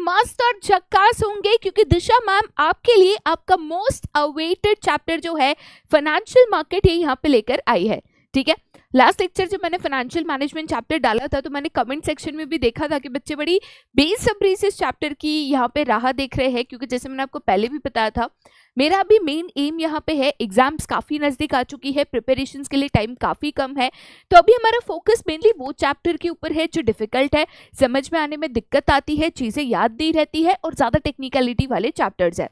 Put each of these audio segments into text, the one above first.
मस्त और झक्कास होंगे क्योंकि दिशा मैम आपके लिए आपका मोस्ट अवेटेड चैप्टर जो है फाइनेंशियल मार्केट ये यहाँ पे लेकर आई है। ठीक है, लास्ट लेक्चर जब मैंने फाइनेंशियल मैनेजमेंट चैप्टर डाला था तो मैंने कमेंट सेक्शन में भी देखा था कि बच्चे बड़ी बेसब्री से इस चैप्टर की यहाँ पे राह देख रहे हैं, क्योंकि जैसे मैंने आपको पहले भी बताया था मेरा भी मेन एम यहाँ पे है, एग्जाम्स काफ़ी नज़दीक आ चुकी है, प्रिपरेशंस के लिए टाइम काफ़ी कम है, तो अभी हमारा फोकस मेनली वो चैप्टर के ऊपर है जो डिफिकल्ट है, समझ में आने में दिक्कत आती है, चीज़ें याद नहीं रहती है और ज़्यादा टेक्निकलिटी वाले चैप्टर्स है।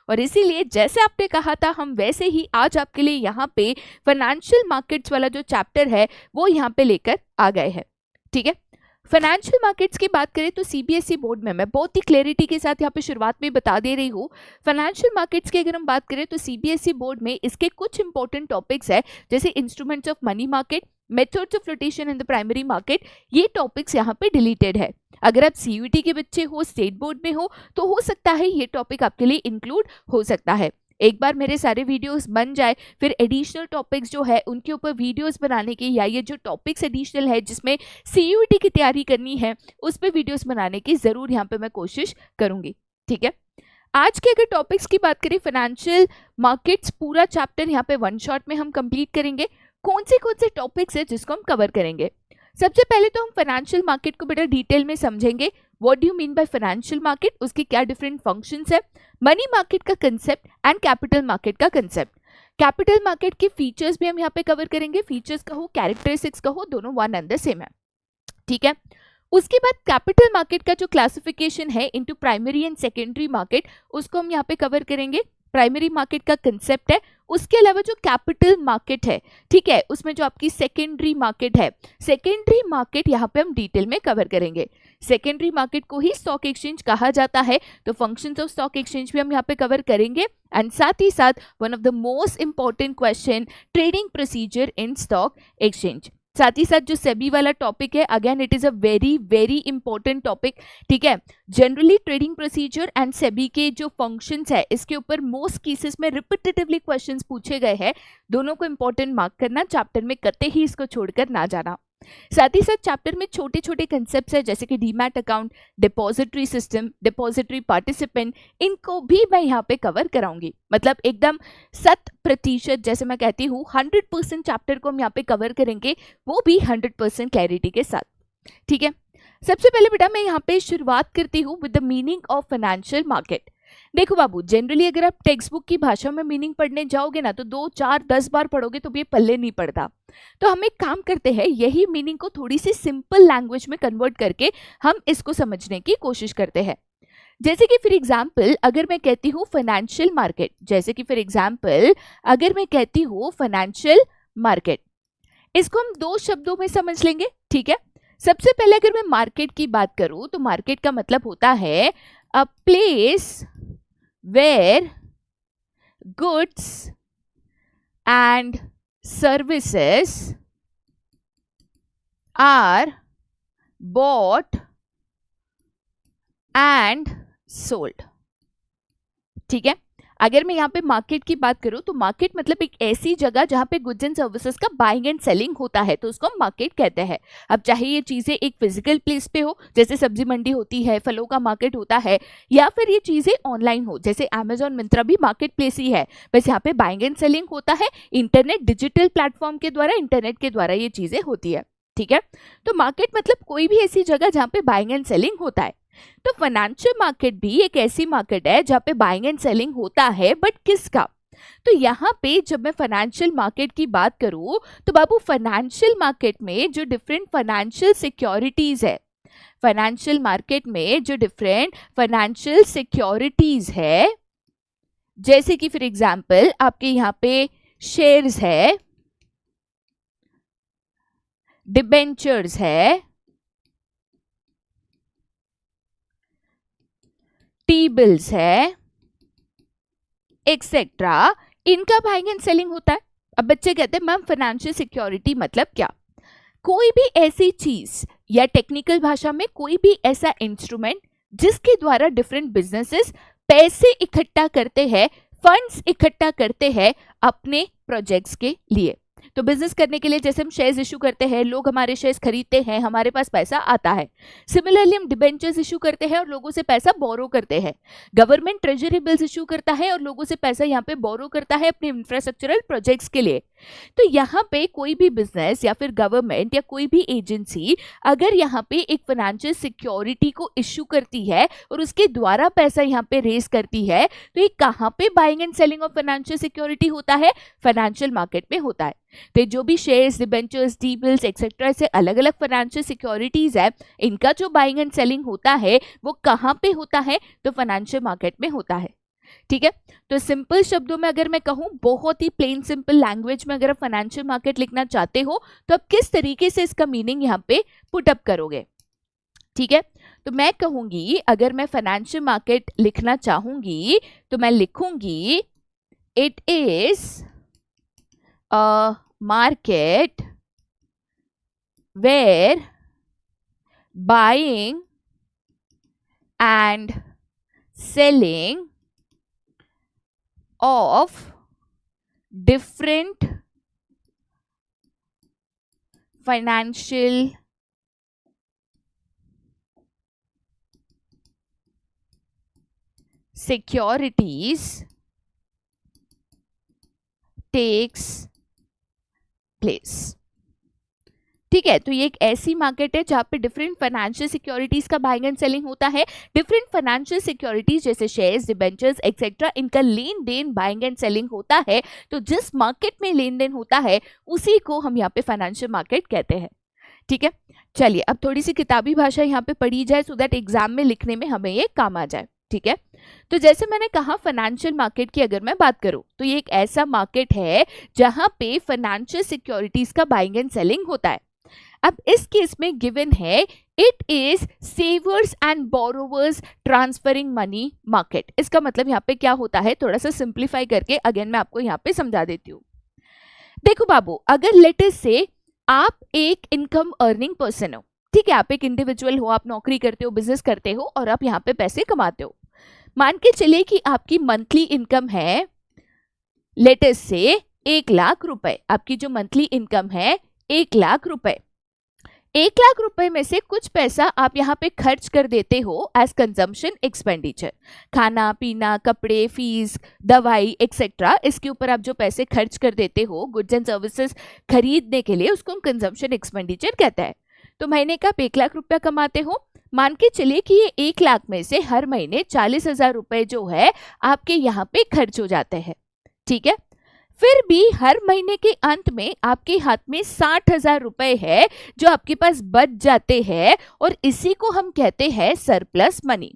और इसीलिए जैसे आपने कहा था हम वैसे ही आज आपके लिए यहाँ पे फाइनेंशियल मार्केट्स वाला जो चैप्टर है वो यहाँ पे लेकर आ गए हैं। ठीक है, फाइनेंशियल मार्केट्स की बात करें तो सीबीएसई बोर्ड में मैं बहुत ही क्लैरिटी के साथ यहाँ पे शुरुआत में बता दे रही हूँ, फाइनेंशियल मार्केट्स की अगर हम बात करें तो सीबीएसई बोर्ड में इसके कुछ इंपॉर्टेंट टॉपिक्स है, जैसे instruments of money market, methods of flotation in the primary market, ये टॉपिक्स यहाँ पे डिलीटेड है। अगर आप सीयूईटी के बच्चे हो, स्टेट बोर्ड में हो, तो हो सकता है ये टॉपिक आपके लिए इंक्लूड हो सकता है। एक बार मेरे सारे वीडियोस बन जाए फिर एडिशनल टॉपिक्स जो है उनके ऊपर वीडियोस बनाने की, या ये जो टॉपिक्स एडिशनल है जिसमें सीयूईटी की तैयारी करनी है उस पर वीडियोस बनाने की ज़रूर यहाँ पे मैं कोशिश करूँगी। ठीक है, आज के अगर टॉपिक्स की बात करें फाइनेंशियल मार्केट्स पूरा चैप्टर यहाँ पे वन शॉट में हम कंप्लीट करेंगे। कौन से टॉपिक्स है जिसको हम कवर करेंगे? सबसे पहले तो हम फाइनेंशियल मार्केट को बेटा डिटेल में समझेंगे, what do you mean by financial market, उसके क्या डिफरेंट फंक्शंस है, मनी मार्केट का कंसेप्ट एंड कैपिटल मार्केट का कंसेप्ट। कैपिटल मार्केट के फीचर्स भी हम यहाँ पे कवर करेंगे, फीचर्स कहो कैरेक्टरिस्टिक्स कहो दोनों वन एंड द सेम है। ठीक है, उसके बाद कैपिटल मार्केट का जो क्लासिफिकेशन है into primary and secondary market उसको हम यहाँ पे कवर करेंगे, प्राइमरी मार्केट का कंसेप्ट है। उसके अलावा जो कैपिटल मार्केट है, ठीक है, उसमें जो आपकी सेकेंडरी मार्केट है, सेकेंडरी मार्केट यहाँ पे हम डिटेल में कवर करेंगे। सेकेंडरी मार्केट को ही स्टॉक एक्सचेंज कहा जाता है, तो फंक्शंस ऑफ स्टॉक एक्सचेंज भी हम यहाँ पे कवर करेंगे। एंड साथ ही साथ one of the most important question, trading procedure in stock exchange. साथ ही साथ जो सेबी वाला टॉपिक है, again it is a very very important topic. ठीक है, generally trading procedure and SEBI के जो फंक्शंस है इसके ऊपर मोस्ट केसेस में रिपीटेटिवली क्वेश्चंस पूछे गए हैं, दोनों को इंपॉर्टेंट मार्क करना, चैप्टर में कते ही इसको छोड़कर ना जाना। साथ ही साथ चैप्टर में छोटे छोटे कंसेप्ट्स है जैसे कि demat account, depository system, depository participant, इनको भी मैं यहाँ पे कवर कराऊंगी। मतलब एकदम 100%, जैसे मैं कहती हूँ 100% चैप्टर को हम यहाँ पे कवर करेंगे, वो भी 100% क्लैरिटी के साथ। ठीक है, सबसे पहले बेटा मैं यहाँ पे शुरुआत करती हूँ with the meaning of financial market. देखो बाबू, जनरली अगर आप टेक्स्ट बुक की भाषा में मीनिंग पढ़ने जाओगे ना तो 2, 4, 10 बार पढ़ोगे तो भी ये पल्ले नहीं पड़ता। तो हम एक काम करते हैं, यही मीनिंग को थोड़ी सी सिंपल लैंग्वेज में कन्वर्ट करके हम इसको समझने की कोशिश करते हैं। जैसे कि फॉर एग्जाम्पल अगर मैं कहती हूँ फाइनेंशियल मार्केट, जैसे कि फॉर एग्जाम्पल अगर मैं कहती हूँ फाइनेंशियल मार्केट, इसको हम 2 शब्दों में समझ लेंगे। ठीक है, सबसे पहले अगर मैं मार्केट की बात करूँ तो मार्केट का मतलब होता है a place where goods and services are bought and sold। ठीक है, अगर मैं यहाँ पे मार्केट की बात करूँ तो मार्केट मतलब एक ऐसी जगह जहाँ पे गुड्स एंड सर्विसेज का बाइंग एंड सेलिंग होता है, तो उसको हम मार्केट कहते हैं। अब चाहे ये चीज़ें एक फिजिकल प्लेस पे हो जैसे सब्जी मंडी होती है, फलों का मार्केट होता है, या फिर ये चीज़ें ऑनलाइन हो जैसे अमेजॉन, मिंत्रा भी मार्केट प्लेस ही है, बस यहाँ पे बाइंग एंड सेलिंग होता है इंटरनेट डिजिटल प्लेटफॉर्म के द्वारा, इंटरनेट के द्वारा ये चीज़ें होती है। ठीक है, तो मार्केट मतलब कोई भी ऐसी जगह जहाँ पे बाइंग एंड सेलिंग होता है। तो फाइनेंशियल मार्केट भी एक ऐसी मार्केट है जहाँ पे बाइंग एंड सेलिंग होता है, बट किसका? तो यहाँ पे जब मैं फाइनेंशियल मार्केट की बात करूँ तो बाबू फाइनेंशियल मार्केट में जो डिफरेंट फाइनेंशियल सिक्योरिटीज है, फाइनेंशियल मार्केट में जो डिफरेंट फाइनेंशियल सिक्योरिटीज है, जैसे कि फॉर एग्जाम्पल आपके यहाँ पे शेयर्स है, डिबेंचर्स है, टी बिल्स है, एक्सेट्रा, इनका बाइंग एंड सेलिंग होता है। अब बच्चे कहते हैं मैम फाइनेंशियल सिक्योरिटी मतलब क्या? कोई भी ऐसी चीज या टेक्निकल भाषा में कोई भी ऐसा इंस्ट्रूमेंट जिसके द्वारा डिफरेंट बिजनेसेस पैसे इकट्ठा करते हैं, फंड्स इकट्ठा करते हैं अपने प्रोजेक्ट्स के लिए। तो बिजनेस करने के लिए जैसे हम शेयर्स इशू करते हैं, लोग हमारे शेयर्स खरीदते हैं, हमारे पास पैसा आता है। सिमिलरली हम डिबेंचर्स इशू करते हैं और लोगों से पैसा बोरो करते हैं। गवर्नमेंट ट्रेजरी बिल्स इशू करता है और लोगों से पैसा यहाँ पे बोरो करता है अपने इंफ्रास्ट्रक्चरल प्रोजेक्ट्स के लिए। तो यहाँ पे कोई भी बिजनेस या फिर गवर्नमेंट या कोई भी एजेंसी अगर यहाँ पे एक फाइनेंशियल सिक्योरिटी को इशू करती है और उसके द्वारा पैसा यहाँ पे रेज करती है, तो ये कहाँ पे buying and selling of financial security होता है? फाइनेंशियल मार्केट में होता है। तो जो भी shares, debentures, D bills etcetera से अलग अलग फाइनेंशियल सिक्योरिटीज है, इनका जो बाइंग एंड सेलिंग होता है वो कहाँ पे होता है? तो फाइनेंशियल मार्केट में होता है। ठीक है, तो सिंपल शब्दों में अगर मैं कहूं, बहुत ही प्लेन सिंपल लैंग्वेज में अगर आप फाइनेंशियल मार्केट लिखना चाहते हो तो आप किस तरीके से इसका मीनिंग यहाँ पे पुट अप करोगे? ठीक है, तो मैं कहूंगी अगर मैं फाइनेंशियल मार्केट लिखना चाहूंगी तो मैं लिखूंगी it is a market where buying and selling of different financial securities takes place। ठीक है, तो ये एक ऐसी मार्केट है जहां पे डिफरेंट फाइनेंशियल सिक्योरिटीज का बाइंग एंड सेलिंग होता है। डिफरेंट फाइनेंशियल सिक्योरिटीज जैसे शेयर्स, डिबेंचर्स एक्सेट्रा, इनका लेन देन बाइंग एंड सेलिंग होता है। तो जिस मार्केट में लेन देन होता है उसी को हम यहाँ पे फाइनेंशियल मार्केट कहते हैं। ठीक है, चलिए अब थोड़ी सी किताबी भाषा यहाँ पे पढ़ी जाए सो दैट एग्जाम में लिखने में हमें ये काम आ जाए। ठीक है, तो जैसे मैंने कहा फाइनेंशियल मार्केट की अगर मैं बात करूं तो ये एक ऐसा मार्केट है जहां पे फाइनेंशियल सिक्योरिटीज का बाइंग एंड सेलिंग होता है। अब इस केस में गिवन है it is सेवर्स and borrowers transferring money market. इसका मतलब यहाँ पे क्या होता है, थोड़ा सा सिंप्लीफाई करके अगेन मैं आपको यहाँ पे समझा देती हूँ। देखो बाबू, अगर लेट अस से आप एक इनकम अर्निंग पर्सन हो, ठीक है, आप एक इंडिविजुअल हो, आप नौकरी करते हो, बिजनेस करते हो और आप यहाँ पे पैसे कमाते हो। मान के चलिए कि आपकी मंथली इनकम है लेट अस से 1 लाख रुपए। आपकी जो मंथली इनकम है 1 लाख रुपए। 1 लाख रुपए में से कुछ पैसा आप यहाँ पे खर्च कर देते हो एज कंजम्पशन एक्सपेंडिचर। खाना पीना, कपड़े, फीस, दवाई एक्सेट्रा, इसके ऊपर आप जो पैसे खर्च कर देते हो गुड्स एंड सर्विसेज खरीदने के लिए, उसको हम कंजम्पशन एक्सपेंडिचर कहते हैं। तो महीने का आप 1 लाख रुपया कमाते हो। मान के चलिए कि ये 1 लाख में से हर महीने 40,000 रुपए जो है आपके यहाँ पे खर्च हो जाते हैं। ठीक है, फिर भी हर महीने के अंत में आपके हाथ में 60,000 रुपए है जो आपके पास बच जाते हैं और इसी को हम कहते हैं सरप्लस मनी।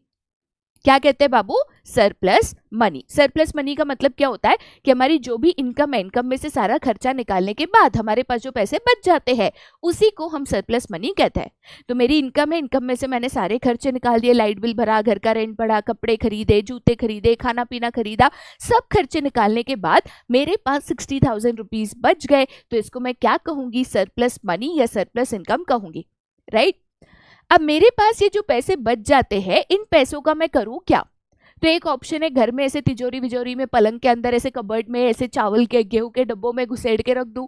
क्या कहते हैं बाबू? Surplus money. सरप्लस मनी का मतलब क्या होता है कि हमारी जो भी इनकम है, इनकम में से सारा खर्चा निकालने के बाद हमारे पास जो पैसे बच जाते हैं उसी को हम सरप्लस मनी कहते हैं। तो मेरी इनकम है, इनकम में से मैंने सारे खर्चे निकाल दिए, लाइट बिल भरा, घर का रेंट भरा, कपड़े खरीदे, जूते खरीदे, खाना पीना खरीदा, सब खर्चे निकालने के बाद मेरे पास 60,000 रुपीज बच गए। तो इसको मैं क्या कहूंगी? सरप्लस मनी या सरप्लस इनकम कहूंगी, राइट। अब मेरे पास ये जो पैसे बच जाते हैं, इन पैसों का मैं करूं क्या? तो एक ऑप्शन है घर में ऐसे तिजोरी विजोरी में, पलंग के अंदर, ऐसे कबर्ड में, ऐसे चावल के गेहूं के डब्बों में घुसेड़ के रख दूं।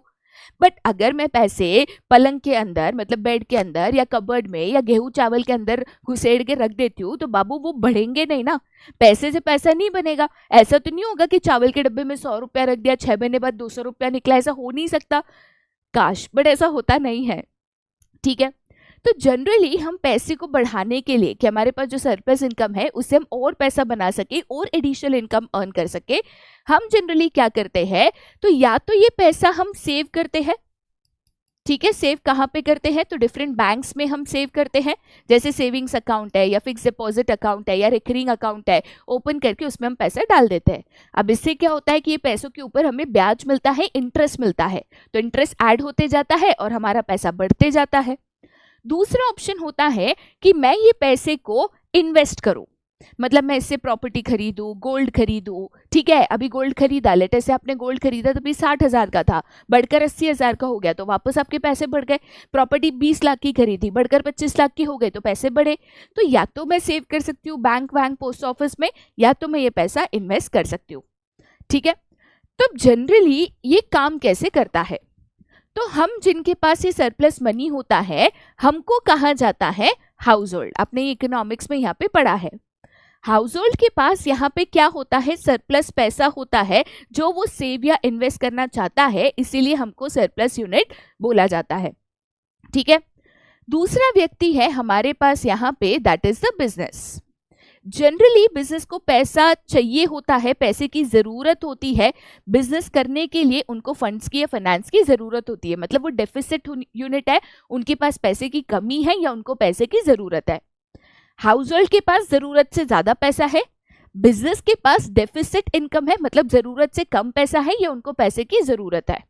बट अगर मैं पैसे पलंग के अंदर, मतलब बेड के अंदर या कबर्ड में या गेहूं चावल के अंदर घुसेड़ के रख देती हूँ तो बाबू वो बढ़ेंगे नहीं ना, पैसे से पैसा नहीं बनेगा। ऐसा तो नहीं होगा कि चावल के डब्बे में 100 रुपया रख दिया, 6 महीने बाद 200 रुपया निकला, ऐसा हो नहीं सकता। काश, बट ऐसा होता नहीं है। ठीक है, तो जनरली हम पैसे को बढ़ाने के लिए कि हमारे पास जो सरप्लस इनकम है उससे हम और पैसा बना सके और एडिशनल इनकम अर्न कर सके, हम जनरली क्या करते हैं? तो या तो ये पैसा हम सेव करते हैं। ठीक है, सेव कहाँ पे करते हैं? तो डिफरेंट बैंक्स में हम सेव करते हैं, जैसे सेविंग्स अकाउंट है या फिक्स डिपॉजिट अकाउंट है या रिकरिंग अकाउंट है, ओपन करके उसमें हम पैसा डाल देते हैं। अब इससे क्या होता है कि ये पैसों के ऊपर हमें ब्याज मिलता है, इंटरेस्ट मिलता है, तो इंटरेस्ट ऐड होते जाता है और हमारा पैसा बढ़ते जाता है। दूसरा ऑप्शन होता है कि मैं ये पैसे को इन्वेस्ट करूं, मतलब मैं इससे प्रॉपर्टी खरीदूं, गोल्ड खरीदूं। ठीक है, अभी गोल्ड खरीदा, लेटर से आपने गोल्ड खरीदा तो भी 60,000 का था, बढ़कर 80,000 का हो गया, तो वापस आपके पैसे बढ़ गए। प्रॉपर्टी 20 लाख की खरीदी, बढ़कर 25 लाख की हो गई, तो पैसे बढ़े। तो या तो मैं सेव कर सकती हूँ बैंक वैंक पोस्ट ऑफिस में, या तो मैं ये पैसा इन्वेस्ट कर सकती हूँ। ठीक है, तो जनरली ये काम कैसे करता है? तो हम जिनके पास ये सरप्लस मनी होता है हमको कहा जाता है हाउस होल्ड। आपने इकोनॉमिक्स में यहाँ पे पढ़ा है। हाउस होल्ड के पास यहाँ पे क्या होता है, सरप्लस पैसा होता है जो वो सेव या इन्वेस्ट करना चाहता है, इसीलिए हमको सरप्लस यूनिट बोला जाता है। ठीक है, दूसरा व्यक्ति है हमारे पास यहाँ पे, that is the business. Generally business को पैसा चाहिए होता है, पैसे की जरूरत होती है। बिजनेस करने के लिए उनको फंड्स की या फाइनेंस की जरूरत होती है, मतलब वो डेफिसिट यूनिट है, उनके पास पैसे की कमी है या उनको पैसे की जरूरत है। हाउस होल्ड के पास जरूरत से ज्यादा पैसा है, बिजनेस के पास डेफिसिट इनकम है, मतलब जरूरत से कम पैसा है या उनको पैसे की जरूरत है।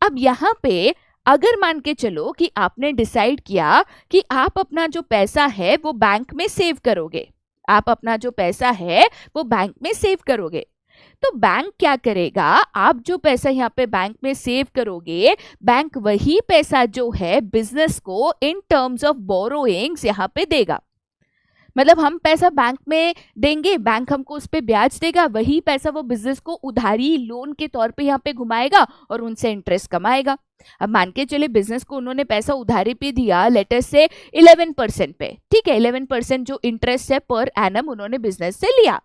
अब यहाँ पे अगर मान के चलो कि आपने डिसाइड किया कि आप अपना जो पैसा है वो बैंक में सेव करोगे, आप अपना जो पैसा है वो बैंक में सेव करोगे, तो बैंक क्या करेगा, आप जो पैसा यहाँ पे बैंक में सेव करोगे, बैंक वही पैसा जो है बिजनेस को इन टर्म्स ऑफ बोरोइंग्स यहाँ पे देगा। मतलब हम पैसा बैंक में देंगे, बैंक हमको उस पर ब्याज देगा, वही पैसा वो बिजनेस को उधारी लोन के तौर पे यहाँ पे घुमाएगा और उनसे इंटरेस्ट कमाएगा। अब मान के चले बिजनेस को उन्होंने पैसा उधारी पे दिया, लेटर से 11% पे, ठीक है, 11% जो इंटरेस्ट है पर एनम उन्होंने बिजनेस से लिया।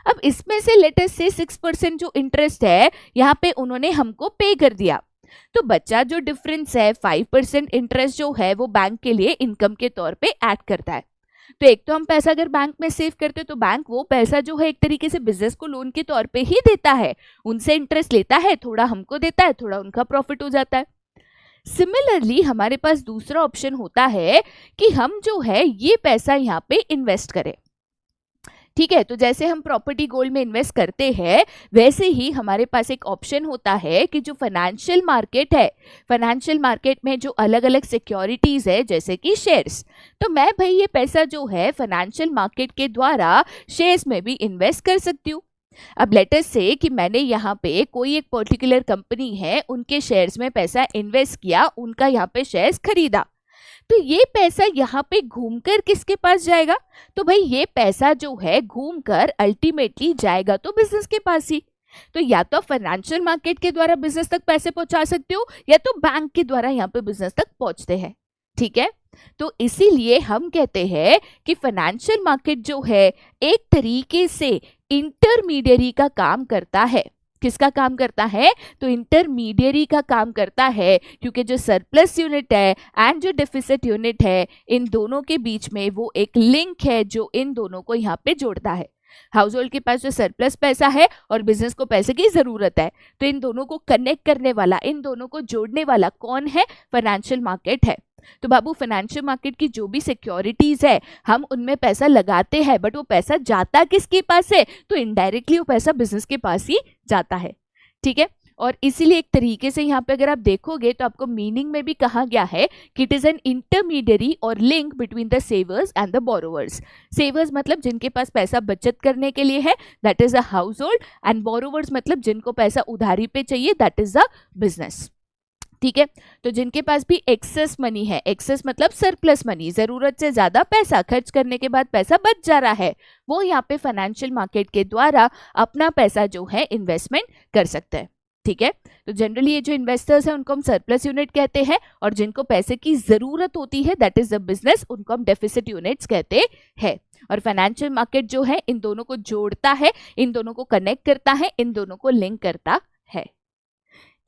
अब इसमें से लेटर से 6% जो इंटरेस्ट है यहाँ पे उन्होंने हमको पे कर दिया, तो बच्चा जो डिफरेंस है 5% इंटरेस्ट जो है वो बैंक के लिए इनकम के तौर पे ऐड करता है। तो एक तो हम पैसा अगर बैंक में सेव करते तो बैंक वो पैसा जो है एक तरीके से बिजनेस को लोन के तौर पे ही देता है, उनसे इंटरेस्ट लेता है, थोड़ा हमको देता है, थोड़ा उनका प्रॉफिट हो जाता है। सिमिलरली हमारे पास दूसरा ऑप्शन होता है कि हम जो है ये पैसा यहाँ पे इन्वेस्ट करें। ठीक है, तो जैसे हम प्रॉपर्टी गोल्ड में इन्वेस्ट करते हैं वैसे ही हमारे पास एक ऑप्शन होता है कि जो फाइनेंशियल मार्केट है, फाइनेंशियल मार्केट में जो अलग अलग सिक्योरिटीज है जैसे कि शेयर्स, तो मैं भाई ये पैसा जो है फाइनेंशियल मार्केट के द्वारा शेयर्स में भी इन्वेस्ट कर सकती हूँ। अब लेटर से कि मैंने यहाँ पे कोई एक पर्टिकुलर कंपनी है उनके शेयर्स में पैसा इन्वेस्ट किया, उनका यहाँ पे शेयर्स खरीदा, तो ये पैसा यहाँ पे घूमकर किसके पास जाएगा, तो भाई ये पैसा जो है घूमकर अल्टीमेटली जाएगा तो बिजनेस के पास ही। तो या तो फाइनेंशियल मार्केट के द्वारा बिजनेस तक पैसे पहुंचा सकते हो या तो बैंक के द्वारा यहाँ पे बिजनेस तक पहुंचते हैं। ठीक है, तो इसीलिए हम कहते हैं कि फाइनेंशियल मार्केट जो है एक तरीके से इंटरमीडियरी का काम करता है। किसका काम करता है, तो इंटरमीडियरी का काम करता है, क्योंकि जो सरप्लस यूनिट है एंड जो डेफिसिट यूनिट है इन दोनों के बीच में वो एक लिंक है जो इन दोनों को यहाँ पे जोड़ता है। हाउस होल्ड के पास जो सरप्लस पैसा है और बिजनेस को पैसे की जरूरत है, तो इन दोनों को कनेक्ट करने वाला, इन दोनों को जोड़ने वाला कौन है, फाइनेंशियल मार्केट है। तो बाबू फाइनेंशियल मार्केट की जो भी सिक्योरिटीज है हम उनमें पैसा लगाते हैं, बट वो पैसा जाता किसके पास है, तो इनडायरेक्टली वो पैसा बिजनेस के पास ही जाता है। ठीक है, और इसीलिए एक तरीके से यहाँ पे अगर आप देखोगे तो आपको मीनिंग में भी कहा गया है कि इट इज एन इंटरमीडियरी और link between the savers and the borrowers. Savers मतलब जिनके पास पैसा बचत करने के लिए है, that is a household, and borrowers मतलब जिनको पैसा उधारी पे चाहिए, दैट इज अ बिजनेस। ठीक है, तो जिनके पास भी एक्सेस मनी है, एक्सेस मतलब सरप्लस मनी, जरूरत से ज्यादा पैसा खर्च करने के बाद पैसा बच जा रहा है, वो यहाँ पे फाइनेंशियल मार्केट के द्वारा अपना पैसा जो है इन्वेस्टमेंट कर सकते हैं। ठीक है, तो जनरली ये जो इन्वेस्टर्स हैं उनको हम सरप्लस यूनिट कहते हैं, और जिनको पैसे की जरूरत होती है दैट इज द बिजनेस, उनको हम डेफिसिट यूनिट्स कहते हैं। और फाइनेंशियल मार्केट जो है इन दोनों को जोड़ता है, इन दोनों को कनेक्ट करता है, इन दोनों को लिंक करता है।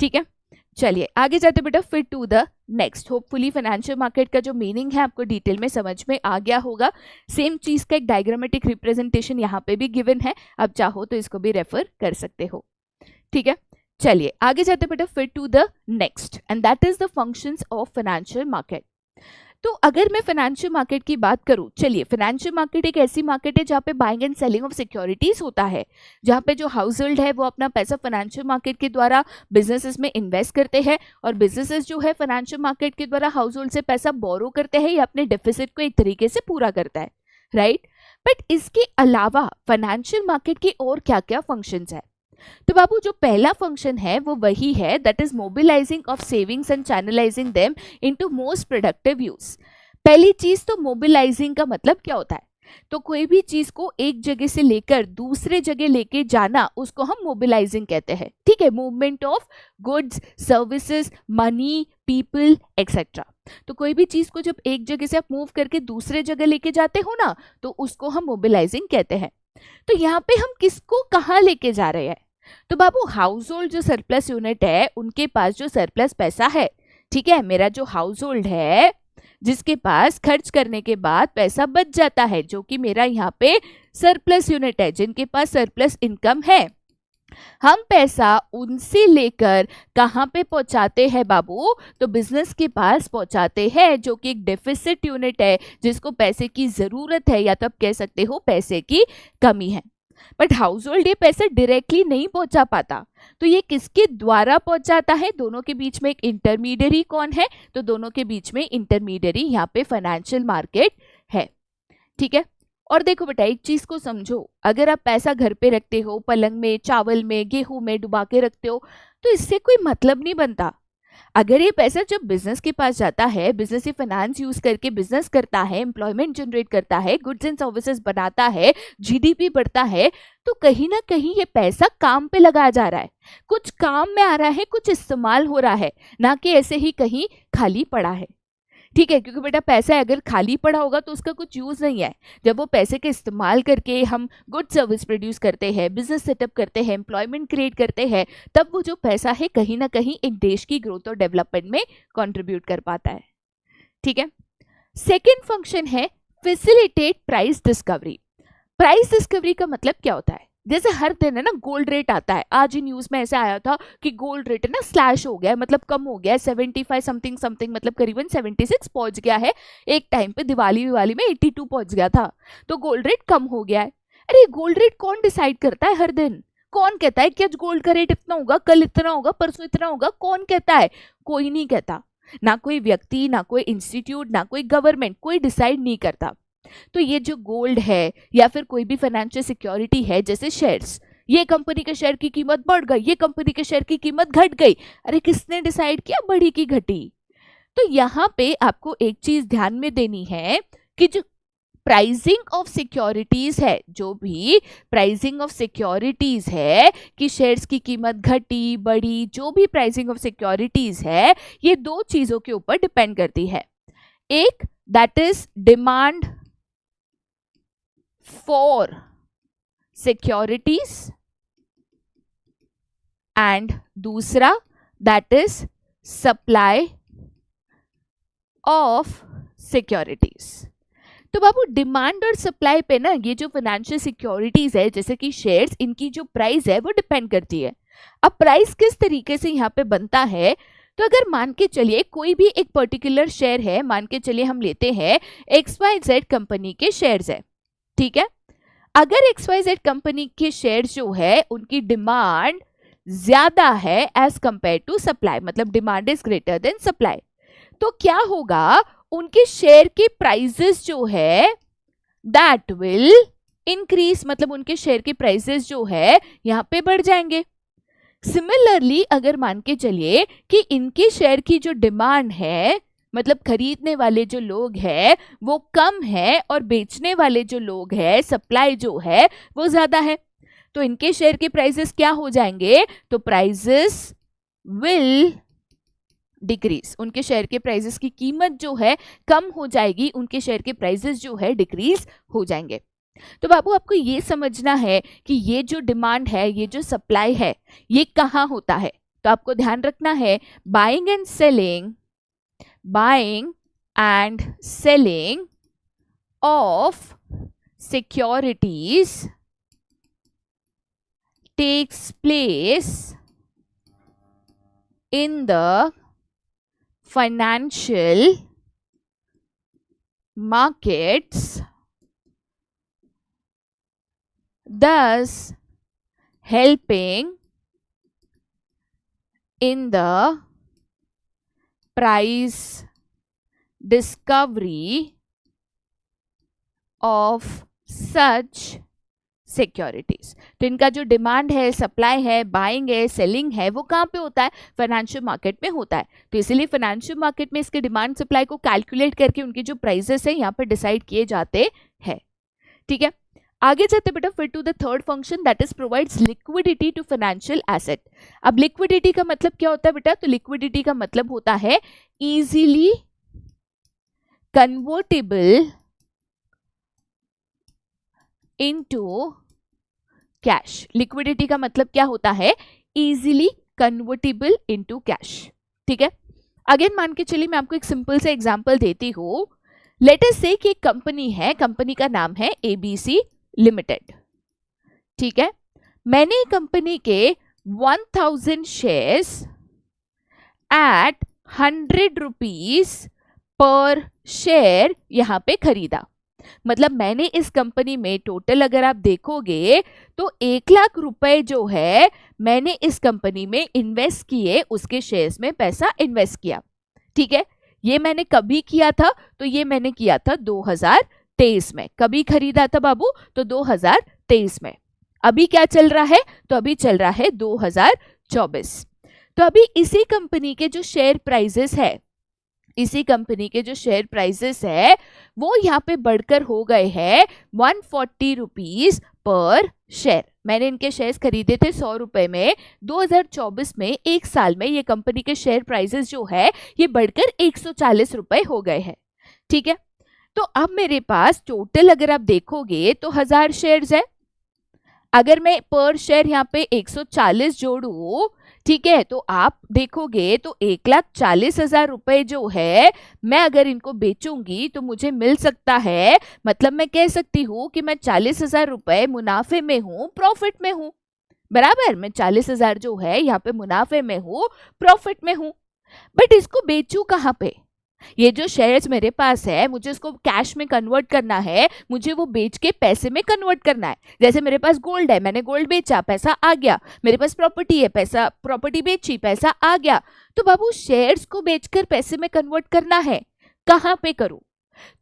ठीक है, चलिए आगे जाते बेटा फिर to the next. Hopefully financial market का जो मीनिंग है आपको डिटेल में समझ में आ गया होगा। सेम चीज का एक डायग्रामेटिक रिप्रेजेंटेशन यहाँ पे भी गिवन है, अब चाहो तो इसको भी रेफर कर सकते हो। ठीक है, चलिए आगे जाते बेटा फिर to the next, and that is the functions of financial market. तो अगर मैं फाइनेंशियल मार्केट की बात करूं, चलिए फाइनेंशियल मार्केट एक ऐसी मार्केट है जहाँ पे buying and selling of securities होता है, जहाँ पे जो हाउस होल्ड है वो अपना पैसा फाइनेंशियल मार्केट के द्वारा बिजनेसेस में इन्वेस्ट करते हैं, और बिजनेसेस जो है फाइनेंशियल मार्केट के द्वारा हाउस होल्ड से पैसा बोरो करते हैं या अपने डेफिसिट को एक तरीके से पूरा करता है, राइट। बट इसके अलावा फाइनेंशियल मार्केट की और क्या क्या फंक्शंस है, तो बाबू जो पहला फंक्शन है वो वही है, that is mobilising of savings and channelising them into most productive use. पहली चीज तो मोबिलाइजिंग का मतलब क्या होता है, तो कोई भी चीज को एक जगह से लेकर दूसरे जगह लेके जाना उसको हम मोबिलाइजिंग कहते हैं, ठीक है, movement of goods, services, money, people etcetera. तो कोई भी चीज को जब एक जगह से आप मूव करके दूसरे जगह लेके जाते हो ना, तो उसको हम मोबिलाइजिंग कहते हैं। तो यहाँ पे हम किसको कहाँ लेके जा रहे हैं? तो बाबू हाउस होल्ड जो सरप्लस यूनिट है उनके पास जो सरप्लस पैसा है, ठीक है, मेरा जो हाउस होल्ड है जिसके पास खर्च करने के बाद पैसा बच जाता है, जो कि मेरा यहाँ पे सरप्लस यूनिट है, जिनके पास सरप्लस इनकम है, हम पैसा उनसे लेकर कहाँ पे पहुंचाते हैं बाबू? तो बिजनेस के पास पहुंचाते हैं, जो कि एक डेफिसिट यूनिट है, जिसको पैसे की जरूरत है, या तो आप कह सकते हो पैसे की कमी है। बट हाउस होल्ड ये पैसा डायरेक्टली नहीं पहुंचा पाता, तो ये किसके द्वारा पहुंचाता है? दोनों के बीच में एक इंटरमीडियरी कौन है? तो दोनों के बीच में इंटरमीडियरी यहाँ पे फाइनेंशियल मार्केट है, ठीक है। और देखो बेटा एक चीज को समझो, अगर आप पैसा घर पे रखते हो, पलंग में, चावल में, गेहूं में डुबा के रखते हो, तो इससे कोई मतलब नहीं बनता। अगर ये पैसा जब बिजनेस के पास जाता है, बिजनेस ये फाइनेंस यूज करके बिजनेस करता है, एम्प्लॉयमेंट जनरेट करता है, गुड्स एंड सर्विसेज बनाता है, जीडीपी बढ़ता है, तो कहीं ना कहीं ये पैसा काम पे लगाया जा रहा है, कुछ काम में आ रहा है, कुछ इस्तेमाल हो रहा है, ना कि ऐसे ही कहीं खाली पड़ा है, ठीक है। क्योंकि बेटा पैसा अगर खाली पड़ा होगा तो उसका कुछ यूज नहीं है। जब वो पैसे का इस्तेमाल करके हम गुड सर्विस प्रोड्यूस करते हैं, बिजनेस सेटअप करते हैं, एम्प्लॉयमेंट क्रिएट करते हैं, तब वो जो पैसा है कहीं ना कहीं एक देश की ग्रोथ और डेवलपमेंट में कंट्रीब्यूट कर पाता है, ठीक है। सेकेंड फंक्शन है facilitate price discovery. Price discovery का मतलब क्या होता है? जैसे हर दिन है ना गोल्ड रेट आता है, आज ही न्यूज में ऐसे आया था कि गोल्ड रेट है ना स्लैश हो गया है, मतलब कम हो गया है, 75 समथिंग समथिंग, मतलब करीबन 76 पहुंच गया है। एक टाइम पे दिवाली में 82 पहुंच गया था, तो गोल्ड रेट कम हो गया है। अरे गोल्ड रेट कौन डिसाइड करता है? हर दिन कौन कहता है कि आज गोल्ड का रेट इतना होगा, कल इतना होगा, परसों इतना होगा? कौन कहता है? कोई नहीं कहता, ना कोई व्यक्ति, ना कोई इंस्टीट्यूट, ना कोई गवर्नमेंट, कोई डिसाइड नहीं करता। तो ये जो गोल्ड है या फिर कोई भी फाइनेंशियल सिक्योरिटी है, जैसे शेयर्स, ये कंपनी के शेयर की कीमत बढ़ गई, ये कंपनी के शेयर की कीमत घट गई, अरे किसने डिसाइड किया बढ़ी की घटी? तो यहाँ पे आपको एक चीज ध्यान में देनी है कि जो प्राइसिंग ऑफ सिक्योरिटीज है, जो भी प्राइसिंग ऑफ सिक्योरिटीज है कि शेयर्स की कीमत घटी बढ़ी, जो भी प्राइसिंग ऑफ सिक्योरिटीज है, ये दो चीजों के ऊपर डिपेंड करती है। एक that is demand for securities and दूसरा that is supply of securities। तो बाबू डिमांड और सप्लाई पे ना ये जो फाइनेंशियल सिक्योरिटीज है जैसे कि शेयर्स, इनकी जो प्राइस है वो डिपेंड करती है। अब प्राइस किस तरीके से यहाँ पे बनता है? तो अगर मान के चलिए कोई भी एक पर्टिकुलर शेयर है, मान के चलिए हम लेते हैं XYZ कंपनी के शेयर्स है, ठीक है। अगर XYZ कंपनी के शेयर जो है उनकी डिमांड ज्यादा है एज कंपेयर टू सप्लाई, मतलब demand is greater than supply, तो क्या होगा? उनके शेयर के प्राइसेस जो है दैट विल इंक्रीज, मतलब उनके शेयर के प्राइसेस जो है यहाँ पे बढ़ जाएंगे। सिमिलरली अगर मान के चलिए कि इनके शेयर की जो डिमांड है, मतलब खरीदने वाले जो लोग हैं वो कम है और बेचने वाले जो लोग हैं, सप्लाई जो है वो ज्यादा है, तो इनके शेयर के प्राइसेस क्या हो जाएंगे? तो प्राइसेस विल डिक्रीज, उनके शेयर के प्राइसेस की कीमत जो है कम हो जाएगी, उनके शेयर के प्राइसेस जो है डिक्रीज हो जाएंगे। तो बाबू आपको ये समझना है कि ये जो डिमांड है, ये जो सप्लाई है, ये कहाँ होता है? तो आपको ध्यान रखना है buying and selling of securities takes place in the financial markets, thus helping in the price discovery of such securities. तो इनका जो डिमांड है, सप्लाई है, बाइंग है, सेलिंग है, वो कहाँ पे होता है? फाइनेंशियल मार्केट में होता है। तो इसीलिए फाइनेंशियल मार्केट में इसके डिमांड सप्लाई को कैलकुलेट करके उनके जो प्राइसेस है यहाँ पर डिसाइड किए जाते हैं। ठीक है, आगे चलते बेटा फिर to the third function that is provides liquidity to financial asset. अब लिक्विडिटी का मतलब क्या होता है बेटा? तो लिक्विडिटी का मतलब होता है easily convertible into cash. Liquidity का मतलब क्या होता है? Easily convertible into cash. ठीक है, अगेन मान के चलिए मैं आपको एक सिंपल से एग्जांपल देती हूँ। लेट अस से कि एक कंपनी है, कंपनी का नाम है एबीसी लिमिटेड। ठीक है, मैंने कंपनी के 1000 shares at 100 rupees per share यहां पे खरीदा। मतलब मैंने इस कंपनी में टोटल अगर आप देखोगे तो 1 लाख रुपए जो है मैंने इस कंपनी में इन्वेस्ट किए, उसके शेयर्स में पैसा इन्वेस्ट किया। ठीक है, ये मैंने कभी किया था? तो ये मैंने किया था 2023 में। कभी खरीदा था बाबू? तो 2023 में। अभी क्या चल रहा है? तो अभी चल रहा है 2024। तो अभी इसी कंपनी के जो शेयर प्राइजेस है, इसी कंपनी के जो शेयर प्राइजेस है वो यहाँ पे बढ़कर हो गए हैं 140 रुपीज पर शेयर। मैंने इनके शेयर्स खरीदे थे 100 रुपए में। 2024 में, एक साल में, ये कंपनी के शेयर प्राइजेस जो है ये बढ़कर 140 रुपए हो गए हैं। ठीक है, तो अब मेरे पास टोटल अगर आप देखोगे तो 1000 शेयर्स है। अगर मैं पर शेयर यहाँ पे 140 जोड़ू, ठीक है, तो आप देखोगे तो 1,40,000 रुपए जो है मैं अगर इनको बेचूंगी तो मुझे मिल सकता है, मतलब मैं कह सकती हूँ कि मैं 40,000 रुपए मुनाफे में हूँ, प्रॉफिट में हूँ। बराबर, मैं 40,000 जो है यहाँ पे मुनाफे में हूँ, प्रॉफिट में हूँ। बट इसको बेचू कहाँ पे? ये जो शेयर्स मेरे पास है मुझे इसको कैश में कन्वर्ट करना है, मुझे वो बेच के पैसे में कन्वर्ट करना है। जैसे मेरे पास गोल्ड है, मैंने गोल्ड बेचा, पैसा आ गया। मेरे पास प्रॉपर्टी है, पैसा, प्रॉपर्टी बेची, पैसा आ गया। तो बाबू शेयर्स को बेचकर पैसे में कन्वर्ट करना है, कहाँ पे करूं?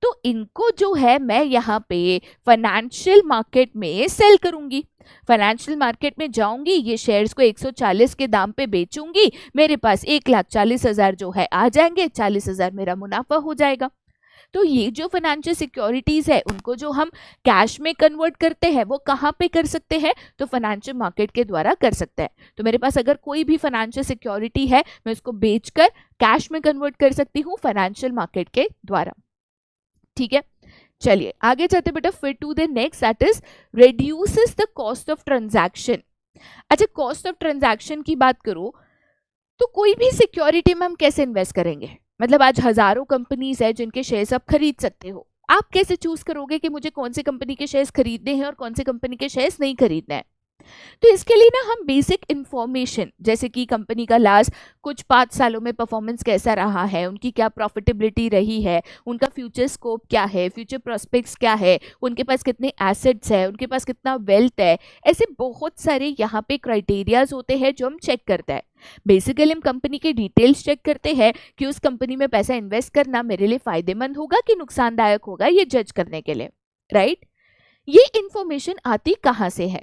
तो इनको जो है मैं यहाँ पे फाइनेंशियल मार्केट में सेल करूंगी। फाइनेंशियल मार्केट में जाऊंगी, ये शेयर्स को 140 के दाम पे बेचूंगी, मेरे पास 1,40,000 जो है आ जाएंगे, 40,000 मेरा मुनाफा हो जाएगा। तो ये जो फाइनेंशियल सिक्योरिटीज है उनको जो हम कैश में कन्वर्ट करते हैं वो कहाँ पे कर सकते हैं? तो फाइनेंशियल मार्केट के द्वारा कर सकते हैं। तो मेरे पास अगर कोई भी फाइनेंशियल सिक्योरिटी है मैं उसको बेचकर कैश में कन्वर्ट कर सकती हूँ फाइनेंशियल मार्केट के द्वारा। ठीक है, चलिए आगे चलते बेटा फिर to the next that is reduces the cost of transaction. अच्छा, कॉस्ट ऑफ ट्रांजैक्शन की बात करूं तो कोई भी सिक्योरिटी में हम कैसे इन्वेस्ट करेंगे? मतलब आज हजारों कंपनीज है जिनके शेयर्स आप खरीद सकते हो। आप कैसे चूज करोगे कि मुझे कौन सी कंपनी के शेयर्स खरीदने हैं और कौन सी कंपनी के शेयर्स नहीं खरीदने हैं? तो इसके लिए ना हम बेसिक इंफॉर्मेशन, जैसे कि कंपनी का लास्ट कुछ 5 सालों में परफॉर्मेंस कैसा रहा है, उनकी क्या प्रॉफिटेबिलिटी रही है, उनका फ्यूचर स्कोप क्या है, फ्यूचर प्रोस्पेक्ट्स क्या है, उनके पास कितने एसेट्स है, उनके पास कितना वेल्थ है, ऐसे बहुत सारे यहाँ पे क्राइटेरियाज होते हैं जो हम चेक करते हैं। बेसिकली हम कंपनी के डिटेल्स चेक करते हैं कि उस कंपनी में पैसा इन्वेस्ट करना मेरे लिए फायदेमंद होगा कि नुकसानदायक होगा, ये जज करने के लिए, राइट? ये इंफॉर्मेशन आती कहाँ से है?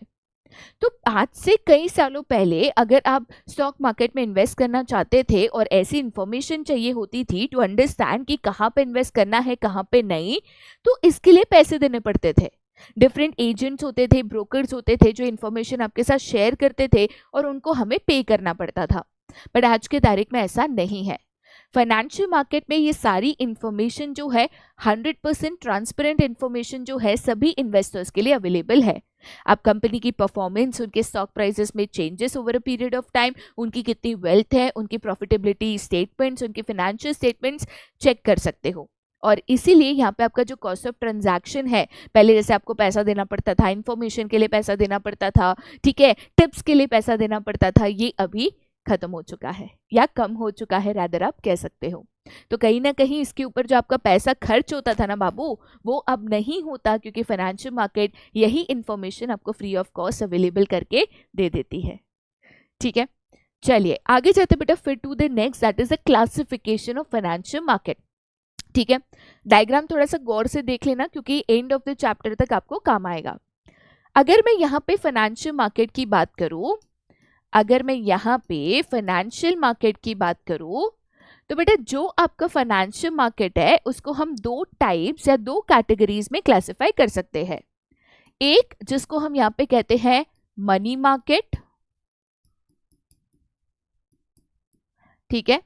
तो आज से कई सालों पहले अगर आप स्टॉक मार्केट में इन्वेस्ट करना चाहते थे और ऐसी इंफॉर्मेशन चाहिए होती थी टू अंडरस्टैंड कि कहाँ पे इन्वेस्ट करना है, कहाँ पे नहीं, तो इसके लिए पैसे देने पड़ते थे। डिफरेंट एजेंट्स होते थे, ब्रोकर्स होते थे जो इन्फॉर्मेशन आपके साथ शेयर करते थे और उनको हमें पे करना पड़ता था। बट आज के तारीख में ऐसा नहीं है। फाइनेंशियल मार्केट में ये सारी इंफॉर्मेशन जो है 100% ट्रांसपेरेंट इंफॉर्मेशन जो है सभी इन्वेस्टर्स के लिए अवेलेबल है। आप कंपनी की परफॉर्मेंस, उनके स्टॉक प्राइसेस में changes over a period of time, उनकी कितनी वेल्थ है, उनकी प्रॉफिटेबिलिटी स्टेटमेंट्स, उनके फाइनेंशियल स्टेटमेंट्स चेक कर सकते हो। और इसीलिए यहाँ पे आपका जो कॉस्ट ऑफ ट्रांजैक्शन है, पहले जैसे आपको पैसा देना पड़ता था, इंफॉर्मेशन के लिए पैसा देना पड़ता था, ठीक है, टिप्स के लिए पैसा देना पड़ता था, ये अभी खत्म हो चुका है या कम हो चुका है, रादर आप कह सकते हो। तो कहीं ना कहीं इसके ऊपर जो आपका पैसा खर्च होता था ना बाबू, वो अब नहीं होता, क्योंकि फाइनेंशियल मार्केट यही इंफॉर्मेशन आपको फ्री ऑफ कॉस्ट अवेलेबल करके दे देती है। ठीक है, चलिए आगे जाते बेटा फिर to the next that is the classification of financial market. ठीक है, डायग्राम थोड़ा सा गौर से देख लेना क्योंकि एंड ऑफ द चैप्टर तक आपको काम आएगा। अगर मैं यहाँ पे फाइनेंशियल मार्केट की बात करूँ, अगर मैं यहाँ पे फाइनेंशियल मार्केट की बात करूँ तो बेटा जो आपका फाइनेंशियल मार्केट है उसको हम 2 टाइप्स या 2 कैटेगरीज में क्लासिफाई कर सकते हैं। एक जिसको हम यहाँ पे कहते हैं मनी मार्केट, ठीक है,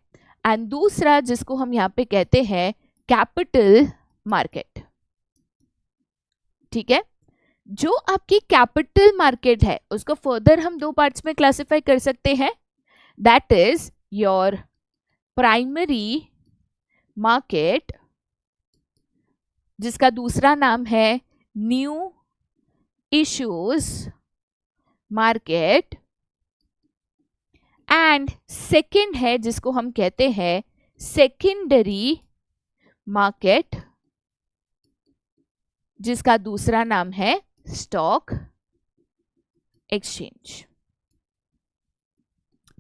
एंड दूसरा जिसको हम यहाँ पे कहते हैं कैपिटल मार्केट, ठीक है। जो आपकी कैपिटल मार्केट है उसको फर्दर हम दो पार्ट्स में क्लासिफाई कर सकते हैं, that is your primary market जिसका दूसरा नाम है new issues market, and second है जिसको हम कहते हैं सेकेंडरी मार्केट जिसका दूसरा नाम है स्टॉक एक्सचेंज,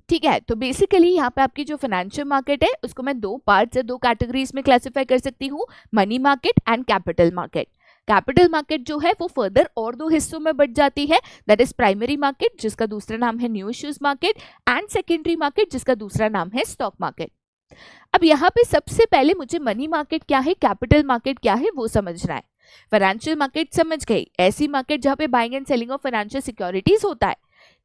ठीक है। तो बेसिकली यहाँ पे आपकी जो फाइनेंशियल मार्केट है उसको मैं दो पार्ट्स या दो कैटेगरीज में क्लासिफाई कर सकती हूँ, money market and capital market. Capital market जो है वो फर्दर और दो हिस्सों में बढ़ जाती है, दैट इज प्राइमरी मार्केट जिसका दूसरा नाम है new issues market, and secondary market जिसका दूसरा नाम है स्टॉक मार्केट। अब यहाँ पे सबसे पहले मुझे मनी मार्केट क्या है, कैपिटल मार्केट क्या है वो समझना है। फाइनेंशियल मार्केट समझ गई, ऐसी मार्केट जहाँ पे buying and selling of financial securities होता है,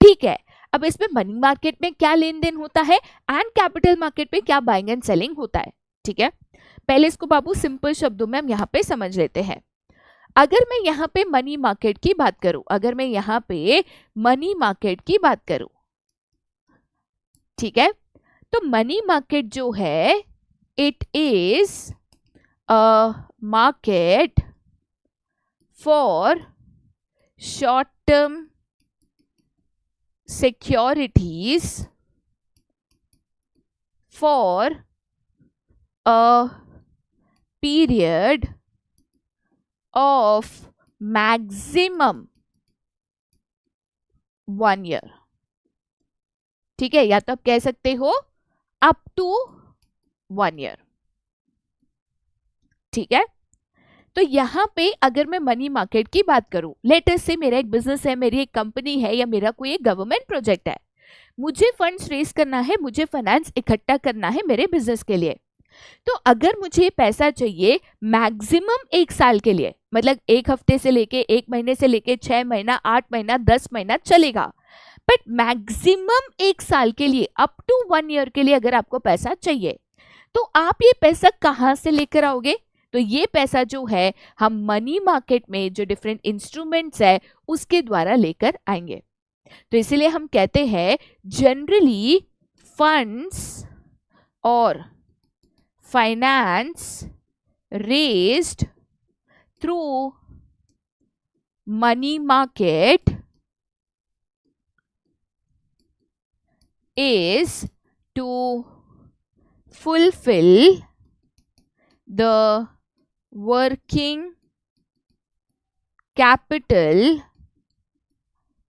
ठीक है। अब इसमें मनी मार्केट में क्या लेन देन होता है एंड कैपिटल मार्केट में क्या बाइंग एंड सेलिंग होता है, ठीक है। पहले इसको बाबू सिंपल शब्दों में हम यहाँ पे समझ लेते हैं। अगर मैं यहाँ पे मनी मार्केट की बात करूं, अगर मैं यहाँ पे मनी मार्केट की बात करूं, ठीक है, तो मनी मार्केट जो है it is a market for short term securities for a period of maximum 1 year, ठीक है, या तो आप कह सकते हो अप टू 1 year, ठीक है। तो यहाँ पे अगर मैं मनी मार्केट की बात करूं, लेट अस से मेरा एक बिजनेस है, मेरी एक कंपनी है या मेरा कोई एक गवर्नमेंट प्रोजेक्ट है, मुझे फंड्स रेज करना है, मुझे फाइनेंस इकट्ठा करना है मेरे बिजनेस के लिए। तो अगर मुझे पैसा चाहिए मैक्सिमम 1 साल के लिए, मतलब 1 हफ्ते से लेके 1 महीने से लेके 6 महीना 8 महीना 10 महीना चलेगा, बट मैक्सिमम 1 साल के लिए अप टू 1 ईयर के लिए अगर आपको पैसा चाहिए, तो आप ये पैसा कहाँ से लेकर आओगे? तो ये पैसा जो है हम मनी मार्केट में जो डिफरेंट इंस्ट्रूमेंट्स है उसके द्वारा लेकर आएंगे। तो इसीलिए हम कहते हैं जनरली फंड्स और finance raised through money market is to fulfill the working capital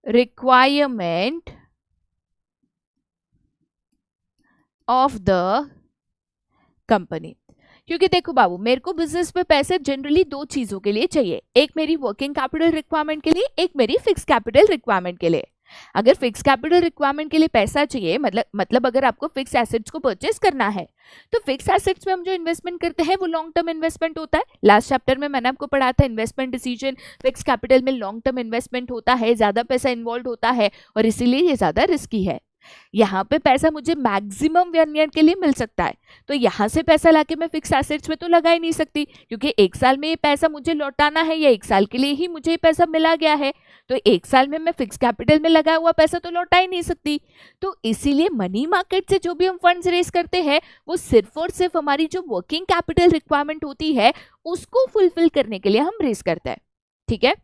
requirement of the company। क्योंकि देखो बाबू, मेरे को बिजनेस में पैसे जनरली दो चीजों के लिए चाहिए, एक मेरी वर्किंग कैपिटल रिक्वायरमेंट के लिए, एक मेरी फिक्स कैपिटल रिक्वायरमेंट के लिए। अगर फिक्स कैपिटल रिक्वायरमेंट के लिए पैसा चाहिए, मतलब अगर आपको फिक्स एसेट्स को परचेस करना है, तो फिक्स एसेट्स में हम जो इन्वेस्टमेंट करते हैं वो लॉन्ग टर्म इन्वेस्टमेंट होता है। लास्ट चैप्टर में मैंने आपको पढ़ा था इन्वेस्टमेंट डिसीजन, फिक्स कैपिटल में लॉन्ग टर्म इन्वेस्टमेंट होता है, ज्यादा पैसा इन्वॉल्व होता है और इसीलिए ये ज्यादा रिस्की है। यहाँ पे पैसा मुझे मैक्सिमम 1 ईयर के लिए मिल सकता है, तो यहाँ से पैसा लाके मैं फिक्स एसेट्स में तो लगा ही नहीं सकती, क्योंकि 1 साल में ये पैसा मुझे लौटाना है या 1 साल के लिए ही मुझे ये पैसा मिला गया है, तो 1 साल में मैं फिक्स कैपिटल में लगा हुआ पैसा तो लौटा ही नहीं सकती। तो इसीलिए मनी मार्केट से जो भी हम फंड्स रेज करते हैं वो सिर्फ और सिर्फ हमारी जो वर्किंग कैपिटल रिक्वायरमेंट होती है उसको फुलफिल करने के लिए हम रेज करते हैं, ठीक है।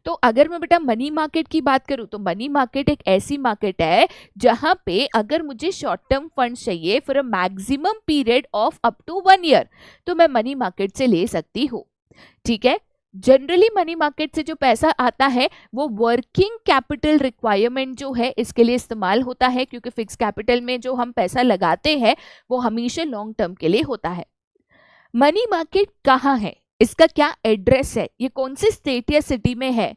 तो अगर मैं बेटा मनी मार्केट की बात करूं, तो मनी मार्केट एक ऐसी मार्केट है जहां पे अगर मुझे शॉर्ट टर्म फंड्स चाहिए for a maximum period of up to 1 year, तो मैं मनी मार्केट से ले सकती हूँ, ठीक है। जनरली मनी मार्केट से जो पैसा आता है वो वर्किंग कैपिटल रिक्वायरमेंट जो है इसके लिए इस्तेमाल होता है, क्योंकि फिक्स कैपिटल में जो हम पैसा लगाते हैं वो हमेशा लॉन्ग टर्म के लिए होता है। मनी मार्केट कहाँ है, इसका क्या एड्रेस है, ये कौन सी स्टेट या सिटी में है?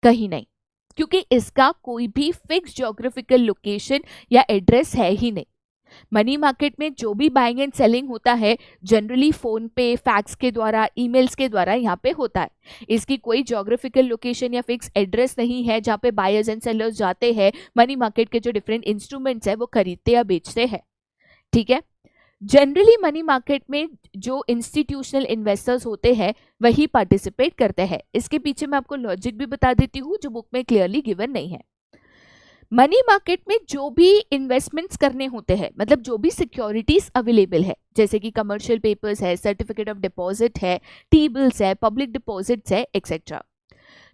कहीं नहीं, क्योंकि इसका कोई भी फिक्स ज्योग्राफिकल लोकेशन या एड्रेस है ही नहीं। मनी मार्केट में जो भी बाइंग एंड सेलिंग होता है जनरली फोन पे, फैक्स के द्वारा, ईमेल्स के द्वारा यहाँ पे होता है। इसकी कोई ज्योग्राफिकल लोकेशन या फिक्स एड्रेस नहीं है जहाँ पे बायर्स एंड सेलर्स जाते हैं मनी मार्केट के जो डिफरेंट इंस्ट्रूमेंट्स है वो खरीदते या बेचते हैं। ठीक है, जनरली मनी मार्केट में जो इंस्टीट्यूशनल इन्वेस्टर्स होते हैं वही पार्टिसिपेट करते हैं। इसके पीछे मैं आपको लॉजिक भी बता देती हूँ जो बुक में क्लियरली गिवन नहीं है। मनी मार्केट में जो भी इन्वेस्टमेंट्स करने होते हैं, मतलब जो भी सिक्योरिटीज अवेलेबल है, जैसे कि कमर्शियल पेपर्स है, सर्टिफिकेट ऑफ डिपॉजिट है, टी बिल्स है, पब्लिक डिपॉजिट्स है, एक्सेट्रा।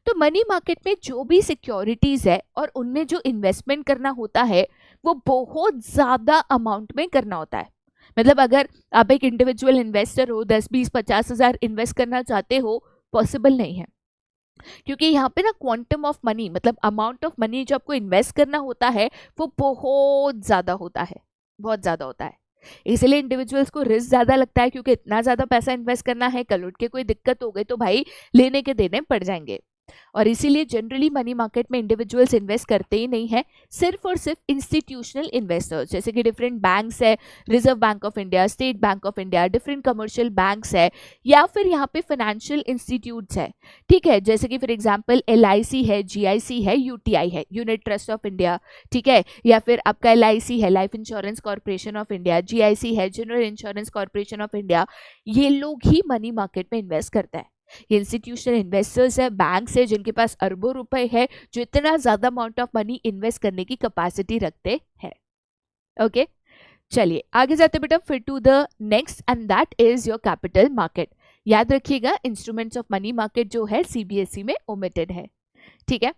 तो मनी मार्केट में जो भी सिक्योरिटीज है और उनमें जो इन्वेस्टमेंट करना होता है वो बहुत ज़्यादा अमाउंट में करना होता है। मतलब अगर आप एक इंडिविजुअल इन्वेस्टर हो, 10, 20, 50 हज़ार इन्वेस्ट करना चाहते हो, पॉसिबल नहीं है, क्योंकि यहाँ पे ना क्वांटम ऑफ मनी, मतलब अमाउंट ऑफ मनी जो आपको इन्वेस्ट करना होता है वो बहुत ज़्यादा होता है, बहुत ज़्यादा होता है। इसलिए इंडिविजुअल्स को रिस्क ज़्यादा लगता है, क्योंकि इतना ज़्यादा पैसा इन्वेस्ट करना है, कल उठ के कोई दिक्कत हो गई तो भाई लेने के देने पड़ जाएंगे। और इसीलिए जनरली मनी मार्केट में इंडिविजुअल्स इन्वेस्ट करते ही नहीं है, सिर्फ और सिर्फ इंस्टीट्यूशनल इन्वेस्टर्स, जैसे कि डिफरेंट बैंक्स है, reserve bank of India, state bank of India, different commercial banks है, या फिर यहाँ पे फाइनेंशियल इंस्टीट्यूट्स है। ठीक है, जैसे कि फॉर एग्जांपल LIC है, GIC है, UTI है, यूनिट ट्रस्ट ऑफ इंडिया। ठीक है, या फिर आपका LIC है, life insurance corporation of India, GIC है, general insurance corporation of India. ये लोग ही मनी मार्केट में इन्वेस्ट करते हैं। इंस्टीट्यूशनल इन्वेस्टर्स है, बैंक्स है जिनके पास अरबों रुपए है, जो इतना ज्यादा अमाउंट ऑफ मनी इन्वेस्ट करने की कैपेसिटी रखते हैं। ओके, चलिए आगे जाते बेटा, फिर to the next and that is your capital market. याद रखिएगा इंस्ट्रूमेंट्स ऑफ मनी मार्केट जो है CBSE में ओमिटेड है। ठीक है,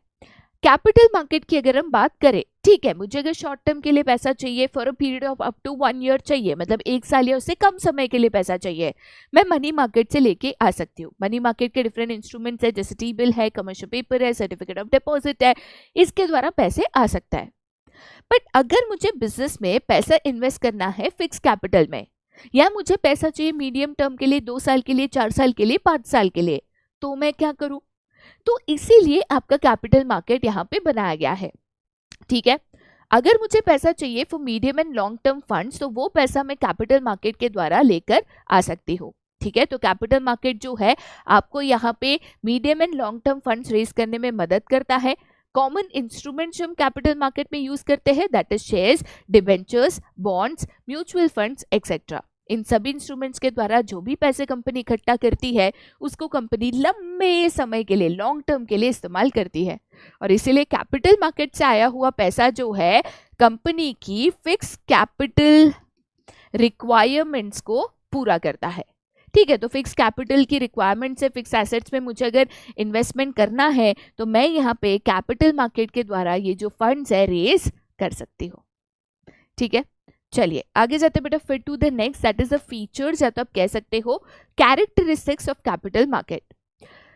कैपिटल मार्केट की अगर हम बात करें, ठीक है, मुझे अगर शॉर्ट टर्म के लिए पैसा चाहिए, for a period of up to 1 year चाहिए, मतलब 1 साल या उससे कम समय के लिए पैसा चाहिए, मैं मनी मार्केट से लेके आ सकती हूँ। मनी मार्केट के डिफरेंट इंस्ट्रूमेंट्स है, जैसे टी बिल है, कमर्शियल पेपर है, सर्टिफिकेट ऑफ डिपॉजिट है, इसके द्वारा पैसे आ सकता है। बट अगर मुझे बिजनेस में पैसा इन्वेस्ट करना है फिक्स कैपिटल में, या मुझे पैसा चाहिए मीडियम टर्म के लिए, 2 साल के लिए, 4 साल के लिए, 5 साल के लिए, तो मैं क्या करूँ? तो इसीलिए आपका कैपिटल मार्केट यहाँ पे बनाया गया है। ठीक है, अगर मुझे पैसा चाहिए for medium and long term funds, तो वो पैसा मैं कैपिटल मार्केट के द्वारा लेकर आ सकती हूँ। ठीक है, तो कैपिटल मार्केट जो है आपको यहाँ पे medium and long term funds raise करने में मदद करता है। कॉमन इंस्ट्रूमेंट्स जो हम कैपिटल मार्केट में यूज करते हैं that is shares, debentures, bonds, mutual funds, etcetera. इन सभी इंस्ट्रूमेंट्स के द्वारा जो भी पैसे कंपनी इकट्ठा करती है उसको कंपनी लंबे समय के लिए, लॉन्ग टर्म के लिए इस्तेमाल करती है। और इसीलिए कैपिटल मार्केट से आया हुआ पैसा जो है कंपनी की फिक्स कैपिटल रिक्वायरमेंट्स को पूरा करता है। ठीक है, तो फिक्स कैपिटल की रिक्वायरमेंट से फिक्स एसेट्स में मुझे अगर इन्वेस्टमेंट करना है तो मैं यहाँ पे कैपिटल मार्केट के द्वारा ये जो फंड्स है रेज कर सकती हूँ। ठीक है, चलिए आगे जाते बेटा, फिर to the next that is the features, या तो आप कह सकते हो कैरेक्टरिस्टिक्स ऑफ कैपिटल मार्केट।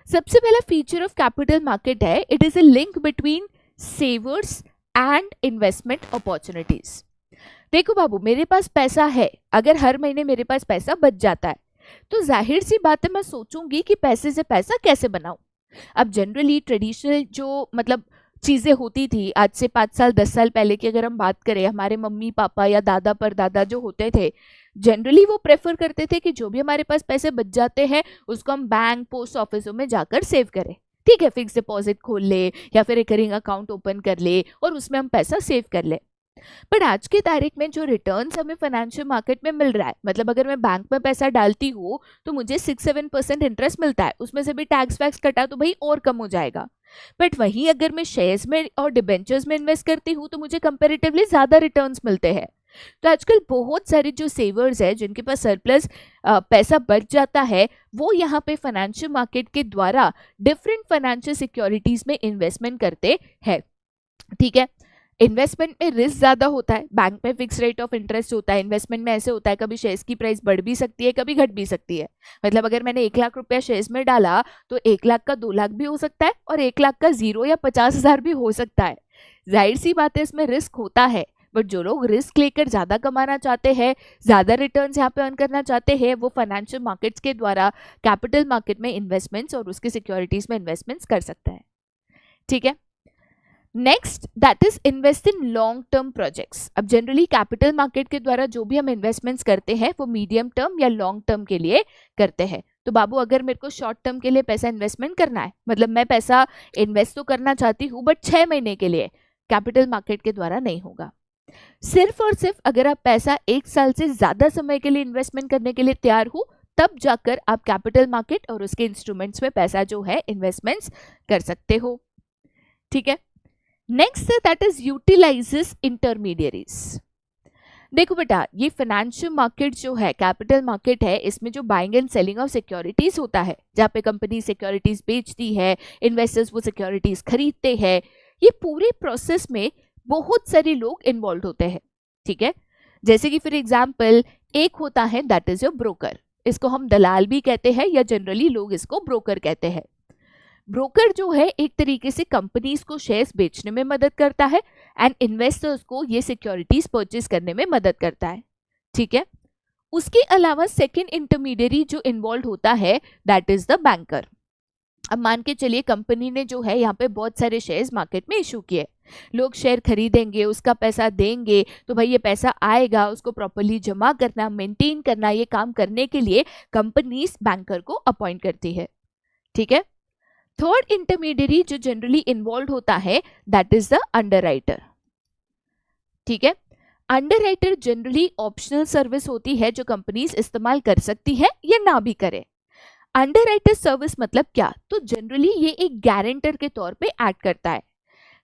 सबसे पहला फीचर ऑफ कैपिटल मार्केट है it is a link between सेवर्स and investment opportunities. देखो बाबू, मेरे पास पैसा है, अगर हर महीने मेरे पास पैसा बच जाता है तो जाहिर सी बात है मैं सोचूंगी कि पैसे से पैसा कैसे बनाऊं। अब जनरली ट्रेडिशनल जो मतलब चीज़ें होती थी आज से 5 साल 10 साल पहले की अगर हम बात करें, हमारे मम्मी पापा या दादा परदादा जो होते थे जनरली वो प्रेफर करते थे कि जो भी हमारे पास पैसे बच जाते हैं उसको हम बैंक, पोस्ट ऑफिसों में जाकर सेव करें। ठीक है, फिक्स डिपॉजिट खोल ले या फिर रिकरिंग अकाउंट ओपन कर ले और उसमें हम पैसा सेव कर ले। बट आज की तारीख में जो रिटर्न्स हमें फाइनेंशियल मार्केट में मिल रहा है, मतलब अगर मैं बैंक में पैसा डालती हूँ तो मुझे 6-7% इंटरेस्ट मिलता है, उसमें से भी टैक्स वैक्स कटा तो भाई और कम हो जाएगा। बट वहीं अगर मैं शेयर्स में और डिबेंचर्स में इन्वेस्ट करती हूँ तो मुझे कंपैरेटिवली ज़्यादा रिटर्न्स मिलते हैं। तो आजकल बहुत सारे जो सेवर्स है जिनके पास सरप्लस पैसा बच जाता है वो यहाँ पे फाइनेंशियल मार्केट के द्वारा डिफरेंट फाइनेंशियल सिक्योरिटीज में इन्वेस्टमेंट करते हैं। ठीक है, इन्वेस्टमेंट में रिस्क ज़्यादा होता है, बैंक में फिक्स रेट ऑफ इंटरेस्ट होता है, इन्वेस्टमेंट में ऐसे होता है कभी शेयर्स की प्राइस बढ़ भी सकती है, कभी घट भी सकती है। मतलब अगर मैंने 1 लाख रुपया शेयर्स में डाला तो 1 लाख का 2 लाख भी हो सकता है और 1 लाख का 0 या 50,000 भी हो सकता है। जाहिर सी बात है इसमें रिस्क होता है, बट जो लोग रिस्क लेकर ज़्यादा कमाना चाहते हैं, ज़्यादा रिटर्न्स यहाँ पे अर्न करना चाहते हैं, वो फाइनेंशियल मार्केट्स के द्वारा कैपिटल मार्केट में इन्वेस्टमेंट्स और उसके सिक्योरिटीज़ में इन्वेस्टमेंट्स कर सकते हैं। ठीक है, next that is invest in long term projects. अब जनरली कैपिटल मार्केट के द्वारा जो भी हम इन्वेस्टमेंट्स करते हैं वो मीडियम टर्म या लॉन्ग टर्म के लिए करते हैं। तो बाबू अगर मेरे को शॉर्ट टर्म के लिए पैसा इन्वेस्टमेंट करना है, मतलब मैं पैसा इन्वेस्ट तो करना चाहती हूँ बट 6 महीने के लिए, कैपिटल मार्केट के द्वारा नहीं होगा। सिर्फ और सिर्फ अगर आप पैसा 1 साल से ज्यादा समय के लिए इन्वेस्टमेंट करने के लिए तैयार हो, तब जाकर आप कैपिटल मार्केट और उसके इंस्ट्रूमेंट्स में पैसा जो है इन्वेस्टमेंट्स कर सकते हो। ठीक है, next that is utilises intermediaries. देखो बेटा, ये फाइनेंशियल मार्केट जो है, कैपिटल मार्केट है, इसमें जो buying and selling of securities होता है, जहाँ पे कंपनी सिक्योरिटीज बेचती है, इन्वेस्टर्स वो सिक्योरिटीज खरीदते हैं, ये पूरे प्रोसेस में बहुत सारे लोग इन्वॉल्व होते हैं। ठीक है, जैसे कि फॉर एग्जाम्पल एक होता है दैट इज योर ब्रोकर, इसको हम दलाल भी कहते हैं या जनरली लोग इसको ब्रोकर कहते हैं। ब्रोकर जो है एक तरीके से कंपनीज को शेयर्स बेचने में मदद करता है एंड इन्वेस्टर्स को ये सिक्योरिटीज परचेज करने में मदद करता है। ठीक है, उसके अलावा सेकंड इंटरमीडियरी जो इन्वॉल्व होता है दैट इज द बैंकर। अब मान के चलिए कंपनी ने जो है यहाँ पे बहुत सारे शेयर्स मार्केट में इशू किए, लोग शेयर खरीदेंगे, उसका पैसा देंगे, तो भाई ये पैसा आएगा, उसको प्रॉपर्ली जमा करना, मेंटेन करना, ये काम करने के लिए कंपनीज बैंकर को अपॉइंट करती है। ठीक है, थर्ड इंटरमीडियरी जो जनरली इन्वॉल्व होता है दैट इज द अंडरराइटर। ठीक है, अंडरराइटर जनरली ऑप्शनल सर्विस होती है जो कंपनीज इस्तेमाल कर सकती है या ना भी करे। अंडरराइटर सर्विस मतलब क्या, तो जनरली ये एक गारंटर के तौर पे एक्ट करता है।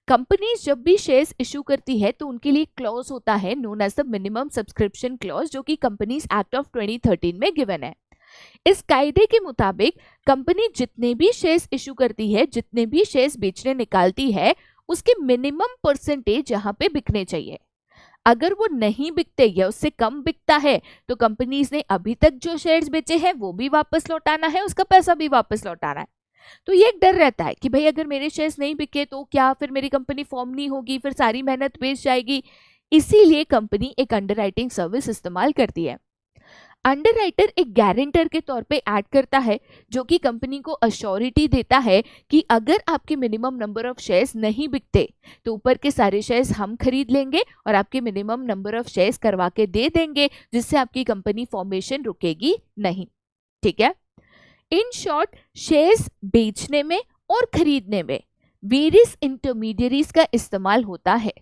कंपनीज जब भी शेयर्स इशू करती है तो उनके लिए क्लॉज होता है known as the minimum subscription clause, जो कि कंपनीज एक्ट ऑफ 2013 में गिवन है। इस कायदे के मुताबिक कंपनी जितने भी शेयर्स इशू करती है, जितने भी शेयर्स बेचने निकालती है, उसके मिनिमम परसेंटेज यहाँ पे बिकने चाहिए। अगर वो नहीं बिकते या उससे कम बिकता है तो कंपनीज ने अभी तक जो शेयर्स बेचे हैं वो भी वापस लौटाना है, उसका पैसा भी वापस लौटाना है। तो ये एक डर रहता है कि भाई अगर मेरे शेयर्स नहीं बिके तो क्या, फिर मेरी कंपनी फॉर्म नहीं होगी, फिर सारी मेहनत वेस्ट जाएगी। इसीलिए कंपनी एक अंडरराइटिंग सर्विस इस्तेमाल करती है। अंडरराइटर एक गारंटर के तौर पे ऐड करता है जो कि कंपनी को अश्योरिटी देता है कि अगर आपके मिनिमम नंबर ऑफ शेयर्स नहीं बिकते तो ऊपर के सारे शेयर्स हम खरीद लेंगे और आपके मिनिमम नंबर ऑफ शेयर्स करवा के दे देंगे, जिससे आपकी कंपनी फॉर्मेशन रुकेगी नहीं। ठीक है, इन शॉर्ट शेयर्स बेचने में और खरीदने में वेरियस इंटरमीडियरीज का इस्तेमाल होता है।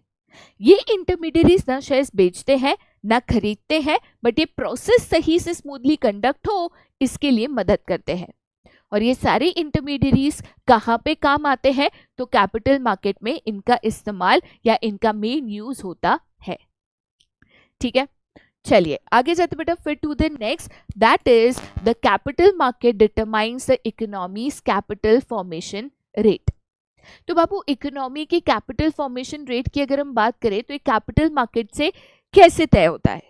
ये इंटरमीडियरीज ना शेयर्स बेचते हैं ना खरीदते हैं, बट ये प्रोसेस सही से स्मूथली कंडक्ट हो इसके लिए मदद करते हैं। और ये सारे इंटरमीडियरीज कहाँ पे काम आते हैं, तो कैपिटल मार्केट में इनका इस्तेमाल या इनका मेन यूज होता है। ठीक है, चलिए आगे जाते बेटा फिर to the next that is the capital market determines the economy's capital formation rate. तो बाबू इकोनॉमी की कैपिटल फॉर्मेशन रेट की अगर हम बात करें तो एक कैपिटल मार्केट से कैसे तय होता है।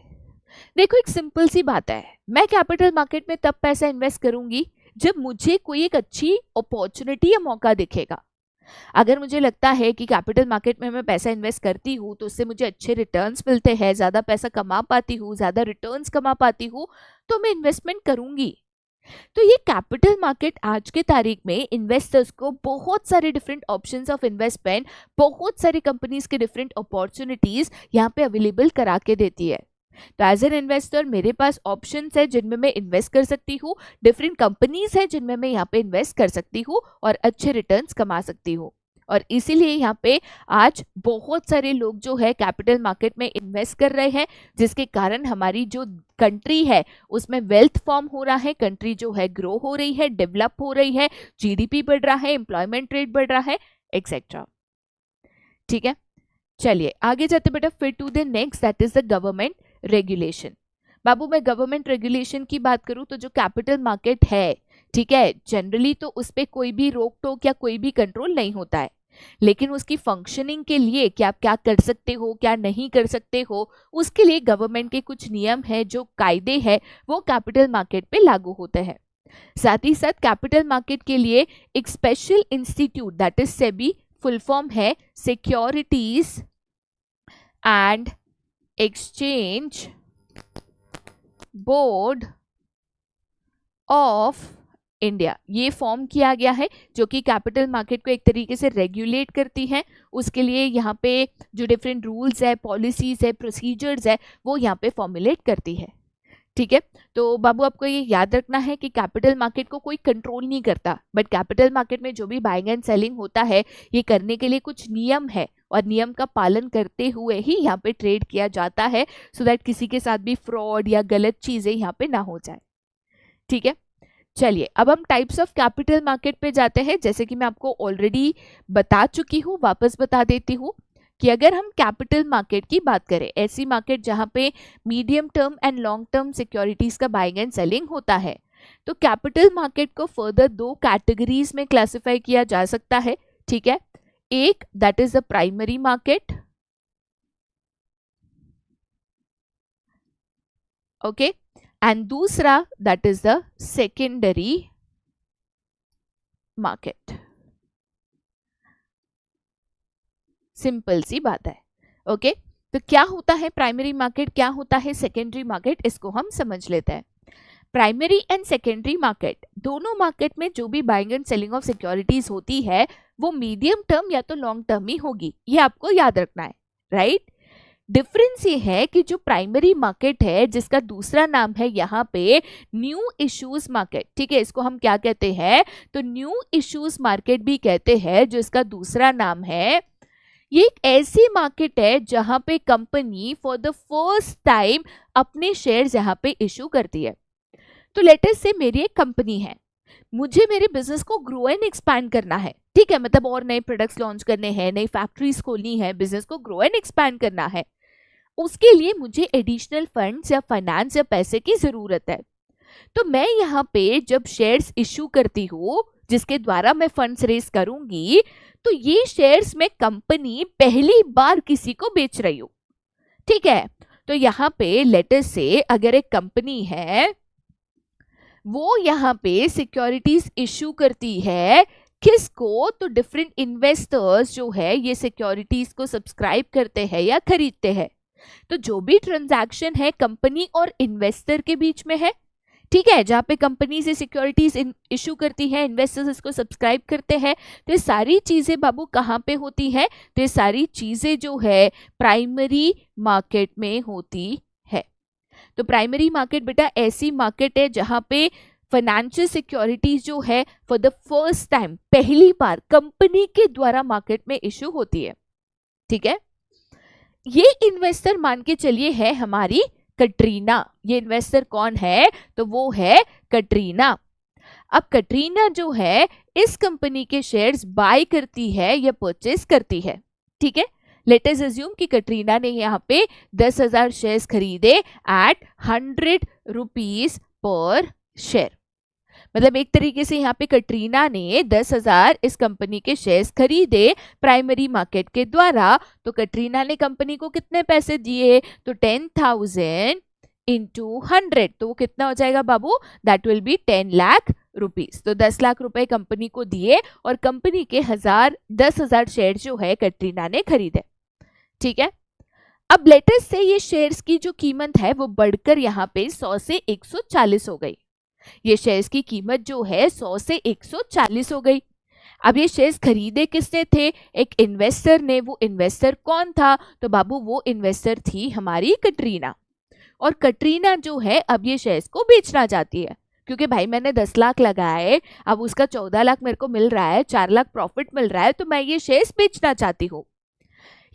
देखो एक सिंपल सी बात है, मैं कैपिटल मार्केट में तब पैसा इन्वेस्ट करूंगी जब मुझे कोई एक अच्छी अपॉर्चुनिटी या मौका दिखेगा। अगर मुझे लगता है कि कैपिटल मार्केट में मैं पैसा इन्वेस्ट करती हूँ तो उससे मुझे अच्छे रिटर्न्स मिलते हैं, ज़्यादा पैसा कमा पाती हूँ, ज़्यादा रिटर्न्स कमा पाती हूँ, तो मैं इन्वेस्टमेंट करूंगी। तो ये कैपिटल मार्केट आज के तारीख में इन्वेस्टर्स को बहुत सारे डिफरेंट ऑप्शंस ऑफ इन्वेस्टमेंट, बहुत सारी कंपनीज के डिफरेंट अपॉर्चुनिटीज यहाँ पे अवेलेबल करा के देती है। तो एज एन इन्वेस्टर मेरे पास ऑप्शंस है जिनमें मैं इन्वेस्ट कर सकती हूँ, डिफरेंट कंपनीज है जिनमें मैं यहाँ पे इन्वेस्ट कर सकती हूँ और अच्छे रिटर्न्स कमा सकती हूँ। और इसीलिए यहाँ पे आज बहुत सारे लोग जो है कैपिटल मार्केट में इन्वेस्ट कर रहे हैं, जिसके कारण हमारी जो कंट्री है उसमें वेल्थ फॉर्म हो रहा है, कंट्री जो है ग्रो हो रही है, डेवलप हो रही है, जीडीपी बढ़ रहा है, एम्प्लॉयमेंट रेट बढ़ रहा है, एक्सेट्रा। ठीक है, चलिए आगे जाते बेटा फिर to the next that is the government regulation. बाबू मैं गवर्नमेंट रेगुलेशन की बात करूं तो जो कैपिटल मार्केट है, ठीक है, जनरली तो उस पर कोई भी रोक टोक या कोई भी कंट्रोल नहीं होता है, लेकिन उसकी फंक्शनिंग के लिए कि आप क्या कर सकते हो क्या नहीं कर सकते हो, उसके लिए गवर्नमेंट के कुछ नियम है, जो कायदे हैं वो कैपिटल मार्केट पे लागू होते हैं। साथ ही साथ कैपिटल मार्केट के लिए एक special institute that is SEBI, full form है securities and exchange board of India ये फॉर्म किया गया है, जो कि कैपिटल मार्केट को एक तरीके से रेगुलेट करती है। उसके लिए यहाँ पे जो डिफरेंट रूल्स है, पॉलिसीज है, प्रोसीजर्स है, वो यहाँ पे फॉर्मुलेट करती है। ठीक है, तो बाबू आपको ये याद रखना है कि कैपिटल मार्केट को कोई कंट्रोल नहीं करता, बट कैपिटल मार्केट में जो भी बाइंग एंड सेलिंग होता है ये करने के लिए कुछ नियम है और नियम का पालन करते हुए ही यहाँ पे ट्रेड किया जाता है, सो दैट किसी के साथ भी फ्रॉड या गलत चीजें यहाँ पे ना हो जाए। ठीक है, चलिए अब हम टाइप्स ऑफ कैपिटल मार्केट पे जाते हैं। जैसे कि मैं आपको ऑलरेडी बता चुकी हूँ, वापस बता देती हूँ कि अगर हम कैपिटल मार्केट की बात करें, ऐसी मार्केट जहां पे medium term and long term securities का बाइंग एंड सेलिंग होता है, तो कैपिटल मार्केट को फर्दर 2 कैटेगरीज में क्लासिफाई किया जा सकता है। ठीक है, एक that is the primary market, okay, and दूसरा that is the secondary market. Simple सी बात है। ओके, तो क्या होता है प्राइमरी मार्केट, क्या होता है सेकेंडरी मार्केट, इसको हम समझ लेते हैं। प्राइमरी एंड सेकेंडरी मार्केट, दोनों मार्केट में जो भी buying and selling of securities होती है वो मीडियम टर्म या तो लॉन्ग टर्म ही होगी, ये आपको याद रखना है, राइट। डिफरेंस ये है कि जो प्राइमरी मार्केट है, जिसका दूसरा नाम है यहाँ पे न्यू इश्यूज मार्केट, ठीक है, इसको हम क्या कहते हैं, तो न्यू इश्यूज मार्केट भी कहते हैं, जो इसका दूसरा नाम है। ये एक ऐसी मार्केट है जहां पे company for the first time अपने शेयर्स यहाँ पे इशू करती है। तो लेट अस से मेरी एक कंपनी है, मुझे मेरे बिजनेस को ग्रो एंड एक्सपैंड करना है, ठीक है, मतलब और नए प्रोडक्ट्स लॉन्च करने हैं, नई फैक्ट्रीज खोलनी है, बिजनेस को ग्रो एंड एक्सपैंड करना है। उसके लिए मुझे एडिशनल फंड्स या फाइनेंस या पैसे की जरूरत है। तो मैं यहाँ पे जब शेयर्स इशू करती हूँ, जिसके द्वारा मैं फंड्स रेज करूंगी, तो ये शेयर्स में कंपनी पहली बार किसी को बेच रही हूं। ठीक है, तो यहाँ पे लेटर से अगर एक कंपनी है वो यहाँ पे सिक्योरिटीज इशू करती है, किसको, तो डिफरेंट इन्वेस्टर्स जो है ये सिक्योरिटीज को सब्सक्राइब करते हैं या खरीदते हैं। तो जो भी ट्रांजैक्शन है कंपनी और इन्वेस्टर के बीच में है, ठीक है, जहाँ पे कंपनी से सिक्योरिटीज इशू करती है, इन्वेस्टर्स इसको सब्सक्राइब करते हैं, तो ये सारी चीजें बाबू कहाँ पे होती है, तो ये सारी चीजें जो है प्राइमरी मार्केट में होती है। तो प्राइमरी मार्केट बेटा ऐसी मार्केट है जहाँ पे फाइनेंशियल सिक्योरिटीज जो है फॉर द फर्स्ट टाइम, पहली बार कंपनी के द्वारा मार्केट में इशू होती है। ठीक है, ये इन्वेस्टर मान के चलिए है हमारी कटरीना। ये इन्वेस्टर कौन है, तो वो है कटरीना। अब कटरीना जो है इस कंपनी के शेयर्स बाय करती है या परचेस करती है। ठीक है, लेट अस अज्यूम कि कटरीना ने यहाँ पे 10,000 शेयर्स खरीदे एट 100 रुपीज पर शेयर। मतलब एक तरीके से यहाँ पे कटरीना ने 10,000 इस कंपनी के शेयर्स खरीदे प्राइमरी मार्केट के द्वारा। तो कटरीना ने कंपनी को कितने पैसे दिए, तो 10,000 इंटू 100, तो वो कितना हो जाएगा बाबू, that will be 10 lakh rupees. तो 10 लाख रुपए कंपनी को दिए और कंपनी के 10,000 शेयर जो है कटरीना ने खरीदे। ठीक है, अब लेटेस्ट से ये शेयर्स की जो कीमत है वो बढ़कर यहाँ पे 100 से 140 हो गई। ये शेयर्स की कीमत जो है 100 से 140 हो गई। अब ये शेयर्स खरीदे किसने थे, एक इन्वेस्टर ने। वो इन्वेस्टर कौन था, तो बाबू वो इन्वेस्टर थी हमारी कटरीना। और कटरीना जो है अब ये शेयर्स को बेचना चाहती है, क्योंकि भाई मैंने 10 लाख लगाए, अब उसका 14 लाख मेरे को मिल रहा है, 4 लाख प्रॉफिट मिल रहा है, तो मैं ये शेयर्स बेचना चाहती हूँ।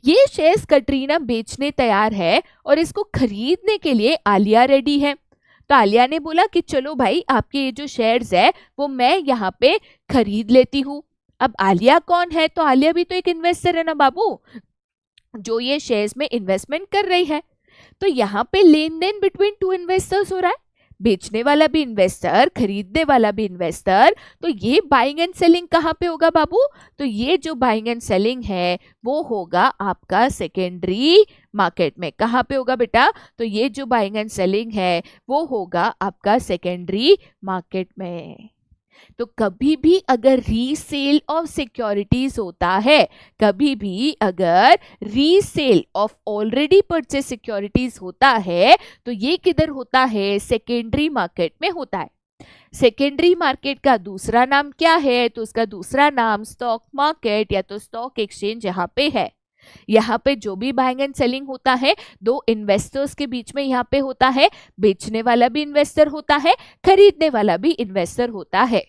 ये शेयर्स कटरीना बेचने तैयार है और इसको खरीदने के लिए आलिया रेडी है। तो आलिया ने बोला कि चलो भाई आपके ये जो शेयर्स है वो मैं यहाँ पे खरीद लेती हूँ। अब आलिया कौन है, तो आलिया भी तो एक इन्वेस्टर है ना बाबू, जो ये शेयर्स में इन्वेस्टमेंट कर रही है। तो यहाँ पे लेन देन बिटवीन 2 इन्वेस्टर्स हो रहा है, बेचने वाला भी इन्वेस्टर, खरीदने वाला भी इन्वेस्टर। तो ये बाइंग एंड सेलिंग कहाँ पे होगा बाबू, तो ये जो बाइंग एंड सेलिंग है वो होगा आपका सेकेंडरी मार्केट में। कहाँ पे होगा बेटा, तो ये जो बाइंग एंड सेलिंग है वो होगा आपका सेकेंडरी मार्केट में। तो कभी भी अगर रीसेल ऑफ सिक्योरिटीज होता है, कभी भी अगर resale of already purchase securities होता है, तो ये किधर होता है, सेकेंडरी मार्केट में होता है। सेकेंडरी मार्केट का दूसरा नाम क्या है? तो उसका दूसरा नाम स्टॉक मार्केट या तो स्टॉक एक्सचेंज यहाँ पे है। यहाँ पे जो भी बाइंग एंड सेलिंग होता है दो इन्वेस्टर्स के बीच में यहाँ पे होता है। बेचने वाला भी इन्वेस्टर होता है, खरीदने वाला भी इन्वेस्टर होता है।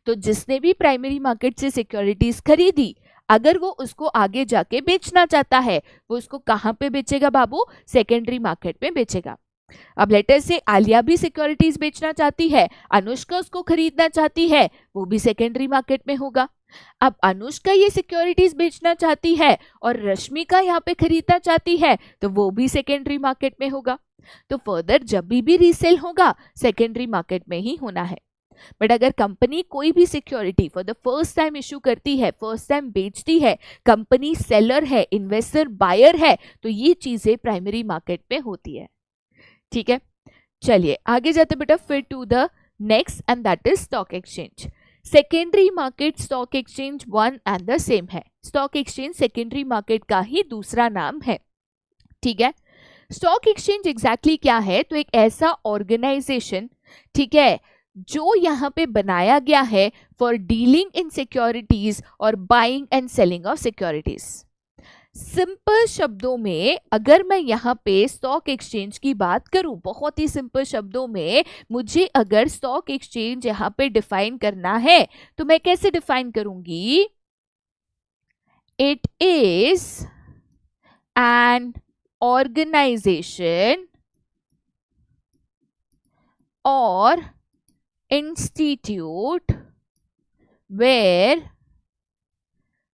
तो जिसने भी प्राइमरी मार्केट से सिक्योरिटीज खरीदी, अगर वो उसको आगे जाके बेचना चाहता है, वो उसको कहाँ पे बेचेगा बाबू? सेकेंडरी मार्केट में बेचेगा। अब लेटर से आलिया भी सिक्योरिटीज बेचना चाहती है, अनुष्का उसको खरीदना चाहती है, वो भी सेकेंडरी मार्केट में होगा। अब अनुष्का ये सिक्योरिटीज बेचना चाहती है और रश्मिका यहाँ पे खरीदना चाहती है, तो वो भी सेकेंडरी मार्केट में होगा। तो फर्दर जब भी रीसेल होगा सेकेंडरी मार्केट में ही होना है। बट अगर कंपनी कोई भी security for the first time issue करती है, फर्स्ट टाइम बेचती है, कंपनी सेलर है, इन्वेस्टर बायर है, तो ये चीजें प्राइमरी मार्केट में होती है। ठीक है, चलिए आगे जाते बेटा फिर to the next and that is stock exchange. Secondary market stock exchange one and the same है। स्टॉक एक्सचेंज सेकेंडरी मार्केट का ही दूसरा नाम है। ठीक है, स्टॉक एक्सचेंज एग्जैक्टली क्या है? तो एक ऐसा ऑर्गेनाइजेशन, ठीक है, जो यहाँ पे बनाया गया है फॉर डीलिंग इन सिक्योरिटीज और buying and selling of securities. Simple शब्दों में अगर मैं यहाँ पे स्टॉक एक्सचेंज की बात करूं, बहुत ही सिंपल शब्दों में मुझे अगर स्टॉक एक्सचेंज यहाँ पे डिफाइन करना है तो मैं कैसे डिफाइन करूंगी? इट इज एन ऑर्गेनाइजेशन और institute where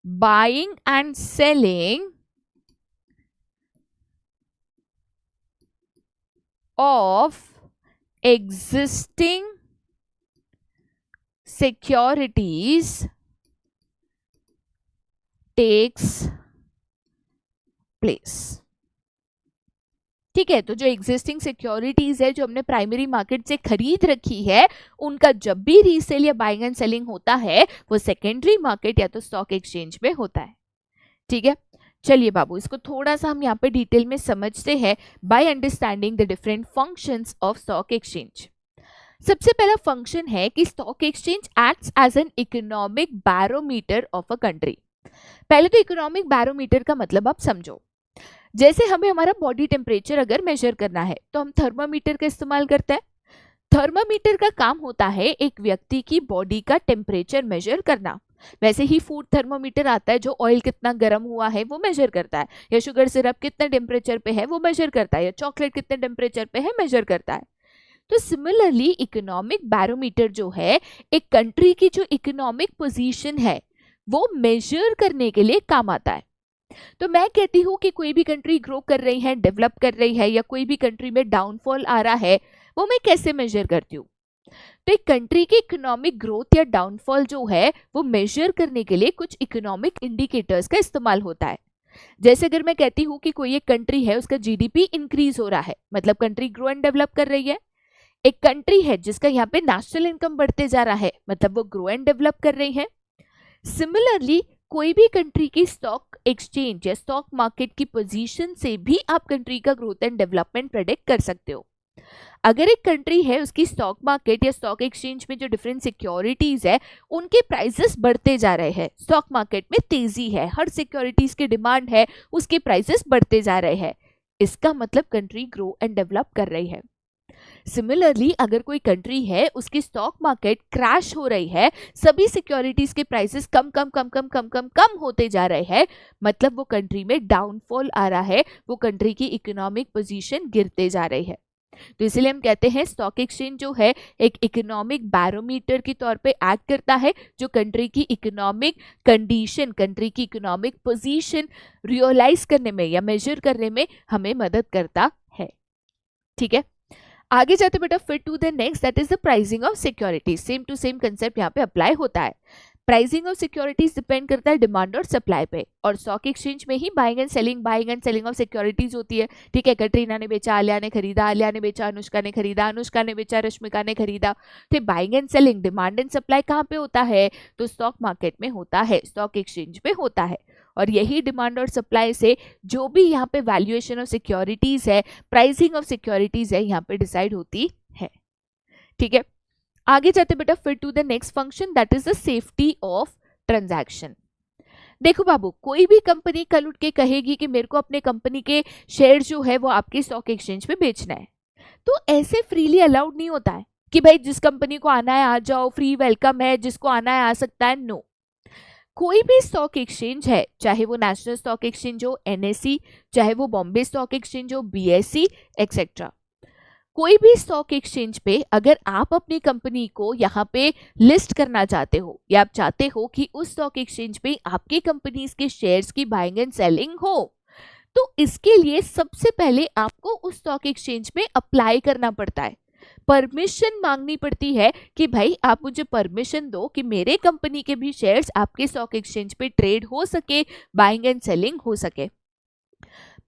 buying and selling of existing securities takes place। ठीक है, तो जो एग्जिस्टिंग सिक्योरिटीज है जो हमने प्राइमरी मार्केट से खरीद रखी है, उनका जब भी रीसेल या बाइंग एंड सेलिंग होता है वो सेकेंडरी मार्केट या तो स्टॉक एक्सचेंज में होता है। ठीक है, चलिए बाबू इसको थोड़ा सा हम यहाँ पे डिटेल में समझते हैं by understanding the different functions of stock exchange. सबसे पहला फंक्शन है कि stock exchange acts as an economic barometer of a country. पहले तो इकोनॉमिक बैरोमीटर का मतलब आप समझो। जैसे हमें हमारा बॉडी टेम्परेचर अगर मेजर करना है तो हम थर्मामीटर का इस्तेमाल करते हैं। थर्मामीटर का काम होता है एक व्यक्ति की बॉडी का टेम्परेचर मेजर करना। वैसे ही फूड थर्मामीटर आता है जो ऑयल कितना गर्म हुआ है वो मेजर करता है, या शुगर सिरप कितने टेम्परेचर पे है वो मेजर करता है, या चॉकलेट कितने टेम्परेचर पे है मेजर करता है। तो सिमिलरली इकोनॉमिक बैरोमीटर जो है एक कंट्री की जो इकोनॉमिक पोजीशन है वो मेजर करने के लिए काम आता है। तो मैं कहती हूँ कि कोई भी कंट्री ग्रो कर रही है, डेवलप कर रही है, या कोई भी कंट्री में डाउनफॉल आ रहा है, वो मैं कैसे मेजर करती हूँ? तो एक कंट्री की इकोनॉमिक ग्रोथ या डाउनफॉल जो है वो मेजर करने के लिए कुछ इकोनॉमिक इंडिकेटर्स का इस्तेमाल होता है। जैसे अगर मैं कहती हूँ कि कोई एक कंट्री है उसका जीडीपी इंक्रीज हो रहा है, मतलब कंट्री ग्रो एंड डेवलप कर रही है। एक कंट्री है जिसका यहाँ पे नेशनल इनकम बढ़ते जा रहा है, मतलब वो ग्रो एंड डेवलप कर रही है। सिमिलरली कोई भी कंट्री की स्टॉक एक्सचेंज या स्टॉक मार्केट की पोजीशन से भी आप कंट्री का ग्रोथ एंड डेवलपमेंट प्रेडिक्ट कर सकते हो। अगर एक कंट्री है उसकी स्टॉक मार्केट या स्टॉक एक्सचेंज में जो डिफरेंट सिक्योरिटीज है उनके प्राइसेस बढ़ते जा रहे हैं, स्टॉक मार्केट में तेजी है, हर सिक्योरिटीज की डिमांड है, उसके प्राइसेस बढ़ते जा रहे हैं, इसका मतलब कंट्री ग्रो एंड डेवलप कर रही है। सिमिलरली अगर कोई कंट्री है उसकी स्टॉक मार्केट क्रैश हो रही है, सभी सिक्योरिटीज के प्राइसेस कम कम कम कम कम कम कम होते जा रहे हैं, मतलब वो कंट्री में डाउनफॉल आ रहा है, वो कंट्री की इकोनॉमिक पोजीशन गिरते जा रही है। तो इसलिए हम कहते हैं स्टॉक एक्सचेंज जो है एक इकोनॉमिक बैरोमीटर के तौर पे एक्ट करता है, जो कंट्री की इकोनॉमिक कंडीशन, कंट्री की इकोनॉमिक पोजीशन रियलाइज करने में या मेजर करने में हमें मदद करता है। ठीक है, आगे जाते बेटा फिर to the next that is the pricing of securities. Same to same concept यहाँ पे अप्लाई होता है। प्राइसिंग ऑफ सिक्योरिटीज डिपेंड करता है डिमांड और सप्लाई पे, और स्टॉक एक्सचेंज में ही buying and selling of securities होती है। ठीक है, कटरीना ने बेचा, आलिया ने खरीदा, आलिया ने बेचा, अनुष्का ने खरीदा, अनुष्का ने बेचा, रश्मिका ने खरीदा। तो buying and selling, demand and supply कहाँ पे होता है? तो स्टॉक मार्केट में होता है, स्टॉक एक्सचेंज में होता है। और यही डिमांड और सप्लाई से जो भी यहाँ पे वैल्यूएशन ऑफ सिक्योरिटीज है, प्राइसिंग ऑफ सिक्योरिटीज है, यहाँ पे डिसाइड होती है। ठीक है, आगे जाते बेटा फिर to the next function that is the safety of transaction. देखो बाबू, कोई भी कंपनी कल उठ के कहेगी कि मेरे को अपने कंपनी के शेयर जो है वो आपके स्टॉक एक्सचेंज पे बेचना है, तो ऐसे फ्रीली अलाउड नहीं होता है कि भाई जिस कंपनी को आना है आ जाओ, फ्री वेलकम है, जिसको आना है आ सकता है। नो, कोई भी स्टॉक एक्सचेंज है, चाहे वो नेशनल स्टॉक एक्सचेंज हो NSE, चाहे वो बॉम्बे स्टॉक एक्सचेंज हो BSE एक्सेट्रा, कोई भी स्टॉक एक्सचेंज पे अगर आप अपनी कंपनी को यहाँ पे लिस्ट करना चाहते हो या आप चाहते हो कि उस स्टॉक एक्सचेंज पे आपकी कंपनीज के शेयर्स की बाइंग एंड सेलिंग हो, तो इसके लिए सबसे पहले आपको उस स्टॉक एक्सचेंज में अप्लाई करना पड़ता है, परमिशन मांगनी पड़ती है कि भाई आप मुझे परमिशन दो कि मेरे कंपनी के भी शेयर्स आपके स्टॉक एक्सचेंज पे ट्रेड हो सके, बाइंग एंड सेलिंग हो सके।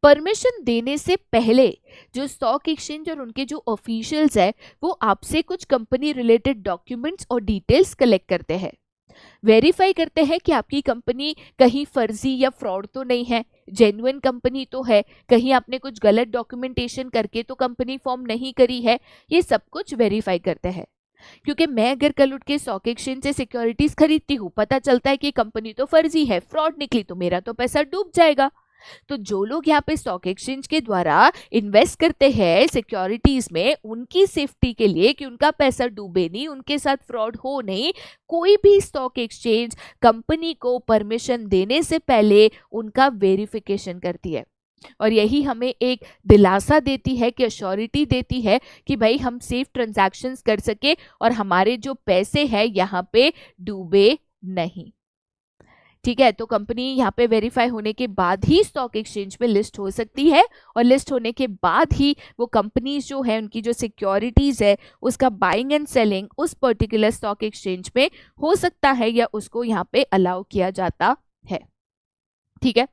परमिशन देने से पहले जो स्टॉक एक्सचेंज और उनके जो ऑफिशियल्स है वो आपसे कुछ कंपनी रिलेटेड डॉक्यूमेंट्स और डिटेल्स कलेक्ट करते हैं, वेरीफाई करते हैं कि आपकी कंपनी कहीं फर्जी या फ्रॉड तो नहीं है, जेन्युइन कंपनी तो है, कहीं आपने कुछ गलत डॉक्यूमेंटेशन करके तो कंपनी फॉर्म नहीं करी है, ये सब कुछ वेरीफाई करते हैं। क्योंकि मैं अगर कल उठ के स्टॉक एक्सचेंज से सिक्योरिटीज खरीदती हूँ, पता चलता है कि कंपनी तो फर्जी है, फ्रॉड निकली, तो मेरा तो पैसा डूब जाएगा। तो जो लोग यहाँ पे स्टॉक एक्सचेंज के द्वारा इन्वेस्ट करते हैं सिक्योरिटीज में, उनकी सेफ्टी के लिए कि उनका पैसा डूबे नहीं, उनके साथ फ्रॉड हो नहीं, कोई भी स्टॉक एक्सचेंज कंपनी को परमिशन देने से पहले उनका वेरिफिकेशन करती है, और यही हमें एक दिलासा देती है कि अश्योरिटी देती है कि भाई हम सेफ ट्रांजैक्शंस कर सके और हमारे जो पैसे हैं यहाँ पे डूबे नहीं। ठीक है, तो कंपनी यहाँ पे वेरीफाई होने के बाद ही स्टॉक एक्सचेंज पे लिस्ट हो सकती है, और लिस्ट होने के बाद ही वो कंपनीज जो है उनकी जो सिक्योरिटीज है उसका बाइंग एंड सेलिंग उस पर्टिकुलर स्टॉक एक्सचेंज पे हो सकता है या उसको यहाँ पे अलाउ किया जाता है। ठीक है,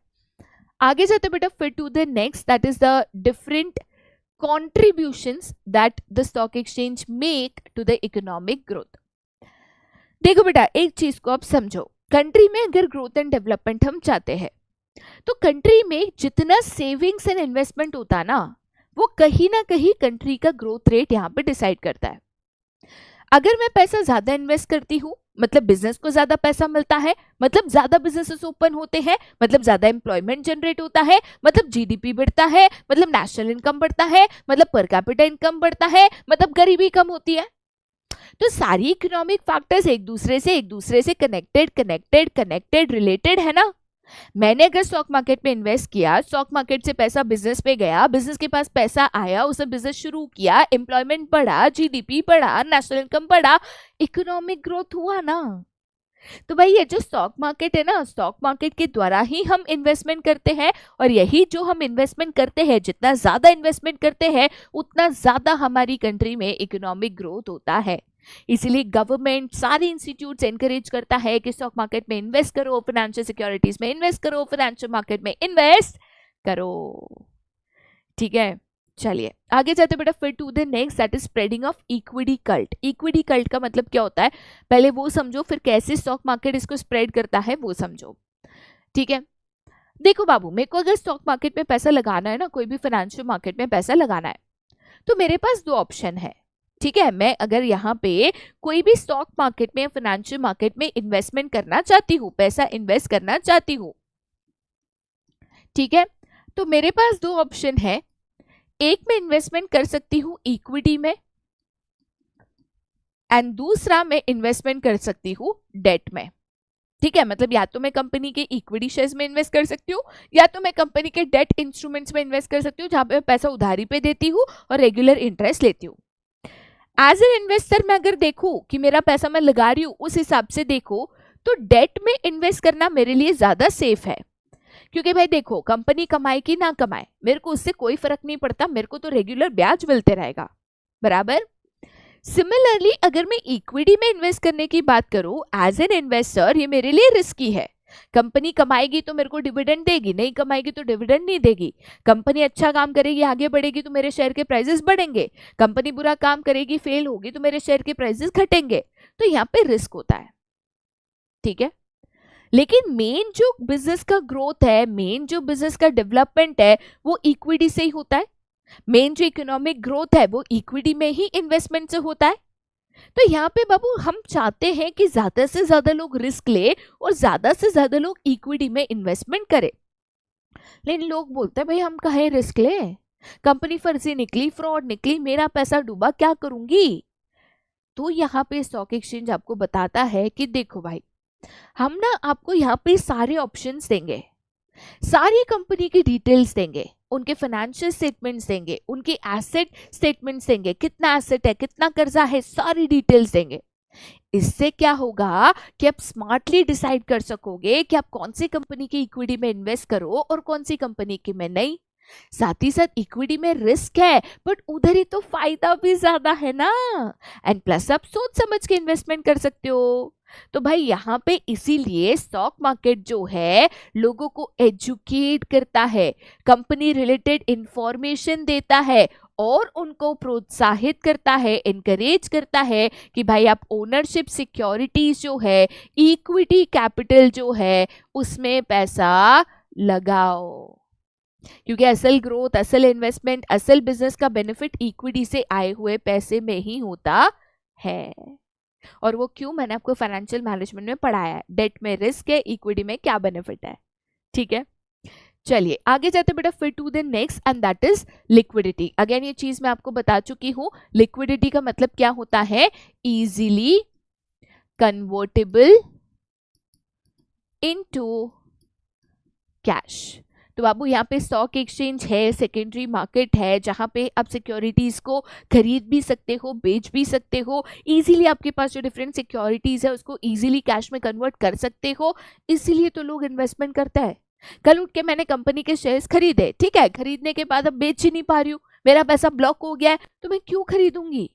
आगे जाते बेटा फिर to the next that is the different contributions that the stock exchange make to the economic growth. देखो बेटा, एक चीज को आप समझो, कंट्री में अगर ग्रोथ एंड डेवलपमेंट हम चाहते हैं तो कंट्री में जितना सेविंग्स एंड इन्वेस्टमेंट होता है ना, वो कहीं ना कहीं कंट्री का ग्रोथ रेट यहाँ पे डिसाइड करता है। अगर मैं पैसा ज्यादा इन्वेस्ट करती हूँ मतलब बिजनेस को ज्यादा पैसा मिलता है, मतलब ज्यादा बिजनेसेस ओपन होते हैं, मतलब ज्यादा एम्प्लॉयमेंट जनरेट होता है, मतलब GDP बढ़ता है, मतलब नेशनल इनकम बढ़ता है, मतलब पर कैपिटा इनकम बढ़ता है, मतलब गरीबी कम होती है। तो सारी इकोनॉमिक फैक्टर्स एक दूसरे से कनेक्टेड रिलेटेड है ना। मैंने अगर स्टॉक मार्केट में इन्वेस्ट किया, स्टॉक मार्केट से पैसा बिजनेस पे गया, बिजनेस के पास पैसा आया, उसने बिजनेस शुरू किया, एम्प्लॉयमेंट बढ़ा, GDP बढ़ा, नेशनल इनकम बढ़ा, इकोनॉमिक ग्रोथ हुआ ना। तो भाई ये जो स्टॉक मार्केट है ना, स्टॉक मार्केट के द्वारा ही हम इन्वेस्टमेंट करते हैं, और यही जो हम इन्वेस्टमेंट करते हैं, जितना ज्यादा इन्वेस्टमेंट करते हैं उतना ज्यादा हमारी कंट्री में इकोनॉमिक ग्रोथ होता है। इसीलिए गवर्नमेंट सारे इंस्टीट्यूट्स एनकरेज करता है कि स्टॉक मार्केट में इन्वेस्ट करो, फाइनेंशियल सिक्योरिटीज में इन्वेस्ट करो, फाइनेंशियल मार्केट में इन्वेस्ट करो। ठीक है, चलिए आगे जाते बेटा फिर to the next that is spreading of equity cult. Equity cult का मतलब क्या होता है, पहले वो समझो, फिर कैसे स्टॉक मार्केट इसको स्प्रेड करता है वो समझो। ठीक है, देखो बाबू, मेरे को अगर स्टॉक मार्केट में पैसा लगाना है ना, कोई भी फाइनेंशियल मार्केट में पैसा लगाना है, तो मेरे पास दो ऑप्शन है। ठीक है, मैं अगर यहाँ पे कोई भी स्टॉक मार्केट में, फाइनेंशियल मार्केट में इन्वेस्टमेंट करना चाहती हूँ, पैसा इन्वेस्ट करना चाहती हूँ, ठीक है, तो मेरे पास दो ऑप्शन है। एक में इन्वेस्टमेंट कर सकती हूँ इक्विटी में, एंड दूसरा मैं इन्वेस्टमेंट कर सकती हूँ डेट में। ठीक है, मतलब या तो मैं कंपनी के इक्विटी शेयर्स में इन्वेस्ट कर सकती हूँ, या तो मैं कंपनी के डेट इंस्ट्रूमेंट्स में इन्वेस्ट कर सकती हूँ, जहां पे मैं पैसा उधारी पे देती हूँ और रेगुलर इंटरेस्ट लेती हूँ। एज एन इन्वेस्टर मैं अगर देखूं कि मेरा पैसा मैं लगा रही हूँ, उस हिसाब से देखो तो डेट में इन्वेस्ट करना मेरे लिए ज्यादा सेफ है। क्योंकि भाई देखो, कंपनी कमाए कि ना कमाए, मेरे को उससे कोई फर्क नहीं पड़ता, मेरे को तो रेगुलर ब्याज मिलते रहेगा, बराबर। सिमिलरली अगर मैं इक्विटी में इन्वेस्ट करने की बात करूं एज एन इन्वेस्टर, ये मेरे लिए रिस्की है। कंपनी कमाएगी तो मेरे को डिविडेंड देगी, नहीं कमाएगी तो डिविडेंड नहीं देगी। कंपनी अच्छा काम करेगी, आगे बढ़ेगी, तो मेरे शेयर के प्राइसेस बढ़ेंगे। कंपनी बुरा काम करेगी, फेल होगी, तो मेरे शेयर के प्राइसेस घटेंगे। तो यहाँ पे रिस्क होता है। ठीक है, लेकिन मेन जो बिजनेस का ग्रोथ है, मेन जो बिजनेस का डेवलपमेंट है, वो इक्विटी से ही होता है। मेन जो इकोनॉमिक ग्रोथ है वो इक्विटी में ही इन्वेस्टमेंट से होता है। तो यहाँ पे बाबू हम चाहते हैं कि ज्यादा से ज्यादा लोग रिस्क ले और ज्यादा से ज्यादा लोग इक्विटी में इन्वेस्टमेंट करें। लेकिन लोग बोलते हैं भाई हम काहे रिस्क ले, कंपनी फर्जी निकली, फ्रॉड निकली, मेरा पैसा डूबा, क्या करूंगी। तो यहाँ पे स्टॉक एक्सचेंज आपको बताता है कि देखो भाई, हम ना आपको यहाँ पे सारे ऑप्शंस देंगे, सारी कंपनी की डिटेल्स देंगे, उनके फाइनेंशियल स्टेटमेंट्स देंगे, उनके एसेट स्टेटमेंट्स देंगे, कितना एसेट है, कितना कर्जा है, सारी डिटेल्स देंगे। इससे क्या होगा कि आप स्मार्टली डिसाइड कर सकोगे कि आप कौन सी कंपनी की इक्विटी में इन्वेस्ट करो और कौन सी कंपनी की में नहीं। साथ ही साथ इक्विटी में रिस्क है बट उधर ही तो फायदा भी ज्यादा है ना, एंड प्लस आप सोच समझ के इन्वेस्टमेंट कर सकते हो। तो भाई यहाँ पे इसीलिए स्टॉक मार्केट जो है लोगों को एजुकेट करता है, कंपनी रिलेटेड इंफॉर्मेशन देता है और उनको प्रोत्साहित करता है, इनकरेज करता है कि भाई आप ओनरशिप सिक्योरिटीज जो है, इक्विटी कैपिटल जो है उसमें पैसा लगाओ, क्योंकि असल ग्रोथ, असल इन्वेस्टमेंट, असल बिजनेस का बेनिफिट इक्विटी से आए हुए पैसे में ही होता है। और वो क्यों, मैंने आपको फाइनेंशियल मैनेजमेंट में पढ़ाया है, डेट में रिस्क है, इक्विटी में क्या बेनिफिट है। ठीक है, चलिए आगे जाते बेटा फिर to the next and that is liquidity. Again ये चीज मैं आपको बता चुकी हूं, लिक्विडिटी का मतलब क्या होता है, इजीली कन्वर्टेबल इनटू कैश। तो बाबू यहाँ पे स्टॉक एक्सचेंज है, सेकेंडरी मार्केट है, जहां पे आप सिक्योरिटीज को खरीद भी सकते हो, बेच भी सकते हो, इजीली आपके पास जो डिफरेंट सिक्योरिटीज है उसको इजीली कैश में कन्वर्ट कर सकते हो। इसीलिए तो लोग इन्वेस्टमेंट करते हैं। कल उठ के मैंने कंपनी के शेयर्स खरीदे, ठीक है, खरीदने के बाद अब बेच ही नहीं पा रही हूँ, मेरा पैसा ब्लॉक हो गया है, तो मैं क्यों खरीदूंगी।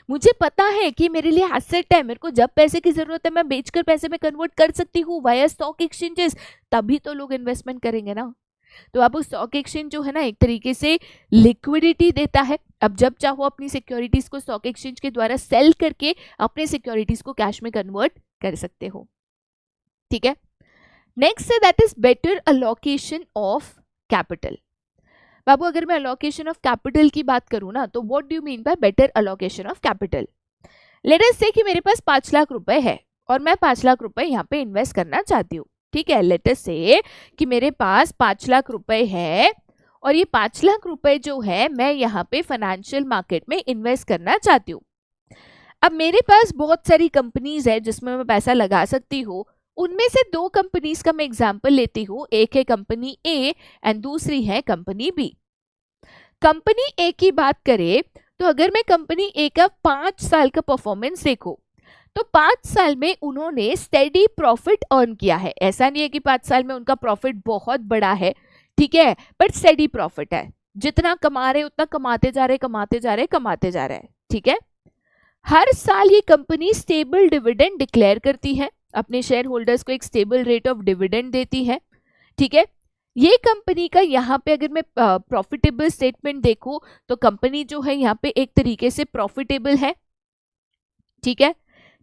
मुझे पता है कि मेरे लिए एसेट है, मेरे को जब पैसे की जरूरत है मैं बेचकर पैसे में कन्वर्ट कर सकती हूँ वाया स्टॉक एक्सचेंजेस, तभी तो लोग इन्वेस्टमेंट करेंगे ना। तो अब स्टॉक एक्सचेंज जो है ना एक तरीके से लिक्विडिटी देता है। अब जब चाहो अपनी सिक्योरिटीज को स्टॉक एक्सचेंज के द्वारा सेल करके अपने सिक्योरिटीज को कैश में कन्वर्ट कर सकते हो। ठीक है, नेक्स्ट है that is better allocation of capital. बाबू अगर मैं अलोकेशन ऑफ कैपिटल की बात करूं ना, तो what do you mean by better allocation of capital. Let us से कि मेरे पास 5 लाख रुपए है और मैं 5 लाख रुपए यहाँ पे इन्वेस्ट करना चाहती हूँ। ठीक है, लेट अस से कि मेरे पास 5 लाख रुपए है और ये 5 लाख रुपए जो है मैं यहाँ पे फाइनेंशियल मार्केट में इन्वेस्ट करना चाहती हूँ। अब मेरे पास बहुत सारी कंपनीज है जिसमें मैं पैसा लगा सकती हूँ, उनमें से 2 कंपनीज का मैं एग्जांपल लेती हूँ, एक है कंपनी ए एंड दूसरी है कंपनी बी। कंपनी ए की बात करें तो अगर मैं कंपनी ए का 5 साल का परफॉर्मेंस देखूं तो 5 साल में उन्होंने स्टेडी प्रॉफिट अर्न किया है। ऐसा नहीं है कि 5 साल में उनका प्रॉफिट बहुत बड़ा है, ठीक है, बट स्टेडी प्रॉफिट है, जितना कमा रहे उतना कमाते जा रहे, कमाते जा रहे, कमाते जा रहे। ठीक है, हर साल ये कंपनी स्टेबल डिविडेंड डिक्लेयर करती है, अपने शेयर होल्डर्स को एक स्टेबल रेट ऑफ डिविडेंड देती है। ठीक है, ये कंपनी का यहाँ पे अगर मैं प्रॉफिटेबल स्टेटमेंट देखूं तो कंपनी जो है यहाँ पे एक तरीके से प्रॉफिटेबल है। ठीक है,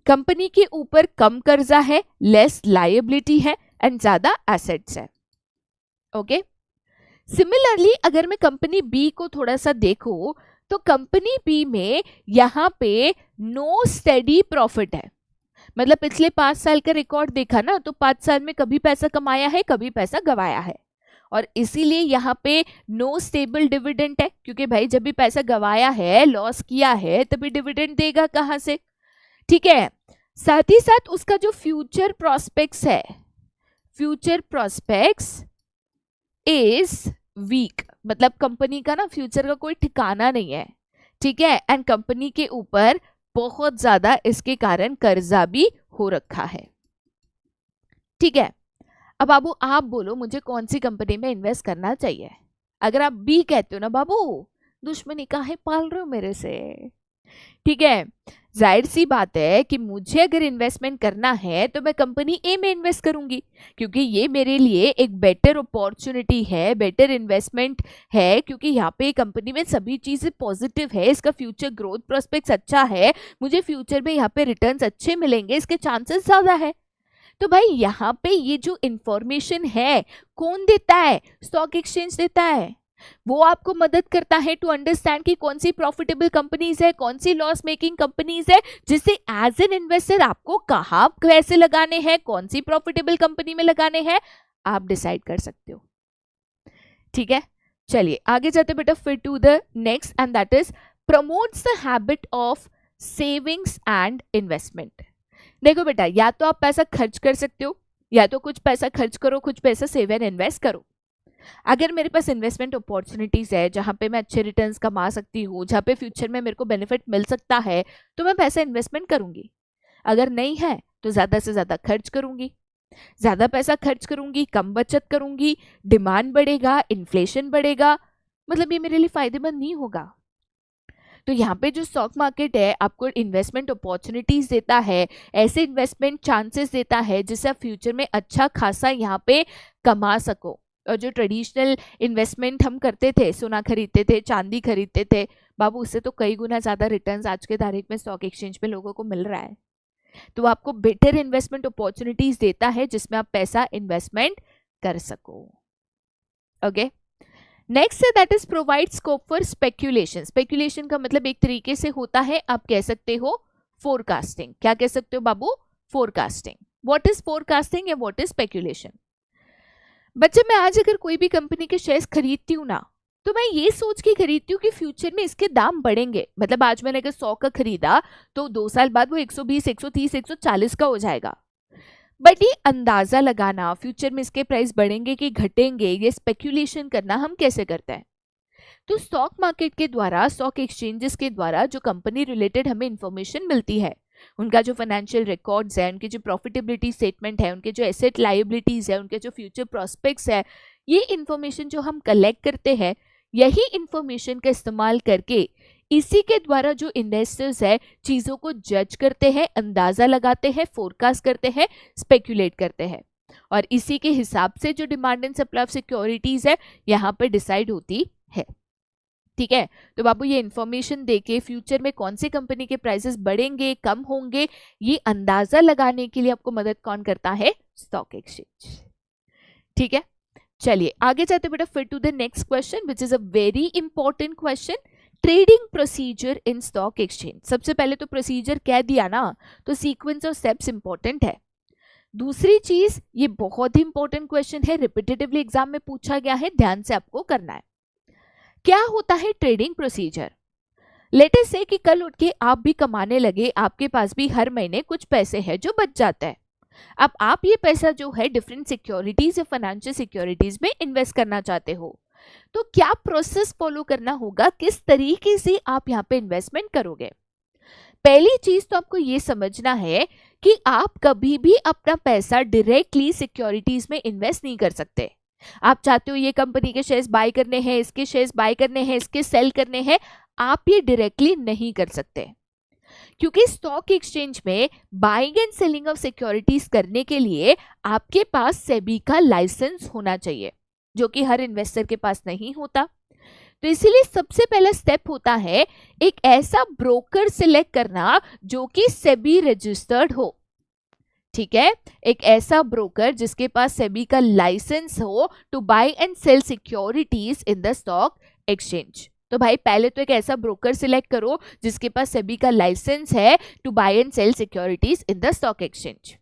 कंपनी के ऊपर कम कर्जा है, लेस लायबिलिटी है एंड ज्यादा एसेट्स है। ओके, सिमिलरली अगर मैं कंपनी बी को थोड़ा सा देखूं तो कंपनी बी में यहाँ पे नो स्टेडी प्रॉफिट है, मतलब पिछले 5 साल का रिकॉर्ड देखा ना तो 5 साल में कभी पैसा कमाया है, कभी पैसा गवाया है, और इसीलिए यहाँ पे नो स्टेबल डिविडेंड है, क्योंकि भाई जब भी पैसा गवाया है, लॉस किया है, तभी डिविडेंड देगा कहां से। ठीक है, साथ ही साथ उसका जो फ्यूचर प्रोस्पेक्ट्स है, फ्यूचर प्रोस्पेक्ट्स इज वीक, मतलब कंपनी का ना फ्यूचर का कोई ठिकाना नहीं है। ठीक है, एंड कंपनी के ऊपर बहुत ज्यादा इसके कारण कर्जा भी हो रखा है। ठीक है, अब बाबू आप बोलो मुझे कौन सी कंपनी में इन्वेस्ट करना चाहिए। अगर आप बी कहते हो ना बाबू, दुश्मनी काहे पाल रहे हो मेरे से। ठीक है, जाहिर सी बात है कि मुझे अगर इन्वेस्टमेंट करना है तो मैं कंपनी ए में इन्वेस्ट करूंगी, क्योंकि ये मेरे लिए एक बेटर अपॉर्चुनिटी है, बेटर इन्वेस्टमेंट है, क्योंकि यहाँ पे कंपनी में सभी चीजें पॉजिटिव है, इसका फ्यूचर ग्रोथ प्रोस्पेक्ट्स अच्छा है, मुझे फ्यूचर में यहाँ पे रिटर्न्स अच्छे मिलेंगे, इसके चांसेस ज्यादा है। तो भाई यहाँ पे ये जो इंफॉर्मेशन है कौन देता है, स्टॉक एक्सचेंज देता है। वो आपको मदद करता है टू अंडरस्टैंड कि कौन सी प्रॉफिटेबल कंपनीज है, कौन सी लॉस मेकिंग कंपनीज है, जिससे एज एन इन्वेस्टर आपको कहाँ पैसे लगाने हैं, कौन सी प्रॉफिटेबल कंपनी में लगाने हैं, आप डिसाइड कर सकते हो। ठीक है, चलिए आगे जाते बेटा फिर to the next, and that is promotes the habit of savings and investment. देखो बेटा, या तो आप पैसा खर्च कर सकते हो, या तो कुछ पैसा खर्च करो, कुछ पैसा सेव एंड इन्वेस्ट करो। अगर मेरे पास इन्वेस्टमेंट अपॉर्चुनिटीज है जहां पे मैं अच्छे रिटर्न्स कमा सकती हूँ, जहां पे फ्यूचर में मेरे को बेनिफिट मिल सकता है, तो मैं पैसा इन्वेस्टमेंट करूंगी। अगर नहीं है तो ज्यादा से ज्यादा खर्च करूंगी। ज्यादा पैसा खर्च करूंगी, कम बचत करूंगी, डिमांड बढ़ेगा, इन्फ्लेशन बढ़ेगा, मतलब ये मेरे लिए फायदेमंद नहीं होगा। तो यहाँ पे जो स्टॉक मार्केट है आपको इन्वेस्टमेंट अपॉर्चुनिटीज देता है, ऐसे इन्वेस्टमेंट चांसेस देता है जिससे आप फ्यूचर में अच्छा खासा यहाँ पे कमा सको। और जो ट्रेडिशनल इन्वेस्टमेंट हम करते थे, सोना खरीदते थे, चांदी खरीदते थे, बाबू उससे तो कई गुना ज्यादा रिटर्न्स आज के तारीख में स्टॉक एक्सचेंज पे लोगों को मिल रहा है। तो आपको बेटर इन्वेस्टमेंट अपॉर्चुनिटीज देता है जिसमें आप पैसा इन्वेस्टमेंट कर सको। ओके, नेक्स्ट है that is provide scope for speculation. Speculation का मतलब एक तरीके से होता है, आप कह सकते हो फोरकास्टिंग। क्या कह सकते हो बाबू? फोरकास्टिंग। व्हाट इज फोरकास्टिंग या व्हाट इज स्पेक्यूलेशन? बच्चे, मैं आज अगर कोई भी कंपनी के शेयर्स खरीदती हूँ ना, तो मैं ये सोच के खरीदती हूँ कि फ्यूचर में इसके दाम बढ़ेंगे। मतलब आज मैंने अगर 100 का खरीदा तो 2 साल बाद वो 120, 130, 140 का हो जाएगा। बट ये अंदाजा लगाना फ्यूचर में इसके प्राइस बढ़ेंगे कि घटेंगे, ये स्पेक्यूलेशन करना हम कैसे करते हैं? तो स्टॉक मार्केट के द्वारा, स्टॉक एक्सचेंजेस के द्वारा जो कंपनी रिलेटेड हमें इंफॉर्मेशन मिलती है, उनका जो फाइनेंशियल रिकॉर्ड्स है, उनकी जो प्रॉफिटेबिलिटी स्टेटमेंट है, उनके जो एसेट लायबिलिटीज है, उनके जो फ्यूचर प्रोस्पेक्ट्स है, ये इंफॉर्मेशन जो हम कलेक्ट करते हैं, यही इंफॉर्मेशन का इस्तेमाल करके इसी के द्वारा जो इन्वेस्टर्स है चीजों को जज करते हैं, अंदाजा लगाते हैं, फोरकास्ट करते हैं, स्पेक्यूलेट करते हैं, और इसी के हिसाब से जो demand and supply of securities है यहाँ पे डिसाइड होती है। ठीक है, तो बाबू ये इंफॉर्मेशन देके फ्यूचर में कौन सी कंपनी के प्राइसेस बढ़ेंगे, कम होंगे, ये अंदाजा लगाने के लिए आपको मदद कौन करता है? Stock exchange. ठीक है, चलिए आगे जाते बेटा फिर to the next question which is a very important question, trading procedure in stock exchange. सबसे पहले तो प्रोसीजर कह दिया ना, तो सीक्वेंस ऑफ स्टेप्स इंपॉर्टेंट है। दूसरी चीज, ये बहुत ही इंपॉर्टेंट क्वेश्चन है, रिपीटेटिवली एग्जाम में पूछा गया है, ध्यान से आपको करना है। क्या होता है ट्रेडिंग प्रोसीजर? लेट अस से कि कल उठ के आप भी कमाने लगे, आपके पास भी हर महीने कुछ पैसे हैं जो बच जाता है। अब आप ये पैसा जो है डिफरेंट सिक्योरिटीज या फाइनेंशियल सिक्योरिटीज में इन्वेस्ट करना चाहते हो, तो क्या प्रोसेस फॉलो करना होगा, किस तरीके से आप यहाँ पे इन्वेस्टमेंट करोगे? पहली चीज तो आपको ये समझना है कि आप कभी भी अपना पैसा डायरेक्टली सिक्योरिटीज में इन्वेस्ट नहीं कर सकते। आप चाहते हो ये कंपनी के शेयर्स बाय करने हैं, इसके शेयर्स बाय करने हैं, इसके सेल करने हैं, आप ये डायरेक्टली नहीं कर सकते, क्योंकि स्टॉक एक्सचेंज में buying and selling of securities करने के लिए आपके पास सेबी का लाइसेंस होना चाहिए, जो कि हर इन्वेस्टर के पास नहीं होता। तो इसीलिए सबसे पहला स्टेप होता है एक ऐसा ब्रोकर सिलेक्ट करना जो कि सेबी रजिस्टर्ड हो। ठीक है, एक ऐसा ब्रोकर जिसके पास सेबी का लाइसेंस हो to buy and sell securities in the stock exchange. तो भाई पहले तो एक ऐसा ब्रोकर सिलेक्ट करो जिसके पास सेबी का लाइसेंस है to buy and sell securities in the stock exchange.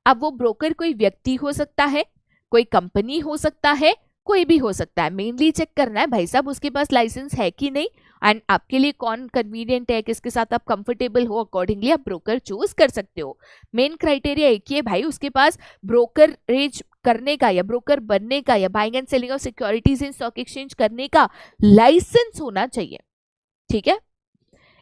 अब वो ब्रोकर कोई व्यक्ति हो सकता है, कोई कंपनी हो सकता है, कोई भी हो सकता है। मेनली चेक करना है भाई साहब उसके पास लाइसेंस है कि नहीं, एंड आपके लिए कौन कन्वीनियंट है, किसके साथ आप कंफर्टेबल हो, अकॉर्डिंगली आप ब्रोकर चूज कर सकते हो। मेन क्राइटेरिया एक ही है भाई, उसके पास ब्रोकरेज करने का या ब्रोकर बनने का या buying and selling of securities in stock exchange करने का लाइसेंस होना चाहिए। ठीक है,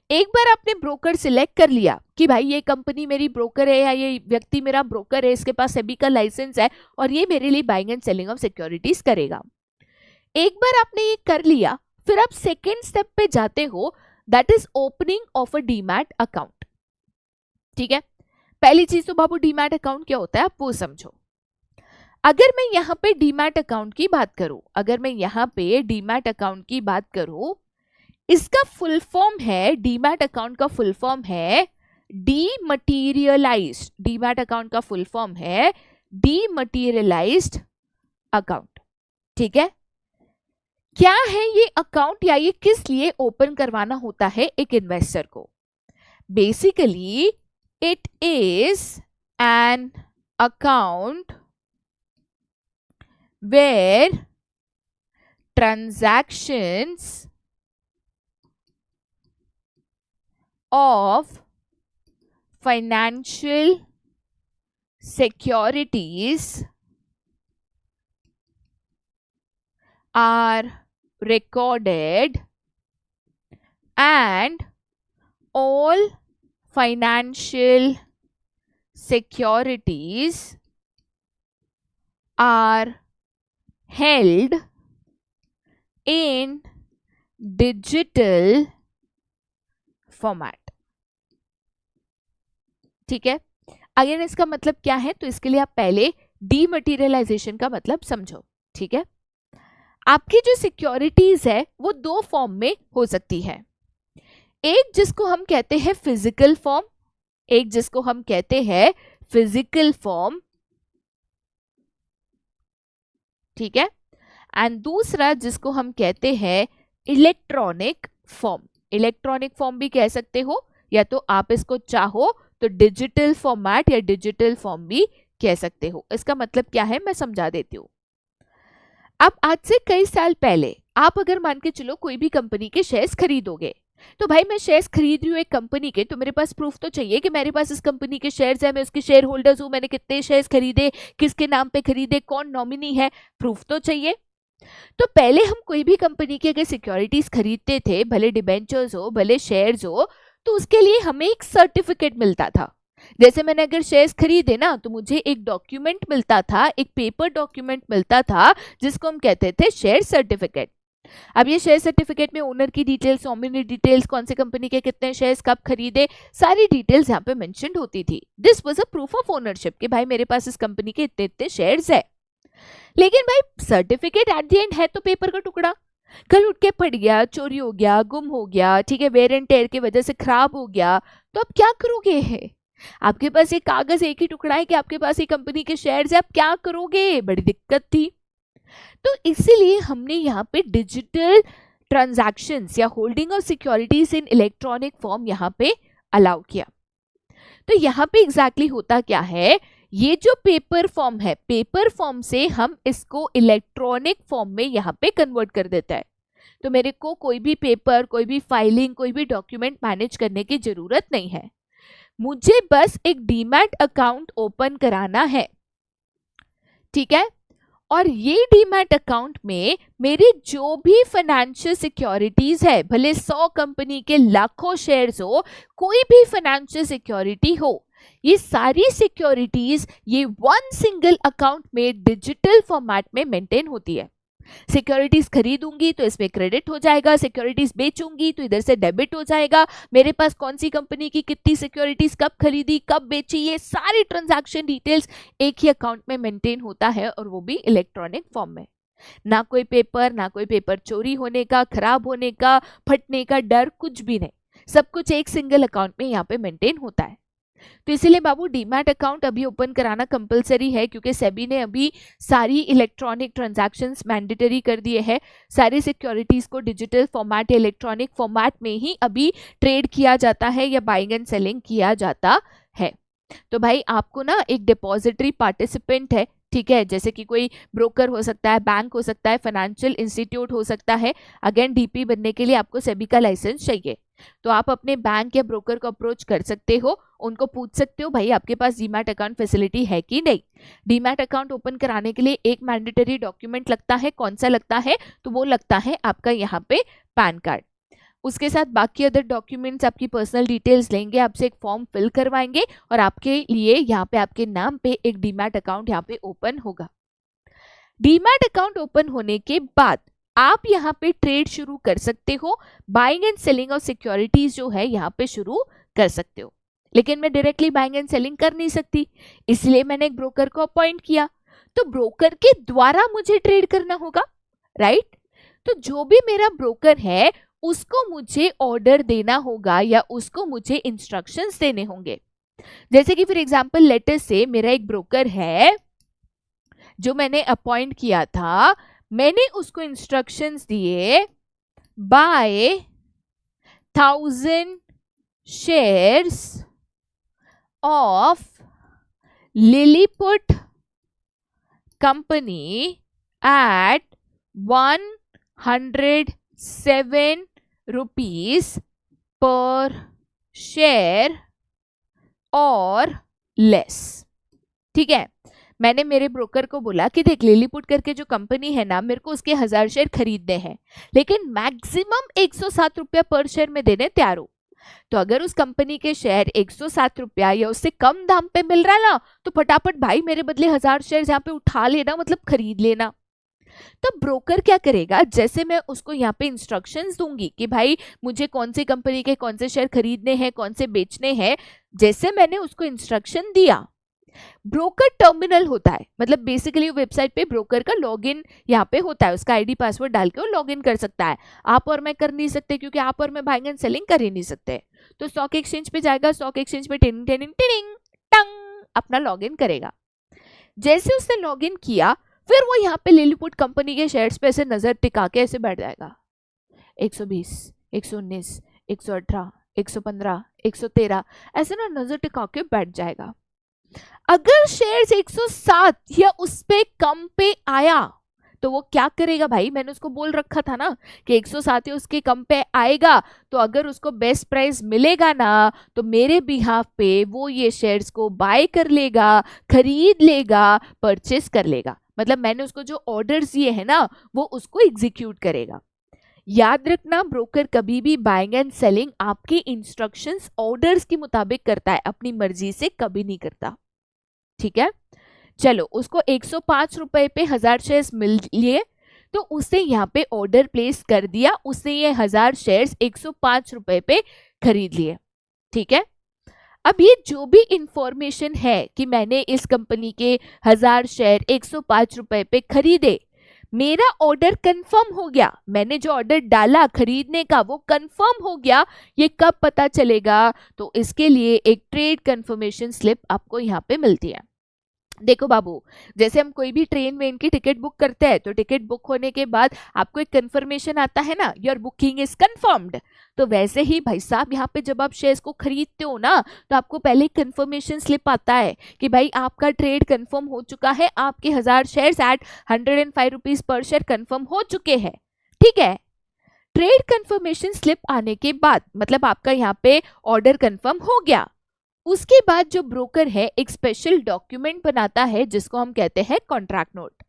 एक बार आपने ब्रोकर सिलेक्ट कर लिया कि भाई ये कंपनी मेरी ब्रोकर है या ये व्यक्ति मेरा ब्रोकर है, इसके पास सेबी का लाइसेंस है और ये मेरे लिए buying and selling of securities करेगा, एक बार आपने ये कर लिया, फिर आप सेकेंड स्टेप पे जाते हो, that is opening of a demat account. ठीक है, पहली चीज तो बाबू डीमैट अकाउंट क्या होता है आप वो समझो। अगर मैं यहाँ पे डीमैट अकाउंट की बात करूं, इसका फुल फॉर्म है, डीमैट अकाउंट का फुल फॉर्म है डीमटीरियलाइज्ड। डीमैट अकाउंट का फुल फॉर्म है डीमटीरियलाइज्ड अकाउंट। ठीक है, क्या है ये अकाउंट या ये किस लिए ओपन करवाना होता है एक इन्वेस्टर को? Basically it is an account where transactions of financial securities are recorded and all financial securities are held in digital format. ठीक है, अगेन इसका मतलब क्या है, तो इसके लिए आप पहले डीमटेरियलाइजेशन का मतलब समझो. ठीक है, आपकी जो सिक्योरिटीज है वो दो फॉर्म में हो सकती है. एक जिसको हम कहते हैं फिजिकल फॉर्म, एक जिसको हम कहते हैं फिजिकल फॉर्म. ठीक है, एंड दूसरा जिसको हम कहते हैं इलेक्ट्रॉनिक फॉर्म. इलेक्ट्रॉनिक फॉर्म भी कह सकते हो, या तो आप इसको चाहो तो डिजिटल फॉर्मेट या डिजिटल फॉर्म भी कह सकते हो. इसका मतलब क्या है मैं समझा देती हूँ. अब आज से कई साल पहले आप अगर मान के चलो कोई भी कंपनी के शेयर्स खरीदोगे, तो भाई मैं शेयर्स खरीद रही हूँ एक कंपनी के, तो मेरे पास प्रूफ तो चाहिए कि मेरे पास इस कंपनी के शेयर्स है, मैं उसके शेयर होल्डर्स हूँ, मैंने कितने शेयर्स खरीदे, किसके नाम पे खरीदे, कौन नॉमिनी है, प्रूफ तो चाहिए. तो पहले हम कोई भी कंपनी की अगर सिक्योरिटीज खरीदते थे, भले डिबेंचर्स हो भले शेयर्स हो, तो उसके लिए हमें एक सर्टिफिकेट मिलता था. जैसे मैंने अगर शेयर्स खरीदे ना, तो मुझे एक डॉक्यूमेंट मिलता था, एक पेपर डॉक्यूमेंट मिलता था जिसको हम कहते थे शेयर सर्टिफिकेट. अब ये शेयर सर्टिफिकेट में ओनर की डिटेल्स, नॉमिनी डिटेल्स, कौन सी कंपनी के कितने शेयर्स कब खरीदे, सारी डिटेल्स यहाँ पे मेंशन्ड होती थी. This was a proof of ownership कि भाई मेरे पास इस कंपनी के इतने इतने शेयर्स है. लेकिन भाई सर्टिफिकेट एट द एंड है तो पेपर का टुकड़ा, कल उठ के फट गया, चोरी हो गया, गुम हो गया, ठीक है, वेयर एंड टेयर की वजह से खराब हो गया, तो अब क्या करोगे? है आपके पास ये कागज एक ही टुकड़ा है कि आपके पास ये कंपनी के शेयर्स है, अब क्या करोगे? बड़ी दिक्कत थी. तो इसीलिए हमने यहाँ पे डिजिटल ट्रांजैक्शंस या holding of securities in electronic form यहाँ पे अलाउ किया. तो यहाँ पे एग्जैक्टली होता क्या है, ये जो पेपर फॉर्म है, पेपर फॉर्म से हम इसको इलेक्ट्रॉनिक फॉर्म में यहाँ पे कन्वर्ट कर देता है. तो मेरे को कोई भी पेपर, कोई भी फाइलिंग, कोई भी डॉक्यूमेंट मैनेज करने की जरूरत नहीं है. मुझे बस एक डीमैट अकाउंट ओपन कराना है. ठीक है, और ये डीमैट अकाउंट में मेरी जो भी फाइनेंशियल सिक्योरिटीज है, भले 100 कंपनी के लाखों शेयर्स हो, कोई भी फाइनेंशियल सिक्योरिटी हो, ये सारी सिक्योरिटीज ये वन सिंगल अकाउंट में डिजिटल फॉर्मेट में मेंटेन होती है. सिक्योरिटीज खरीदूंगी तो इसमें क्रेडिट हो जाएगा, सिक्योरिटीज बेचूंगी तो इधर से डेबिट हो जाएगा. मेरे पास कौन सी कंपनी की कितनी सिक्योरिटीज कब खरीदी, कब बेची, ये सारी ट्रांजैक्शन डिटेल्स एक ही अकाउंट में मेंटेन होता है, और वो भी इलेक्ट्रॉनिक फॉर्म में. ना कोई पेपर चोरी होने का, खराब होने का, फटने का डर, कुछ भी नहीं. सब कुछ एक सिंगल अकाउंट में यहाँ पे मेंटेन होता है. तो इसीलिए बाबू डीमैट अकाउंट अभी ओपन कराना कंपलसरी है, क्योंकि सेबी ने अभी सारी इलेक्ट्रॉनिक ट्रांजैक्शंस मैंडेटरी कर दिए हैं. सारी सिक्योरिटीज को डिजिटल फॉर्मेट या इलेक्ट्रॉनिक फॉर्मेट में ही अभी ट्रेड किया जाता है या बाइंग एंड सेलिंग किया जाता है. तो भाई आपको ना एक डिपॉजिटरी पार्टिसिपेंट है, ठीक है, जैसे कि कोई ब्रोकर हो सकता है, बैंक हो सकता है, फाइनेंशियल इंस्टीट्यूट हो सकता है. अगेन डीपी बनने के लिए आपको सेबी का लाइसेंस चाहिए. तो आप अपने बैंक या ब्रोकर को अप्रोच कर सकते हो, उनको पूछ सकते हो भाई आपके पास डीमैट अकाउंट फैसिलिटी है कि नहीं. डीमैट अकाउंट ओपन कराने के लिए एक मैंडेटरी डॉक्यूमेंट लगता है. कौन सा लगता है? तो वो लगता है आपका यहाँ पे पैन कार्ड. उसके साथ बाकी अदर डॉक्यूमेंट्स, आपकी पर्सनल डिटेल्स लेंगे, आपसे एक फॉर्म फिल करवाएंगे, और आपके लिए यहाँ पे आपके नाम पे एक डीमैट अकाउंट यहाँ पे ओपन होगा. डीमैट अकाउंट ओपन होने के बाद आप यहाँ पे ट्रेड शुरू कर सकते हो, buying and selling of securities जो है यहाँ पे शुरू कर सकते हो. लेकिन मैं डायरेक्टली बाइंग एंड सेलिंग कर नहीं सकती, इसलिए मैंने एक ब्रोकर को अपॉइंट किया. तो ब्रोकर के द्वारा मुझे ट्रेड करना होगा, राइट. तो जो भी मेरा ब्रोकर है उसको मुझे ऑर्डर देना होगा या उसको मुझे इंस्ट्रक्शंस देने होंगे. जैसे कि फॉर एग्जांपल लेटर से मेरा एक ब्रोकर है जो मैंने अपॉइंट किया था, मैंने उसको इंस्ट्रक्शंस दिए bye 1000 shares of Lilliput company at 107 rupees per share और लेस। ठीक है, मैंने मेरे ब्रोकर को बोला कि देख लिलीपुट करके जो कंपनी है ना, मेरे को उसके 1000 शेयर खरीदने हैं, लेकिन मैक्सिमम 107 रुपया पर शेयर में देने तैयार हूं। तो अगर उस कंपनी के शेयर 107 रुपया या उससे कम दाम पे मिल रहा है ना, तो फटाफट भाई मेरे बदले 1000 शेयर यहाँ पे उठा लेना, मतलब खरीद लेना। तो ब्रोकर क्या करेगा, जैसे मैं उसको यहाँ पे इंस्ट्रक्शंस दूंगी कि भाई मुझे कौन सी कंपनी के कौन से शेयर खरीदने हैं, कौन से बेचने हैं, जैसे मैंने उसको इंस्ट्रक्शन दिया, ब्रोकर टर्मिनल होता है, मतलब बेसिकली वेबसाइट पे ब्रोकर का लॉगिन यहाँ पे होता है, उसका आईडी पासवर्ड डाल के वो लॉगिन कर सकता है। आप और मैं कर नहीं सकते, क्योंकि आप और मैं बाइंग एंड सेलिंग कर ही नहीं सकते। तो स्टॉक एक्सचेंज पे जाएगा, स्टॉक एक्सचेंज पे टिनिंग टिनिंग टिनिंग टंग अपना लॉगिन करेगा। जैसे उसने लॉगिन किया, फिर वो यहाँ पे लिलीपुट कंपनी के शेयर्स पे ऐसे नजर टिका के ऐसे बैठ जाएगा, 120, 119, 118, 115, 113 ऐसे ना नजर टिका के बैठ जाएगा। अगर शेयर्स 107 या उस पे कम पे आया तो वो क्या करेगा भाई, मैंने उसको बोल रखा था ना कि 107 या उसके कम पे आएगा, तो अगर उसको बेस्ट प्राइस मिलेगा ना, तो मेरे बिहाफ पे वो ये शेयर्स को बाय कर लेगा, खरीद लेगा, परचेस कर लेगा। मतलब मैंने उसको जो ऑर्डर्स दिए हैं ना, वो उसको एग्जीक्यूट करेगा। याद रखना, ब्रोकर कभी भी बाइंग एंड सेलिंग आपके इंस्ट्रक्शंस ऑर्डर्स के मुताबिक करता है, अपनी मर्जी से कभी नहीं करता। ठीक है, चलो उसको 105 रुपए पे 1000 शेयर्स मिल लिए, तो उसने यहाँ पे ऑर्डर प्लेस कर दिया, उसने ये 1000 शेयर्स 105 रुपए पे खरीद लिए। ठीक है, अब ये जो भी इंफॉर्मेशन है कि मैंने इस कंपनी के 1000 शेयर 105 रुपए पे खरीदे, मेरा ऑर्डर कंफर्म हो गया, मैंने जो ऑर्डर डाला खरीदने का वो कंफर्म हो गया। ये कब पता चलेगा, तो इसके लिए एक ट्रेड कंफर्मेशन स्लिप आपको यहाँ पे मिलती है। देखो बाबू, जैसे हम कोई भी ट्रेन वेन की टिकट बुक करते हैं, तो टिकट बुक होने के बाद आपको एक कंफर्मेशन आता है ना, योर बुकिंग इज कंफर्म्ड। तो वैसे ही भाई साहब यहाँ पे जब आप शेयर्स को खरीदते हो ना, तो आपको पहले कंफर्मेशन स्लिप आता है कि भाई आपका ट्रेड कंफर्म हो चुका है, आपके 1000 shares at 105 rupees per share confirm हो चुके हैं। ठीक है, ट्रेड कंफर्मेशन स्लिप आने के बाद मतलब आपका यहाँ पे ऑर्डर कंफर्म हो गया, उसके बाद जो ब्रोकर है एक स्पेशल डॉक्यूमेंट बनाता है जिसको हम कहते हैं कॉन्ट्रैक्ट नोट।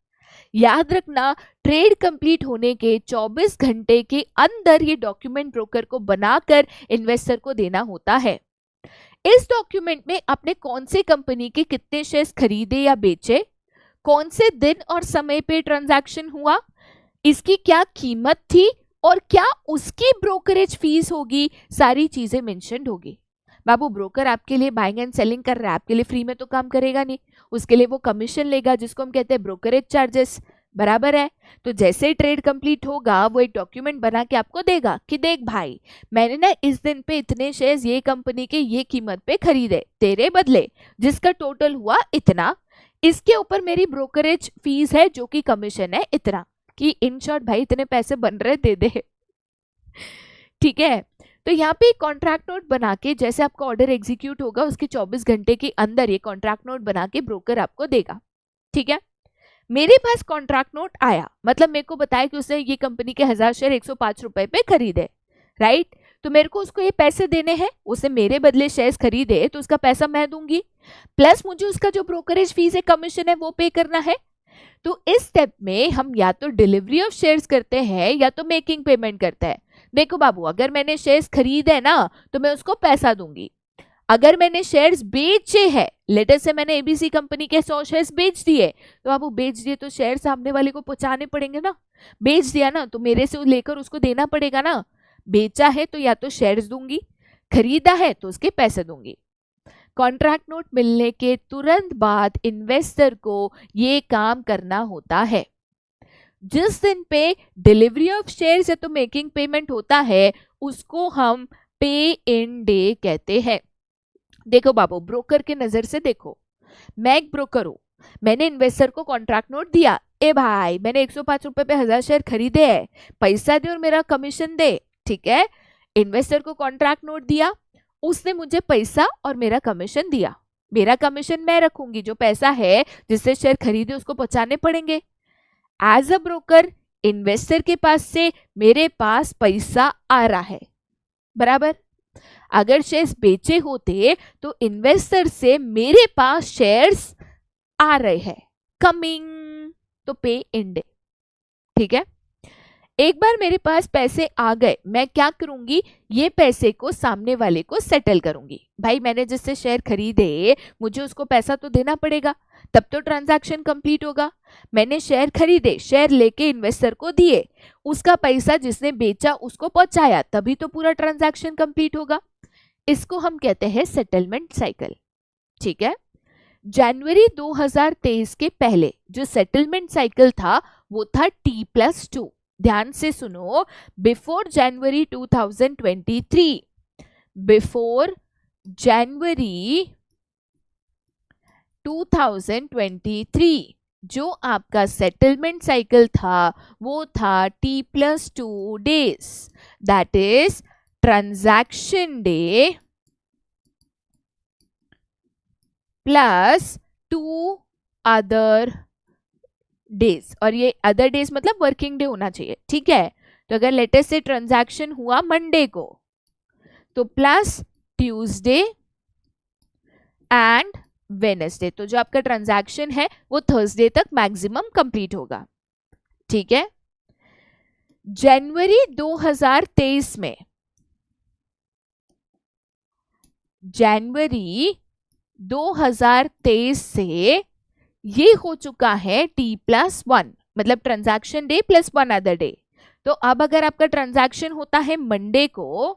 याद रखना, ट्रेड कंप्लीट होने के 24 घंटे के अंदर ये डॉक्यूमेंट ब्रोकर को बनाकर इन्वेस्टर को देना होता है। इस डॉक्यूमेंट में आपने कौन से कंपनी के कितने शेयर्स खरीदे या बेचे, कौन से दिन और समय पे ट्रांजैक्शन हुआ, इसकी क्या कीमत थी और क्या उसकी ब्रोकरेज फीस होगी, सारी चीजें मेंशन्ड होगी। बाबू ब्रोकर आपके लिए बाइंग एंड सेलिंग कर रहा है, आपके लिए फ्री में तो काम करेगा नहीं, उसके लिए वो कमीशन लेगा जिसको हम कहते हैं ब्रोकरेज चार्जेस, बराबर है। तो जैसे ही ट्रेड कंप्लीट होगा, वो एक डॉक्यूमेंट बना के आपको देगा कि देख भाई, मैंने ना इस दिन पे इतने शेयर्स ये कंपनी के ये कीमत पे खरीदे तेरे बदले, जिसका टोटल हुआ इतना, इसके ऊपर मेरी ब्रोकरेज फीस है जो कि कमीशन है इतना, कि इन शॉर्ट भाई इतने पैसे बन रहे दे दे। ठीक है, तो यहाँ पे कॉन्ट्रैक्ट नोट बना के जैसे आपका ऑर्डर एग्जीक्यूट होगा उसके 24 घंटे के अंदर ये कॉन्ट्रैक्ट नोट बना के ब्रोकर आपको देगा। ठीक है, मेरे पास कॉन्ट्रैक्ट नोट आया, मतलब मेरे को बताया कि उसने ये कंपनी के 1000 शेयर 105 रुपए पे खरीदे, राइट। तो मेरे को उसको ये पैसे देने हैं, उसने मेरे बदले शेयर्स खरीदे तो उसका पैसा मैं दूंगी, प्लस मुझे उसका जो ब्रोकरेज फीस है कमीशन है वो पे करना है। तो इस स्टेप में हम या तो डिलीवरी ऑफ शेयर्स करते हैं या तो मेकिंग पेमेंट करते हैं। देखो बाबू, अगर मैंने शेयर्स खरीदे ना तो मैं उसको पैसा दूंगी, अगर मैंने शेयर्स बेचे हैं, लेटर से मैंने एबीसी कंपनी के 100 शेयर्स बेच दिए, तो बाबू बेच दिए तो शेयर सामने वाले को पहुंचाने पड़ेंगे ना, बेच दिया ना तो मेरे से लेकर उसको देना पड़ेगा ना। बेचा है तो या तो शेयर्स दूंगी, खरीदा है तो उसके पैसे दूंगी। कॉन्ट्रैक्ट नोट मिलने के तुरंत बाद इन्वेस्टर को ये काम करना होता है। जिस दिन पे डिलीवरी ऑफ शेयर्स या तो मेकिंग पेमेंट होता है उसको हम पे इन डे कहते हैं। देखो बाबू, ब्रोकर के नजर से देखो, मैं एक ब्रोकर हूं, मैंने इन्वेस्टर को कॉन्ट्रैक्ट नोट दिया, ए भाई मैंने 105 रुपए पे 1000 शेयर खरीदे है, पैसा दे और मेरा कमीशन दे, ठीक है। इन्वेस्टर को कॉन्ट्रैक्ट नोट दिया, उसने मुझे पैसा और मेरा कमीशन दिया, मेरा कमीशन मैं रखूंगी, जो पैसा है जिससे शेयर खरीदे उसको पहुंचाने पड़ेंगे। एज अ ब्रोकर इन्वेस्टर के पास से मेरे पास पैसा आ रहा है, बराबर। अगर शेयर्स बेचे होते तो इन्वेस्टर से मेरे पास शेयर्स आ रहे हैं, कमिंग, तो पे इन डे, ठीक है। एक बार मेरे पास पैसे आ गए, मैं क्या करूंगी, ये पैसे को सामने वाले को सेटल करूंगी। भाई मैंने जिससे शेयर खरीदे मुझे उसको पैसा तो देना पड़ेगा, तब तो ट्रांजैक्शन कंप्लीट होगा। मैंने शेयर खरीदे, शेयर लेके इन्वेस्टर को दिए, उसका पैसा जिसने बेचा उसको पहुंचाया, तभी तो पूरा ट्रांजैक्शन कंप्लीट होगा। इसको हम कहते हैं सेटलमेंट साइकिल, ठीक है। जनवरी 2023 के पहले जो सेटलमेंट साइकिल था वो था T+2। ध्यान से सुनो, बिफोर जनवरी 2023, बिफोर जनवरी 2023 जो आपका सेटलमेंट साइकिल था वो था T+2 days, that is transaction day plus 2 other days, और ये अदर डेज मतलब वर्किंग डे होना चाहिए, ठीक है। तो अगर लेटेस्ट से ट्रांजैक्शन हुआ मंडे को तो प्लस ट्यूसडे एंड वेडनेसडे, तो जो आपका ट्रांजैक्शन है वो थर्सडे तक मैक्सिमम कंप्लीट होगा, ठीक है। जनवरी 2023 में, जनवरी 2023 से ये हो चुका है T+1, मतलब transaction day plus 1 other day. तो अब अगर आपका ट्रांजैक्शन होता है मंडे को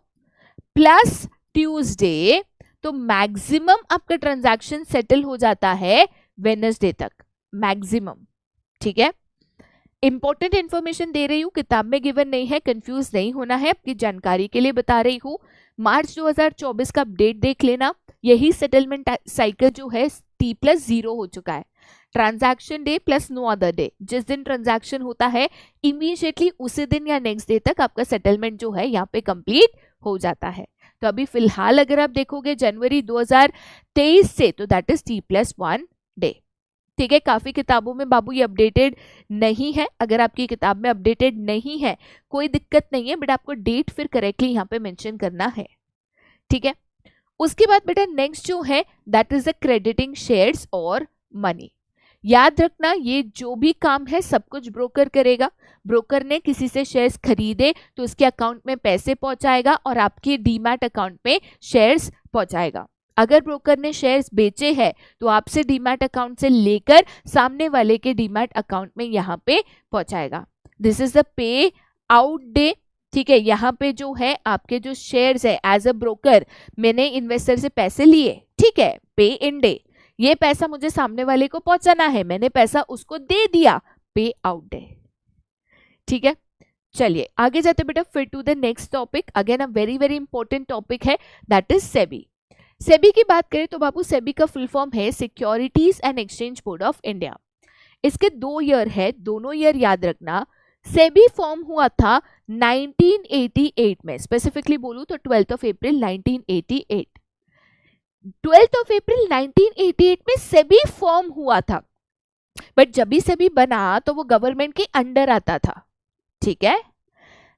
प्लस ट्यूसडे, तो मैक्सिमम आपका ट्रांजैक्शन सेटल हो जाता है वेडनेसडे तक, मैक्सिमम, ठीक है। इंपॉर्टेंट इंफॉर्मेशन दे रही हूँ, किताब में गिवन नहीं है, कंफ्यूज नहीं होना है, आपकी जानकारी के लिए बता रही हूँ। मार्च 2024 का अपडेट देख लेना, यही सेटलमेंट साइकिल जो है T+0 हो चुका है। Transaction day plus no other day, जिस दिन ट्रांजैक्शन होता है इमीडिएटली उसी दिन या नेक्स्ट डे तक आपका सेटलमेंट जो है यहाँ पे कंप्लीट हो जाता है। तो अभी फिलहाल अगर आप देखोगे जनवरी 2023 से, तो दैट इज T+1 डे, ठीक है। काफी किताबों में बाबू ये अपडेटेड नहीं है, अगर आपकी किताब में अपडेटेड नहीं है कोई दिक्कत नहीं है, बट आपको डेट फिर करेक्टली यहाँ पे मेंशन करना है, ठीक है। उसके बाद बेटा नेक्स्ट जो है that is the crediting shares और मनी। याद रखना ये जो भी काम है सब कुछ ब्रोकर करेगा। ब्रोकर ने किसी से शेयर्स खरीदे तो उसके अकाउंट में पैसे पहुंचाएगा और आपके डीमैट अकाउंट में शेयर्स पहुंचाएगा। अगर ब्रोकर ने शेयर्स बेचे हैं तो आपसे डीमैट अकाउंट से लेकर सामने वाले के डीमैट अकाउंट में यहाँ पे पहुंचाएगा। This is the pay out day, ठीक है। यहाँ पे जो है आपके जो शेयर्स है एज अ ब्रोकर मैंने इन्वेस्टर से पैसे लिए, ठीक है, पे इन डे, ये पैसा मुझे सामने वाले को पहुंचाना है, मैंने पैसा उसको दे दिया, पे आउट डे, ठीक है। चलिए आगे जाते बेटा फिर to the next topic, again a very very important topic है, दैट इज सेबी। सेबी की बात करें तो बाबू सेबी का फुल फॉर्म है securities and exchange board of India. इसके 2 ईयर है, दोनों ईयर याद रखना। सेबी फॉर्म हुआ था 1988 में, स्पेसिफिकली बोलूं तो 12 अप्रैल 1988। 12 अप्रैल 1988 में सेबी फॉर्म हुआ था, बट जब भी सेबी बना तो वो गवर्नमेंट के अंडर आता था, ठीक है।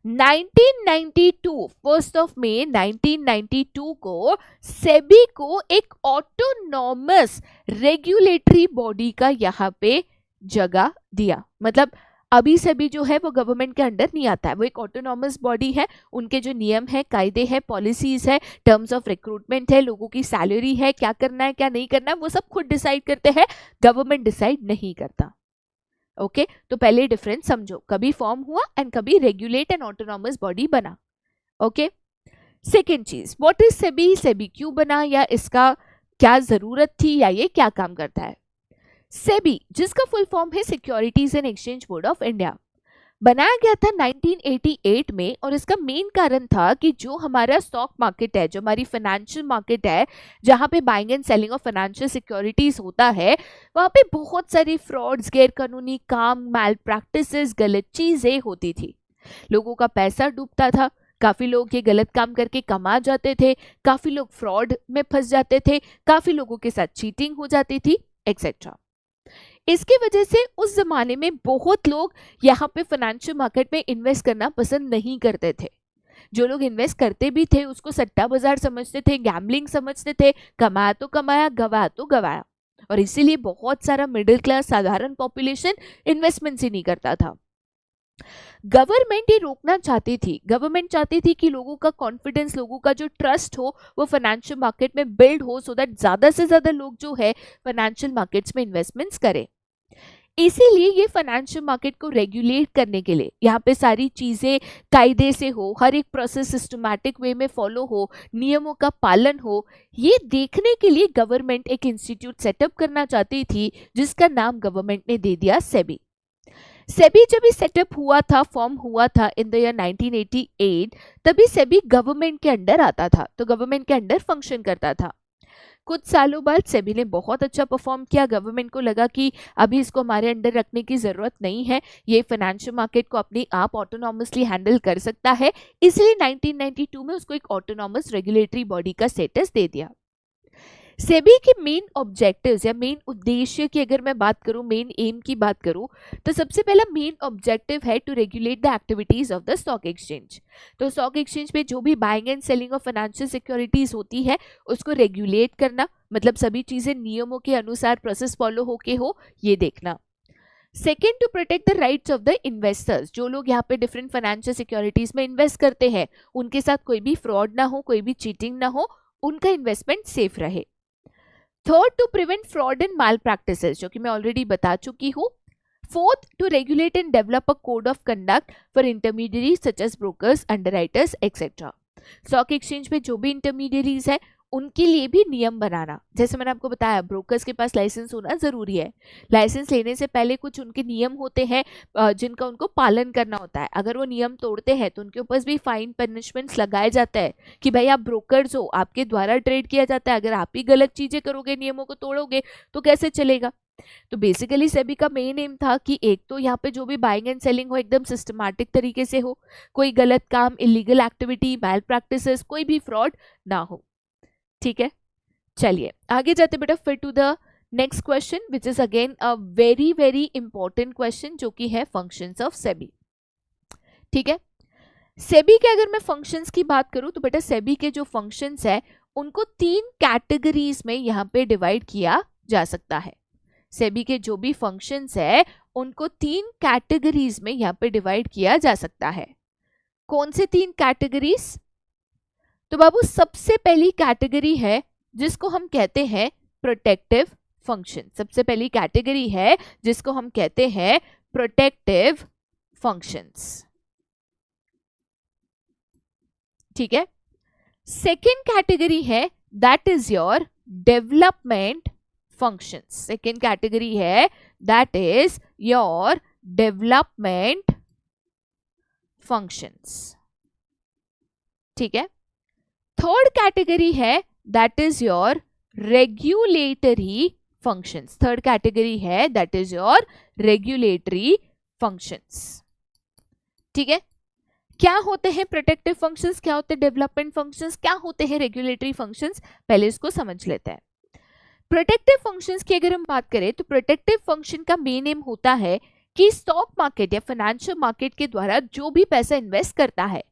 1992 1 मई 1992 को सेबी को एक ऑटोनॉमस रेगुलेटरी बॉडी का यहाँ पे जगह दिया। मतलब अभी सेबी जो है वो गवर्नमेंट के अंडर नहीं आता है, वो एक ऑटोनॉमस बॉडी है, उनके जो नियम है, कायदे हैं, पॉलिसीज है, टर्म्स ऑफ रिक्रूटमेंट है, लोगों की सैलरी है, क्या करना है क्या नहीं करना है वो सब खुद डिसाइड करते हैं, गवर्नमेंट डिसाइड नहीं करता। ओके तो पहले डिफरेंस समझो, कभी फॉर्म हुआ एंड कभी रेगुलेट एंड ऑटोनॉमस बॉडी बना। ओके सेकेंड चीज, व्हाट इज सेबी, सेबी क्यों बना या इसका क्या जरूरत थी या ये क्या काम करता है। सेबी जिसका फुल फॉर्म है securities and exchange board of India, बनाया गया था 1988 में और इसका मेन कारण था कि जो हमारा स्टॉक मार्केट है, जो हमारी फाइनेंशियल मार्केट है, जहां पे buying and selling of financial securities होता है, वहां पे बहुत सारी फ्रॉड्स, गैर कानूनी काम, मैल प्रैक्टिसेस, गलत चीजें होती थी। लोगों का पैसा डूबता था, काफी लोग ये गलत काम करके कमा जाते थे, काफी लोग फ्रॉड में फंस जाते थे, काफी लोगों के साथ चीटिंग हो जाती थी, एक्सेट्रा। इसकी वजह से उस जमाने में बहुत लोग यहाँ पे फाइनेंशियल मार्केट में इन्वेस्ट करना पसंद नहीं करते थे। जो लोग इन्वेस्ट करते भी थे उसको सट्टा बाजार समझते थे, गैम्बलिंग समझते थे, कमाया तो कमाया, गवाया तो गवाया, और इसीलिए बहुत सारा मिडिल क्लास साधारण पॉपुलेशन इन्वेस्टमेंट ही नहीं करता था। गवर्नमेंट ये रोकना चाहती थी। गवर्नमेंट चाहती थी कि लोगों का कॉन्फिडेंस, लोगों का जो ट्रस्ट हो वो फाइनेंशियल मार्केट में बिल्ड हो, सो दैट ज्यादा से ज्यादा लोग जो है फाइनेंशियल मार्केट्स में इन्वेस्टमेंट्स करें। इसीलिए ये फाइनेंशियल मार्केट को रेगुलेट करने के लिए, यहाँ पे सारी चीजें कायदे से हो, हर एक प्रोसेस सिस्टमैटिक वे में फॉलो हो, नियमों का पालन हो, ये देखने के लिए गवर्नमेंट एक इंस्टीट्यूट सेटअप करना चाहती थी जिसका नाम गवर्नमेंट ने दे दिया सेबी। सेबी जब भी सेटअप हुआ था, फॉर्म हुआ था इन द ईयर 1988, तभी सेबी गवर्नमेंट के अंडर आता था, तो गवर्नमेंट के अंडर फंक्शन करता था। कुछ सालों बाद सेबी ने बहुत अच्छा परफॉर्म किया। गवर्नमेंट को लगा कि अभी इसको हमारे अंडर रखने की जरूरत नहीं है, ये फाइनेंशियल मार्केट को अपने आप ऑटोनॉमसली हैंडल कर सकता है, इसलिए 1992 में उसको एक ऑटोनॉमस रेगुलेटरी बॉडी का स्टेटस दे दिया। सेबी के मेन ऑब्जेक्टिव्स या मेन उद्देश्य की अगर मैं बात करूं, मेन एम की बात करूं, तो सबसे पहला मेन ऑब्जेक्टिव है to regulate the activities of the stock exchange. तो स्टॉक एक्सचेंज पे जो भी buying and selling of financial securities होती है उसको रेगुलेट करना, मतलब सभी चीजें नियमों के अनुसार प्रोसेस फॉलो होके हो, ये देखना। Second, to protect the rights of the investors. जो लोग यहाँ पे डिफरेंट फाइनेंशियल सिक्योरिटीज में इन्वेस्ट करते हैं उनके साथ कोई भी फ्रॉड ना हो, कोई भी चीटिंग ना हो, उनका इन्वेस्टमेंट सेफ रहे। Third, to prevent fraud and malpractices, जो कि मैं ऑलरेडी बता चुकी हूँ। Fourth, to regulate and develop a code of conduct for intermediaries such as brokers, underwriters, etcetera. Stock exchange पे जो भी इंटरमीडियरीज है उनके लिए भी नियम बनाना। जैसे मैंने आपको बताया, ब्रोकर्स के पास लाइसेंस होना जरूरी है। लाइसेंस लेने से पहले कुछ उनके नियम होते हैं जिनका उनको पालन करना होता है। अगर वो नियम तोड़ते हैं तो उनके ऊपर भी फाइन, पनिशमेंट्स लगाए जाता है कि भाई आप ब्रोकर्स हो, आपके द्वारा ट्रेड किया जाता है, अगर आप ही गलत चीजें करोगे, नियमों को तोड़ोगे तो कैसे चलेगा। तो बेसिकली सेबी का मेन एम था कि एक तो यहाँ पे जो भी बाइंग एंड सेलिंग हो एकदम सिस्टमैटिक तरीके से हो, कोई गलत काम, इलीगल एक्टिविटी, मैल प्रैक्टिसेस, कोई भी फ्रॉड ना हो। ठीक है, चलिए आगे जाते बेटा फिर to the next question which is again a very very important question, जो कि है फंक्शंस ऑफ सेबी। ठीक है, सेबी के अगर मैं फंक्शंस की बात करूं तो बेटा सेबी के जो फंक्शंस है उनको 3 कैटेगरीज में यहाँ पे डिवाइड किया जा सकता है। सेबी के जो भी फंक्शंस है उनको 3 कैटेगरीज में यहाँ पे डिवाइड किया जा सकता है। कौन से 3 कैटेगरीज? तो बाबू सबसे पहली कैटेगरी है जिसको हम कहते हैं प्रोटेक्टिव फंक्शन। सबसे पहली कैटेगरी है जिसको हम कहते हैं प्रोटेक्टिव फंक्शंस। ठीक है, सेकेंड कैटेगरी है that is your development functions. Second category है that is your development functions. ठीक है, थर्ड कैटेगरी है that is your regulatory functions. Third category है that is your regulatory functions. ठीक है, क्या होते हैं प्रोटेक्टिव फंक्शंस, क्या होते हैं डेवलपमेंट फंक्शंस, क्या होते हैं रेगुलेटरी फंक्शंस, पहले इसको समझ लेते हैं। प्रोटेक्टिव फंक्शंस की अगर हम बात करें तो प्रोटेक्टिव फंक्शन का मेन एम होता है कि स्टॉक मार्केट या फाइनेंशियल मार्केट के द्वारा जो भी पैसा इन्वेस्ट करता है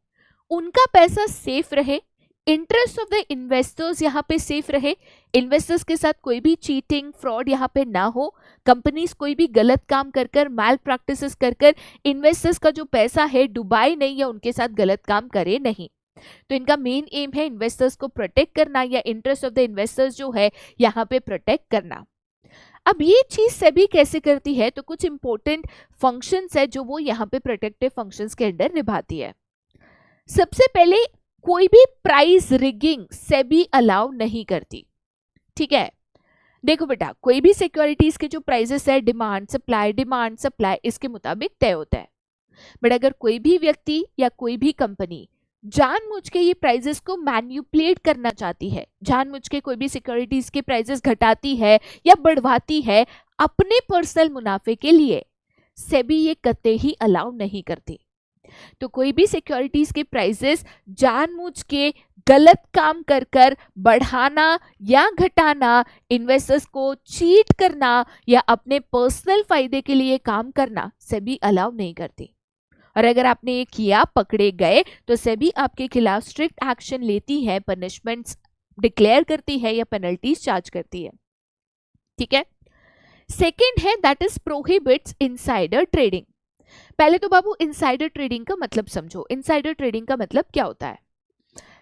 उनका पैसा सेफ रहे, इंटरेस्ट ऑफ द इन्वेस्टर्स यहाँ पे सेफ रहे, इन्वेस्टर्स के साथ कोई भी चीटिंग, फ्रॉड यहाँ पे ना हो, कंपनीज कोई भी गलत काम कर कर, मैल प्रैक्टिसेस कर कर इन्वेस्टर्स का जो पैसा है डुबाए नहीं या उनके साथ गलत काम करे नहीं। तो इनका मेन एम है इन्वेस्टर्स को प्रोटेक्ट करना या इंटरेस्ट ऑफ द इन्वेस्टर्स जो है यहाँ पे प्रोटेक्ट करना। अब ये चीज सेबी कैसे करती है, तो कुछ इंपॉर्टेंट फंक्शंस है जो वो यहाँ पे प्रोटेक्टिव फंक्शंस के अंडर निभाती है। सबसे पहले कोई भी प्राइस रिगिंग सेबी अलाउ नहीं करती। ठीक है, देखो बेटा कोई भी सिक्योरिटीज के जो प्राइसेस है डिमांड सप्लाई इसके मुताबिक तय होता है। बट अगर कोई भी व्यक्ति या कोई भी कंपनी जानबूझ के ये प्राइजेस को मैन्युपुलेट करना चाहती है, जानबूझ के कोई भी सिक्योरिटीज के प्राइजेस घटाती है या बढ़वाती है अपने पर्सनल मुनाफे के लिए, सेबी ये कतई ही अलाउ नहीं करती। तो कोई भी सिक्योरिटीज के प्राइजेस जानबूझ के गलत काम कर कर बढ़ाना या घटाना, इन्वेस्टर्स को चीट करना या अपने पर्सनल फायदे के लिए काम करना सेबी अलाउ नहीं करती। और अगर आपने ये किया, पकड़े गए, तो सेबी आपके खिलाफ स्ट्रिक्ट एक्शन लेती है, पनिशमेंट्स डिक्लेयर करती है या पेनल्टीज चार्ज करती है। ठीक है। सेकेंड है that is prohibits insider trading. पहले तो बाबू इनसाइडर ट्रेडिंग का मतलब समझो। इनसाइडर ट्रेडिंग का मतलब क्या होता है?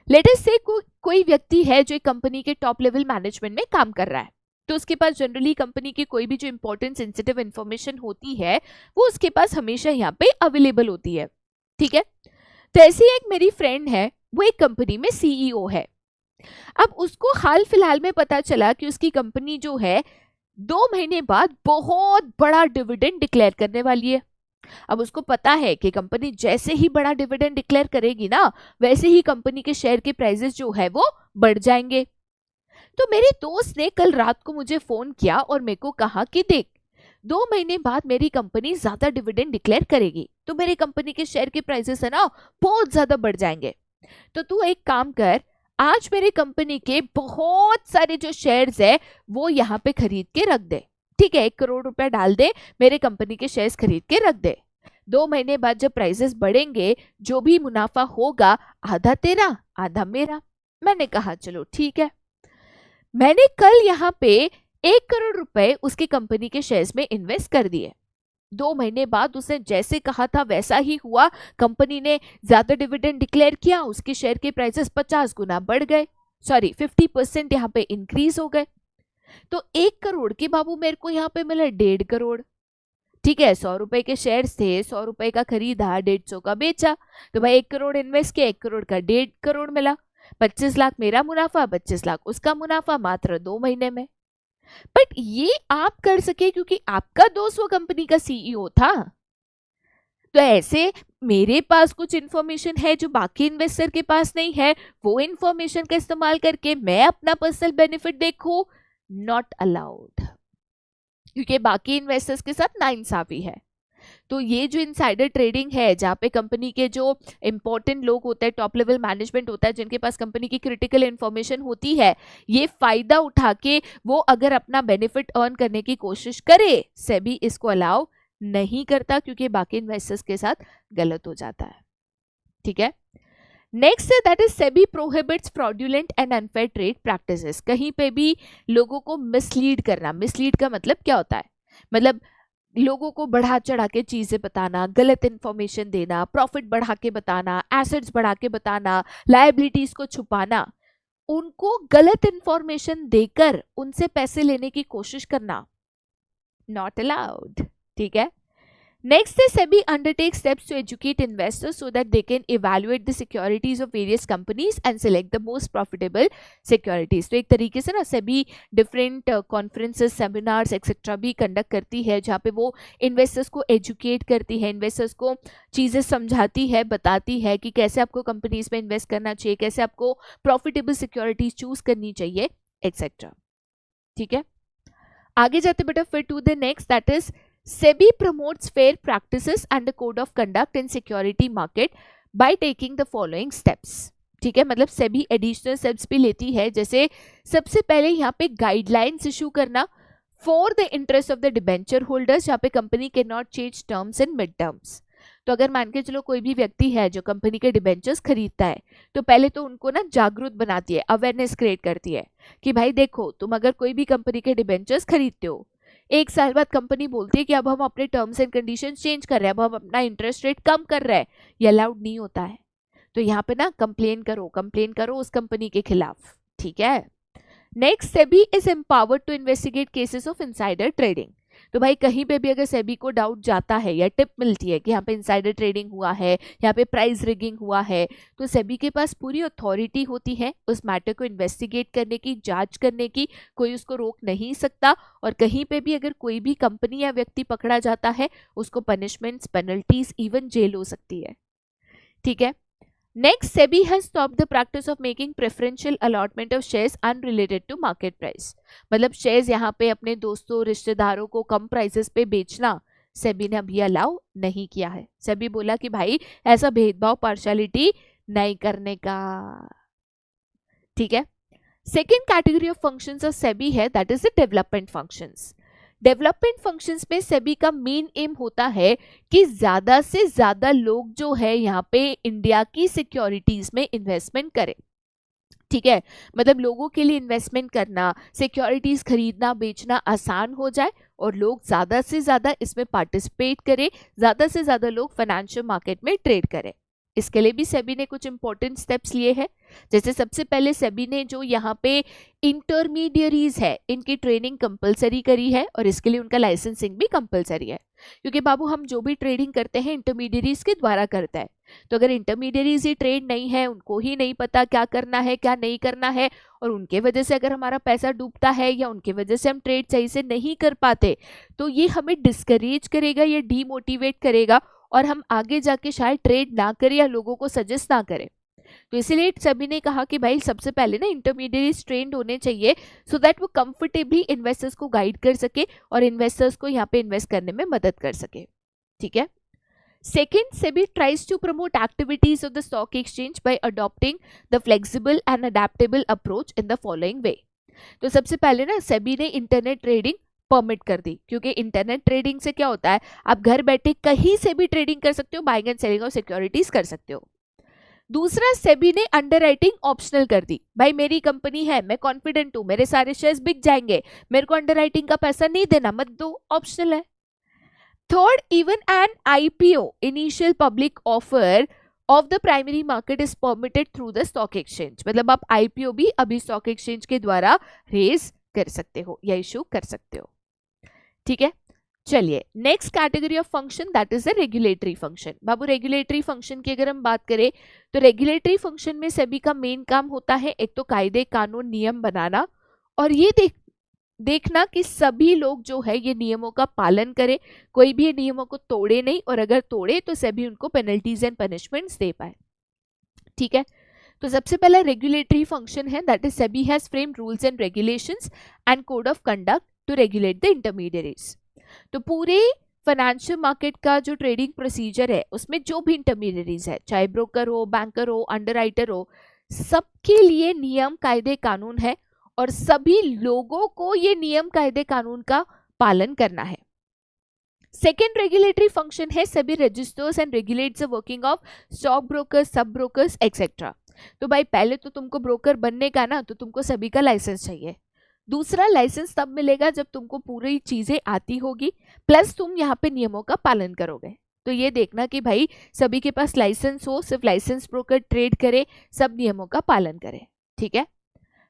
लेट अस से कोई व्यक्ति है जो एक कंपनी के टॉप लेवल मैनेजमेंट में काम कर रहा है, तो उसके पास जनरली कंपनी की कोई भी जो इंपॉर्टेंट सेंसिटिव इंफॉर्मेशन होती है वो उसके पास हमेशा यहाँ पे अवेलेबल होती है। ठीक है। तो ऐसी एक मेरी फ्रेंड है, वो एक कंपनी में सीईओ है। अब उसको हाल फिलहाल में पता चला कि उसकी कंपनी जो है 2 महीने बाद बहुत बड़ा डिविडेंड डिक्लेयर करने वाली है। अब उसको पता है कि कंपनी जैसे ही बड़ा डिविडेंड डिक्लेयर करेगी ना, वैसे ही कंपनी के शेयर के प्राइसेस जो है वो बढ़ जाएंगे। तो मेरे दोस्त ने कल रात को मुझे फोन किया और मेरे को कहा कि देख, 2 महीने बाद मेरी कंपनी ज्यादा डिविडेंड डिक्लेयर करेगी, तो मेरी कंपनी के शेयर के प्राइसेस है ना बहुत ज्यादा बढ़ जाएंगे। तो तू एक काम कर, आज मेरी कंपनी के बहुत सारे जो शेयर्स है वो यहाँ पे खरीद के रख दे। ठीक है, 1 करोड़ रुपए डाल दे, मेरे कंपनी के शेयर्स खरीद के रख दे। 2 महीने बाद जब प्राइसेस बढ़ेंगे, जो भी मुनाफा होगा आधा तेरा आधा मेरा। मैंने कहा चलो ठीक है। मैंने कल यहाँ पे 1 करोड़ रुपए उसकी कंपनी के शेयर्स में इन्वेस्ट कर दिए। 2 महीने बाद उसने जैसे कहा था वैसा ही हुआ। कंपनी ने ज्यादा डिविडेंड डिक्लेयर किया, उसके शेयर के प्राइसेस 50 गुना बढ़ गए, 50% यहाँ पे इंक्रीज हो गए। तो 1 करोड़ के बाबू मेरे को यहाँ पे मिला 1.5 करोड़। ठीक है, 100 रुपए के शेयर थे, 100 रुपए का खरीदा, 150 का बेचा, तो भाई 1 करोड़ इन्वेस्ट किया, 1 करोड़ का 1.5 करोड़ मिला। 25 लाख मेरा मुनाफा, 25 लाख उसका मुनाफा, मात्र 2 महीने में। बट ये आप कर सके क्योंकि आपका दोस्त वो कंपनी का सीईओ था। तो ऐसे मेरे पास कुछ इंफॉर्मेशन है जो बाकी इन्वेस्टर के पास नहीं है, वो इंफॉर्मेशन का इस्तेमाल करके मैं अपना पर्सनल बेनिफिट देखूं, नॉट अलाउड, क्योंकि बाकी इन्वेस्टर्स के साथ नाइंसाफी है। तो ये जो इनसाइडर ट्रेडिंग है, जहाँ पे कंपनी के जो इंपॉर्टेंट लोग होते हैं, टॉप लेवल मैनेजमेंट होता है, जिनके पास कंपनी की क्रिटिकल इंफॉर्मेशन होती है, ये फायदा उठा के वो अगर अपना बेनिफिट अर्न करने की कोशिश करे, सेबी इसको अलाउ नहीं करता, क्योंकि बाकी इन्वेस्टर्स के साथ गलत हो जाता है। ठीक है। नेक्स्ट है that is SEBI prohibits fraudulent and unfair trade practices. कहीं पे भी लोगों को मिसलीड करना। मिसलीड का मतलब क्या होता है? मतलब लोगों को बढ़ा चढ़ा के चीजें बताना, गलत इंफॉर्मेशन देना, प्रॉफिट बढ़ा के बताना, एसेट्स बढ़ा के बताना, लायबिलिटीज को छुपाना, उनको गलत इंफॉर्मेशन देकर उनसे पैसे लेने की कोशिश करना, नॉट अलाउड। ठीक है। Next is SEBI undertakes steps to educate investors so that they can evaluate the securities of various companies and select the most profitable securities. तो एक तरीके से ना SEBI different conferences, seminars etc. भी conduct करती है, जहाँ पे वो investors को educate करती है, investors को चीज़ें समझाती है, बताती है कि कैसे आपको companies में invest करना चाहिए, कैसे आपको profitable securities choose करनी चाहिए etc. ठीक है। आगे जाते बेटा फिर to the next, that is SEBI promotes fair practices and a code of conduct in security market by taking the following steps. ठीक है, मतलब SEBI additional steps भी लेती है, जैसे सबसे पहले यहाँ पे गाइडलाइंस इशू करना for the interest of the debenture holders, यहाँ पे company can not change terms in mid terms. तो अगर मान के चलो कोई भी व्यक्ति है जो कंपनी के डिबेंचर्स खरीदता है, तो पहले तो उनको ना जागरूक बनाती है, अवेयरनेस क्रिएट करती है कि भाई देखो, तुम अगर कोई भी कंपनी के डिबेंचर्स खरीदते हो, 1 साल बाद कंपनी बोलती है कि अब हम अपने टर्म्स एंड कंडीशंस चेंज कर रहे हैं, अब हम अपना इंटरेस्ट रेट कम कर रहे हैं, ये अलाउड नहीं होता है। तो यहाँ पे ना कंप्लेन करो उस कंपनी के खिलाफ। ठीक है। Next, SEBI is empowered to investigate cases of insider trading. तो भाई कहीं पे भी अगर सेबी को डाउट जाता है या टिप मिलती है कि यहाँ पे इनसाइडर ट्रेडिंग हुआ है, यहाँ पे प्राइस रिगिंग हुआ है, तो सेबी के पास पूरी अथॉरिटी होती है उस मैटर को इन्वेस्टिगेट करने की, जांच करने की, कोई उसको रोक नहीं सकता। और कहीं पे भी अगर कोई भी कंपनी या व्यक्ति पकड़ा जाता है, उसको पनिशमेंट्स, पेनल्टीज, इवन जेल हो सकती है। ठीक है। Next, SEBI has stopped the practice of making preferential allotment of shares unrelated to market price. मतलब शेयर्स यहाँ पे अपने दोस्तों, रिश्तेदारों को कम प्राइसेस पे बेचना सेबी ने अभी अलाउ नहीं किया है। सेबी बोला कि भाई ऐसा भेदभाव, पार्शियलिटी नहीं करने का। ठीक है। Second category of functions of SEBI है, that is the development functions. Development functions में सेबी का मेन एम होता है कि ज्यादा से ज्यादा लोग जो है यहाँ पे इंडिया की सिक्योरिटीज में इन्वेस्टमेंट करें। ठीक है। मतलब लोगों के लिए इन्वेस्टमेंट करना, सिक्योरिटीज खरीदना बेचना आसान हो जाए और लोग ज्यादा से ज्यादा इसमें पार्टिसिपेट करें, ज्यादा से ज्यादा लोग फाइनेंशियल मार्केट में ट्रेड करें। इसके लिए भी सेबी ने कुछ इंपॉर्टेंट स्टेप्स लिए हैं। जैसे सबसे पहले सेबी ने जो यहाँ पे इंटरमीडियरीज है, इनकी ट्रेनिंग कंपलसरी करी है और इसके लिए उनका लाइसेंसिंग भी कंपलसरी है। क्योंकि बाबू हम जो भी ट्रेडिंग करते हैं इंटरमीडियरीज के द्वारा करते हैं, तो अगर इंटरमीडियरीज ही ट्रेड नहीं है, उनको ही नहीं पता क्या करना है क्या नहीं करना है, और उनके वजह से अगर हमारा पैसा डूबता है या उनके वजह से हम ट्रेड सही से नहीं कर पाते, तो ये हमें डिस्करेज करेगा, ये डीमोटिवेट करेगा और हम आगे जाके शायद ट्रेड ना करें या लोगों को सजेस्ट ना करें। तो इसीलिए सभी ने कहा कि भाई सबसे पहले ना इंटरमीडिएट्स ट्रेंड होने चाहिए, सो दैट वो कंफर्टेबली इन्वेस्टर्स को गाइड कर सके और इन्वेस्टर्स को यहाँ पे इन्वेस्ट करने में मदद कर सके। ठीक है। Second, SEBI tries to promote activities of the stock exchange by adopting the flexible and adaptable approach in the following way. तो सबसे पहले ना सेबी ने इंटरनेट ट्रेडिंग परमिट कर दी, क्योंकि इंटरनेट ट्रेडिंग से क्या होता है, आप घर बैठे कहीं से भी ट्रेडिंग कर सकते हो, buying and selling of securities कर सकते हो। दूसरा, सेबी ने अंडरराइटिंग ऑप्शनल कर दी। भाई मेरी कंपनी है, मैं कॉन्फिडेंट हूं, मेरे सारे शेयर्स बिक जाएंगे, मेरे को अंडरराइटिंग का पैसा नहीं देना, मत दो, ऑप्शनल है। Third, even an IPO, initial public offer of the primary market is permitted through the stock exchange. मतलब आप आईपीओ भी अभी स्टॉक एक्सचेंज के द्वारा रेज कर सकते हो या इशू कर सकते हो। ठीक है। चलिए, next category of function, that is the regulatory function. Babu regulatory function की अगर हम बात करें तो रेगुलेटरी फंक्शन में सेबी का मेन काम होता है एक तो कायदे कानून नियम बनाना और ये देखना कि सभी लोग जो है ये नियमों का पालन करें, कोई भी नियमों को तोड़े नहीं, और अगर तोड़े तो सेबी उनको पेनल्टीज एंड पनिशमेंट्स दे पाए। ठीक है। तो सबसे पहला रेगुलेटरी फंक्शन है, that is SEBI has framed rules and regulations and code of conduct to regulate the intermediaries. तो पूरे फाइनेंशियल मार्केट का जो ट्रेडिंग प्रोसीजर है उसमें जो भी इंटरमीडिएरीज है, चाहे ब्रोकर हो, बैंकर हो, अंडरराइटर हो, सबके लिए नियम कायदे कानून है और सभी लोगों को ये नियम कायदे कानून का पालन करना है। सेकेंड रेगुलेटरी फंक्शन है SEBI registers and regulates the working of stock brokers, sub brokers etcetera. तो भाई पहले तो तुमको ब्रोकर बनने का ना, तो तुमको सभी का लाइसेंस चाहिए। दूसरा, लाइसेंस तब मिलेगा जब तुमको पूरी चीजें आती होगी, प्लस तुम यहाँ पे नियमों का पालन करोगे। तो ये देखना कि भाई सभी के पास लाइसेंस हो, सिर्फ लाइसेंस ब्रोकर ट्रेड करे, सब नियमों का पालन करे। ठीक है।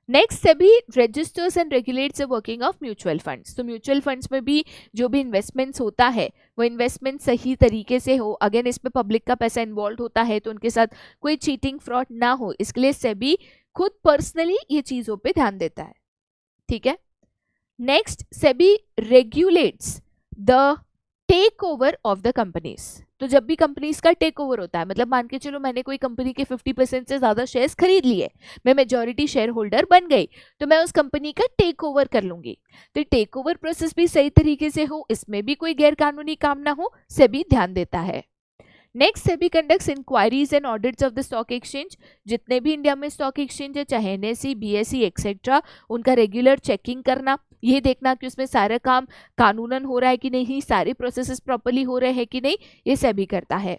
Next, SEBI registers and regulates the working of mutual funds. तो म्यूचुअल फंड्स में भी जो भी इन्वेस्टमेंट्स होता है वो इन्वेस्टमेंट सही तरीके से हो, अगेन इसमें पब्लिक का पैसा इन्वॉल्व होता है तो उनके साथ कोई चीटिंग फ्रॉड ना हो, इसके लिए सेबी खुद पर्सनली ये चीजों पे ध्यान देता है। ठीक है। Next, SEBI regulates the takeover of the companies. तो जब भी कंपनीज का टेक ओवर होता है, मतलब मान के चलो मैंने कोई कंपनी के 50% से ज्यादा शेयर्स खरीद लिए, मैं मेजॉरिटी शेयर होल्डर बन गई, तो मैं उस कंपनी का टेक ओवर कर लूंगी। तो टेक ओवर प्रोसेस भी सही तरीके से हो, इसमें भी कोई गैर कानूनी काम ना हो, सेबी ध्यान देता है। Next, SEBI conducts inquiries and audits of the stock exchange. जितने भी इंडिया में स्टॉक एक्सचेंज है, चाहे एनएसई, बीएसई एक्सेट्रा, उनका रेगुलर चेकिंग करना, ये देखना कि उसमें सारा काम कानूनन हो रहा है कि नहीं, सारे प्रोसेसेस प्रॉपर्ली हो रहे हैं कि नहीं, ये सेबी करता है।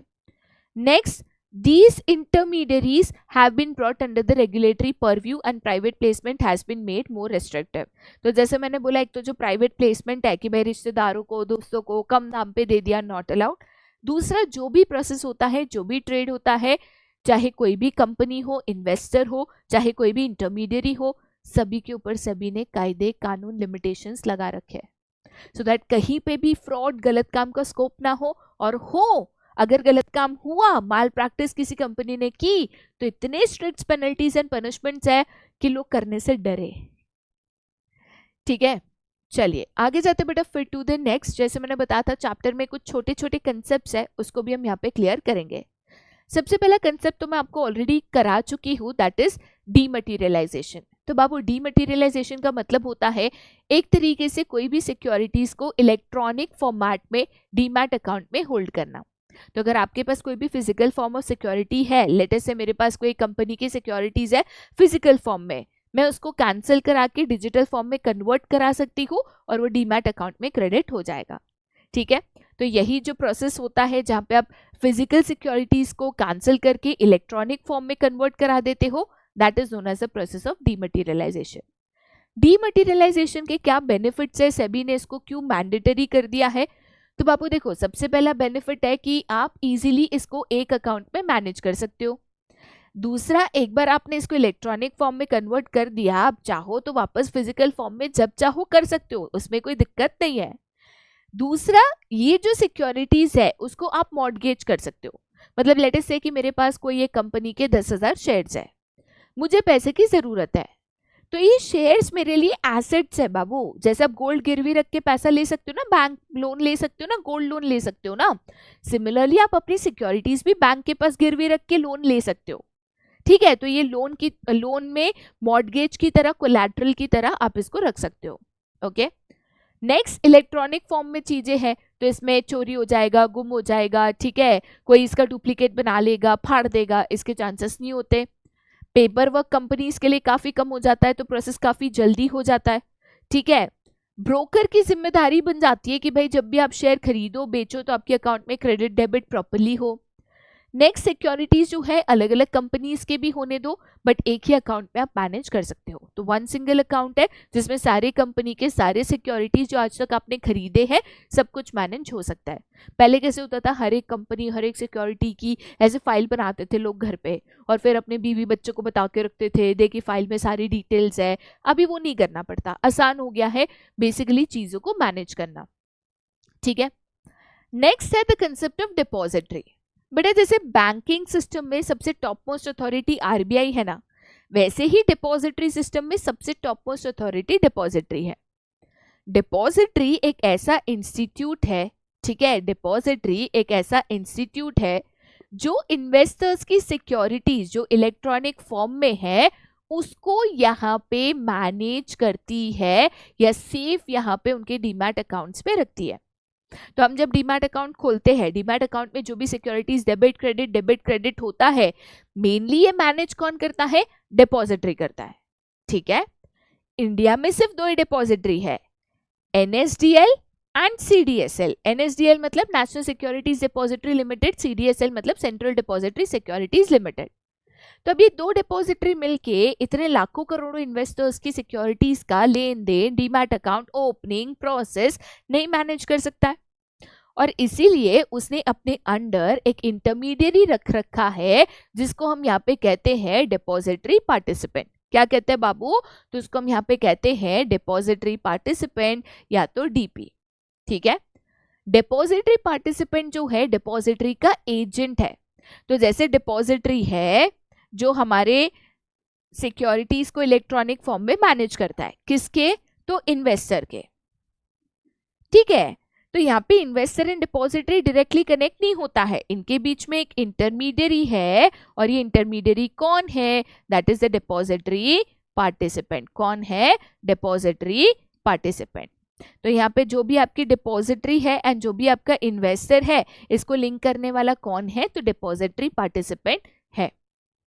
Next, these intermediaries have been brought under the regulatory purview and private placement has been made more restrictive। तो जैसे मैंने बोला, एक तो जो प्राइवेट प्लेसमेंट है कि भाई रिश्तेदारों को, दोस्तों को कम दाम पे दे दिया, नॉट अलाउड। दूसरा, जो भी प्रोसेस होता है, जो भी ट्रेड होता है, चाहे कोई भी कंपनी हो, इन्वेस्टर हो, चाहे कोई भी इंटरमीडियरी हो, सभी के ऊपर सभी ने कायदे कानून लिमिटेशंस लगा रखे हैं। सो दैट कहीं पे भी फ्रॉड, गलत काम का स्कोप ना हो, और हो अगर गलत काम हुआ, माल प्रैक्टिस किसी कंपनी ने की, तो इतने स्ट्रिक्ट पेनल्टीज एंड पनिशमेंट्स है कि लोग करने से डरे। ठीक है, चलिए आगे जाते बेटा फिर टू द नेक्स्ट। जैसे मैंने बताया था चैप्टर में कुछ छोटे छोटे कंसेप्ट्स है, उसको भी हम यहाँ पे क्लियर करेंगे। सबसे पहला कंसेप्ट तो मैं आपको ऑलरेडी करा चुकी हूँ, दैट इज डीमटेरियलाइजेशन। तो बाबू डीमटेरियलाइजेशन का मतलब होता है एक तरीके से कोई भी सिक्योरिटीज को इलेक्ट्रॉनिक फॉर्मेट में डीमैट अकाउंट में होल्ड करना। तो अगर आपके पास कोई भी फिजिकल फॉर्म ऑफ सिक्योरिटी है, लेटेस्ट से मेरे पास कोई कंपनी की सिक्योरिटीज है फिजिकल फॉर्म में, मैं उसको कैंसिल करा के डिजिटल फॉर्म में कन्वर्ट करा सकती हूँ और वो डीमैट अकाउंट में क्रेडिट हो जाएगा। ठीक है, तो यही जो प्रोसेस होता है जहाँ पे आप फिजिकल सिक्योरिटीज को कैंसिल करके इलेक्ट्रॉनिक फॉर्म में कन्वर्ट करा देते हो, that is known as a process of dematerialisation. Dematerialisation के क्या बेनिफिट्स है, सेबी ने इसको क्यों मैंडेटरी कर दिया है? तो बाबू देखो, सबसे पहला बेनिफिट है कि आप इजीली इसको एक अकाउंट में मैनेज कर सकते हो। दूसरा, एक बार आपने इसको इलेक्ट्रॉनिक फॉर्म में कन्वर्ट कर दिया, आप चाहो तो वापस फिजिकल फॉर्म में जब चाहो कर सकते हो, उसमें कोई दिक्कत नहीं है। दूसरा, ये जो सिक्योरिटीज है उसको आप मॉर्गेज कर सकते हो। मतलब लेट अस से कि मेरे पास कोई एक कंपनी के 10,000 शेयर्स है, मुझे पैसे की जरूरत है, तो ये शेयर्स मेरे लिए एसेट्स है बाबू। जैसे आप गोल्ड गिरवी रख के पैसा ले सकते हो ना, बैंक लोन ले सकते हो ना, गोल्ड लोन ले सकते हो ना, सिमिलरली आप अपनी सिक्योरिटीज भी बैंक के पास गिरवी रख के लोन ले सकते हो। ठीक है, तो ये लोन में मॉर्गेज की तरह, कोलैटरल की तरह आप इसको रख सकते हो। ओके, नेक्स्ट, इलेक्ट्रॉनिक फॉर्म में चीजें हैं तो इसमें चोरी हो जाएगा, गुम हो जाएगा, ठीक है, कोई इसका डुप्लीकेट बना लेगा, फाड़ देगा, इसके चांसेस नहीं होते। पेपर वर्क कंपनीज के लिए काफी कम हो जाता है, तो प्रोसेस काफी जल्दी हो जाता है। ठीक है, ब्रोकर की जिम्मेदारी बन जाती है कि भाई जब भी आप शेयर खरीदो बेचो तो आपके अकाउंट में क्रेडिट डेबिट प्रॉपर्ली हो। नेक्स्ट, सिक्योरिटीज जो है अलग अलग कंपनीज के भी होने दो, बट एक ही अकाउंट में आप मैनेज कर सकते हो। तो वन सिंगल अकाउंट है जिसमें सारे कंपनी के सारे सिक्योरिटीज जो आज तक आपने खरीदे हैं सब कुछ मैनेज हो सकता है। पहले कैसे होता था, हर एक कंपनी हर एक सिक्योरिटी की ऐसे फाइल बनाते थे लोग घर पे, और फिर अपने बीवी बच्चों को बता के रखते थे, देखिए फाइल में सारी डिटेल्स है। अभी वो नहीं करना पड़ता, आसान हो गया है बेसिकली चीजों को मैनेज करना। ठीक है, नेक्स्ट है द कंसेप्ट ऑफ डिपॉजिटरी। बेटा जैसे बैंकिंग सिस्टम में सबसे टॉप मोस्ट अथॉरिटी आरबीआई है ना, वैसे ही डिपॉजिटरी सिस्टम में सबसे टॉप मोस्ट अथॉरिटी डिपॉजिटरी है। डिपॉजिटरी एक ऐसा इंस्टीट्यूट है, ठीक है, डिपॉजिटरी एक ऐसा इंस्टीट्यूट है जो इन्वेस्टर्स की सिक्योरिटीज जो इलेक्ट्रॉनिक फॉर्म में है उसको यहाँ पे मैनेज करती है या सेफ यहाँ पे उनके डीमैट अकाउंट्स पे रखती है। तो हम जब डीमैट अकाउंट खोलते हैं, डीमैट अकाउंट में जो भी सिक्योरिटीज डेबिट क्रेडिट होता है, मेनली ये मैनेज कौन करता है? डिपॉजिटरी करता है। ठीक है, इंडिया में सिर्फ दो ही डिपॉजिटरी है, एनएसडीएल एंड सीडीएसएल। एनएसडीएल मतलब national securities depository limited, CDSL मतलब सेंट्रल डिपॉजिटरी सिक्योरिटीज लिमिटेड। तो अब ये दो डिपॉजिटरी मिलके इतने लाखों करोड़ों इन्वेस्टर्स की सिक्योरिटीज का लेन देन, डीमैट अकाउंट ओपनिंग प्रोसेस नहीं मैनेज कर सकता है, और इसीलिए उसने अपने अंडर एक इंटरमीडियरी रख रखा है जिसको हम यहाँ पे कहते हैं डिपॉजिटरी पार्टिसिपेंट। क्या कहते हैं बाबू? तो उसको हम यहाँ पे कहते हैं डिपॉजिटरी पार्टिसिपेंट या तो डीपी। ठीक है, डिपॉजिटरी पार्टिसिपेंट जो है डिपॉजिटरी का एजेंट है। तो जैसे डिपॉजिटरी है जो हमारे सिक्योरिटीज को इलेक्ट्रॉनिक फॉर्म में मैनेज करता है, किसके? तो इन्वेस्टर के। ठीक है, तो यहाँ पे investor and depository directly connect नहीं होता है, इनके बीच में एक इंटरमीडियरी है, और ये इंटरमीडियरी कौन है? That is the depository participant. कौन है? Depository participant. तो यहाँ पे जो भी आपकी डिपॉजिटरी है एंड जो भी आपका इन्वेस्टर है, इसको लिंक करने वाला कौन है? तो डिपॉजिटरी पार्टिसिपेंट है।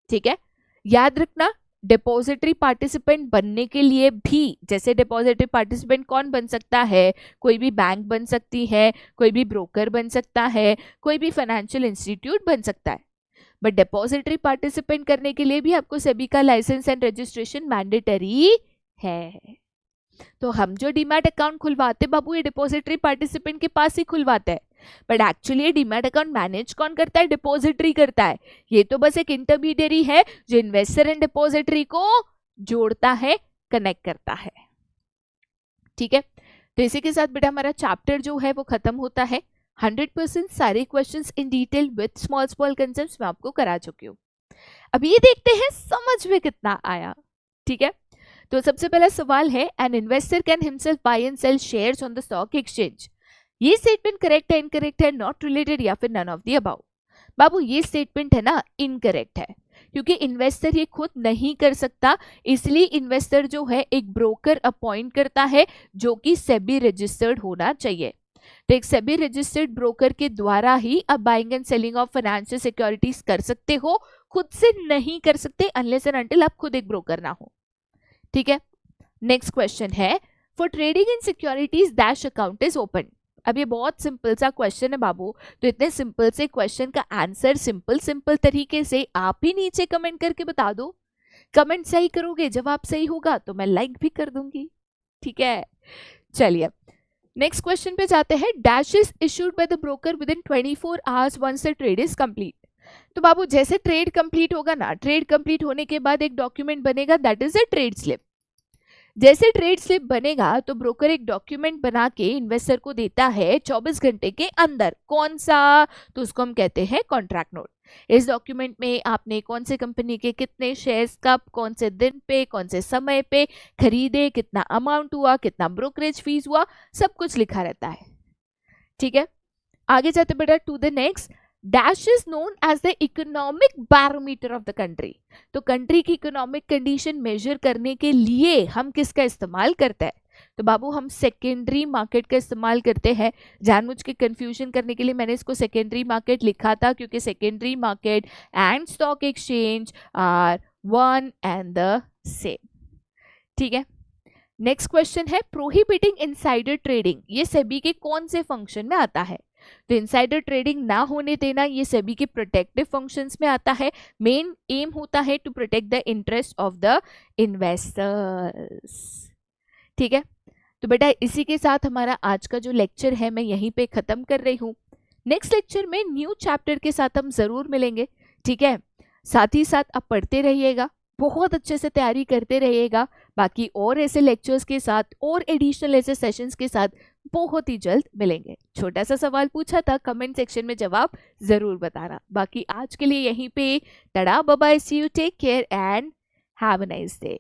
ठीक है, याद रखना डिपॉजिटरी पार्टिसिपेंट बनने के लिए भी, जैसे डिपॉजिटरी पार्टिसिपेंट कौन बन सकता है? कोई भी बैंक बन सकती है, कोई भी ब्रोकर बन सकता है, कोई भी फाइनेंशियल इंस्टीट्यूट बन सकता है, बट डिपॉजिटरी पार्टिसिपेंट करने के लिए भी आपको सेबी का लाइसेंस एंड रजिस्ट्रेशन मैंडेटरी है। तो हम जो डीमैट अकाउंट खुलवाते बाबू, ये डिपॉजिटरी पार्टिसिपेंट के पास ही खुलवाते हैं, बट एक्चुअली ये डीमैट अकाउंट मैनेज कौन करता है? डिपॉजिटरी करता है। ये तो बस एक इंटरमीडियरी है जो इन्वेस्टर एंड डिपॉजिटरी को जोड़ता है, कनेक्ट करता है। ठीक है, तो इसी के साथ बेटा हमारा चैप्टर जो है वो खत्म होता है। 100% सारे questions in detail with small small concepts मैं आपको करा चुकी हूँ। अब ये देखते हैं समझ में कितना आया। ठीक है, तो सबसे पहला सवाल है, an investor can himself buy and sell shares on the stock exchange. ये स्टेटमेंट करेक्ट है, इनकरेक्ट है, नॉट रिलेटेड या फिर नन ऑफ द अबाउ? बाबू ये स्टेटमेंट है ना इनकरेक्ट है, क्योंकि इन्वेस्टर ये खुद नहीं कर सकता, इसलिए इन्वेस्टर जो है एक ब्रोकर अपॉइंट करता है जो कि सेबी रजिस्टर्ड होना चाहिए। तो एक सेबी रजिस्टर्ड ब्रोकर के द्वारा ही आप buying and selling of financial securities कर सकते हो, खुद से नहीं कर सकते अनलेस एंड अनटिल आप खुद एक ब्रोकर ना हो। ठीक है, नेक्स्ट क्वेश्चन है, for trading in securities dash account is open. अब ये बहुत सिंपल सा क्वेश्चन है बाबू, तो इतने सिंपल से क्वेश्चन का आंसर सिंपल तरीके से आप ही नीचे कमेंट करके बता दो। कमेंट सही करोगे, जवाब सही होगा तो मैं लाइक भी कर दूंगी। ठीक है, चलिए नेक्स्ट क्वेश्चन पे जाते हैं। Dash is issued by the broker within 24 hours once the trade is complete. तो बाबू जैसे ट्रेड कंप्लीट होगा ना, ट्रेड कंप्लीट होने के बाद एक डॉक्यूमेंट बनेगा, that is a trade slip. जैसे ट्रेड स्लिप बनेगा तो ब्रोकर एक डॉक्यूमेंट बना के इन्वेस्टर को देता है 24 घंटे के अंदर। कौन सा? तो उसको हम कहते हैं कॉन्ट्रैक्ट नोट। इस डॉक्यूमेंट में आपने कौन से कंपनी के कितने शेयर्स कब, कौन से दिन पे, कौन से समय पे खरीदे, कितना अमाउंट हुआ, कितना ब्रोकरेज फीस हुआ, सब कुछ लिखा रहता है। ठीक है, आगे जाते बेटा to the next. Dash is known as the economic barometer of the country. तो कंट्री की इकोनॉमिक कंडीशन मेजर करने के लिए हम किसका इस्तेमाल करते हैं? तो बाबू हम सेकेंडरी मार्केट का इस्तेमाल करते हैं। जानबूझ के कंफ्यूजन करने के लिए मैंने इसको सेकेंडरी मार्केट लिखा था, क्योंकि secondary market and stock exchange are one and the same. ठीक है, नेक्स्ट क्वेश्चन है, प्रोहिबिटिंग इनसाइडर ट्रेडिंग ये सेबी के कौन से फंक्शन में आता है? तो इनसाइडर ट्रेडिंग ना होने देना ये सेबी के प्रोटेक्टिव फंक्शंस में आता है। मेन एम होता है to protect the interest of the investors. ठीक है, तो बेटा इसी के साथ हमारा आज का जो लेक्चर है मैं यहीं पे खत्म कर रही हूँ। नेक्स्ट लेक्चर में न्यू चैप्टर के साथ हम जरूर मिलेंगे। ठीक है, साथ ही साथ आप पढ़ते रहिएगा, बहुत अच्छे से तैयारी करते रहिएगा। बाकी और ऐसे लेक्चर्स के साथ और एडिशनल ऐसे सेशंस के साथ बहुत ही जल्द मिलेंगे। छोटा सा सवाल पूछा था, कमेंट सेक्शन में जवाब जरूर बताना। बाकी आज के लिए यहीं पे tata bye bye, see you, take care and have a nice day.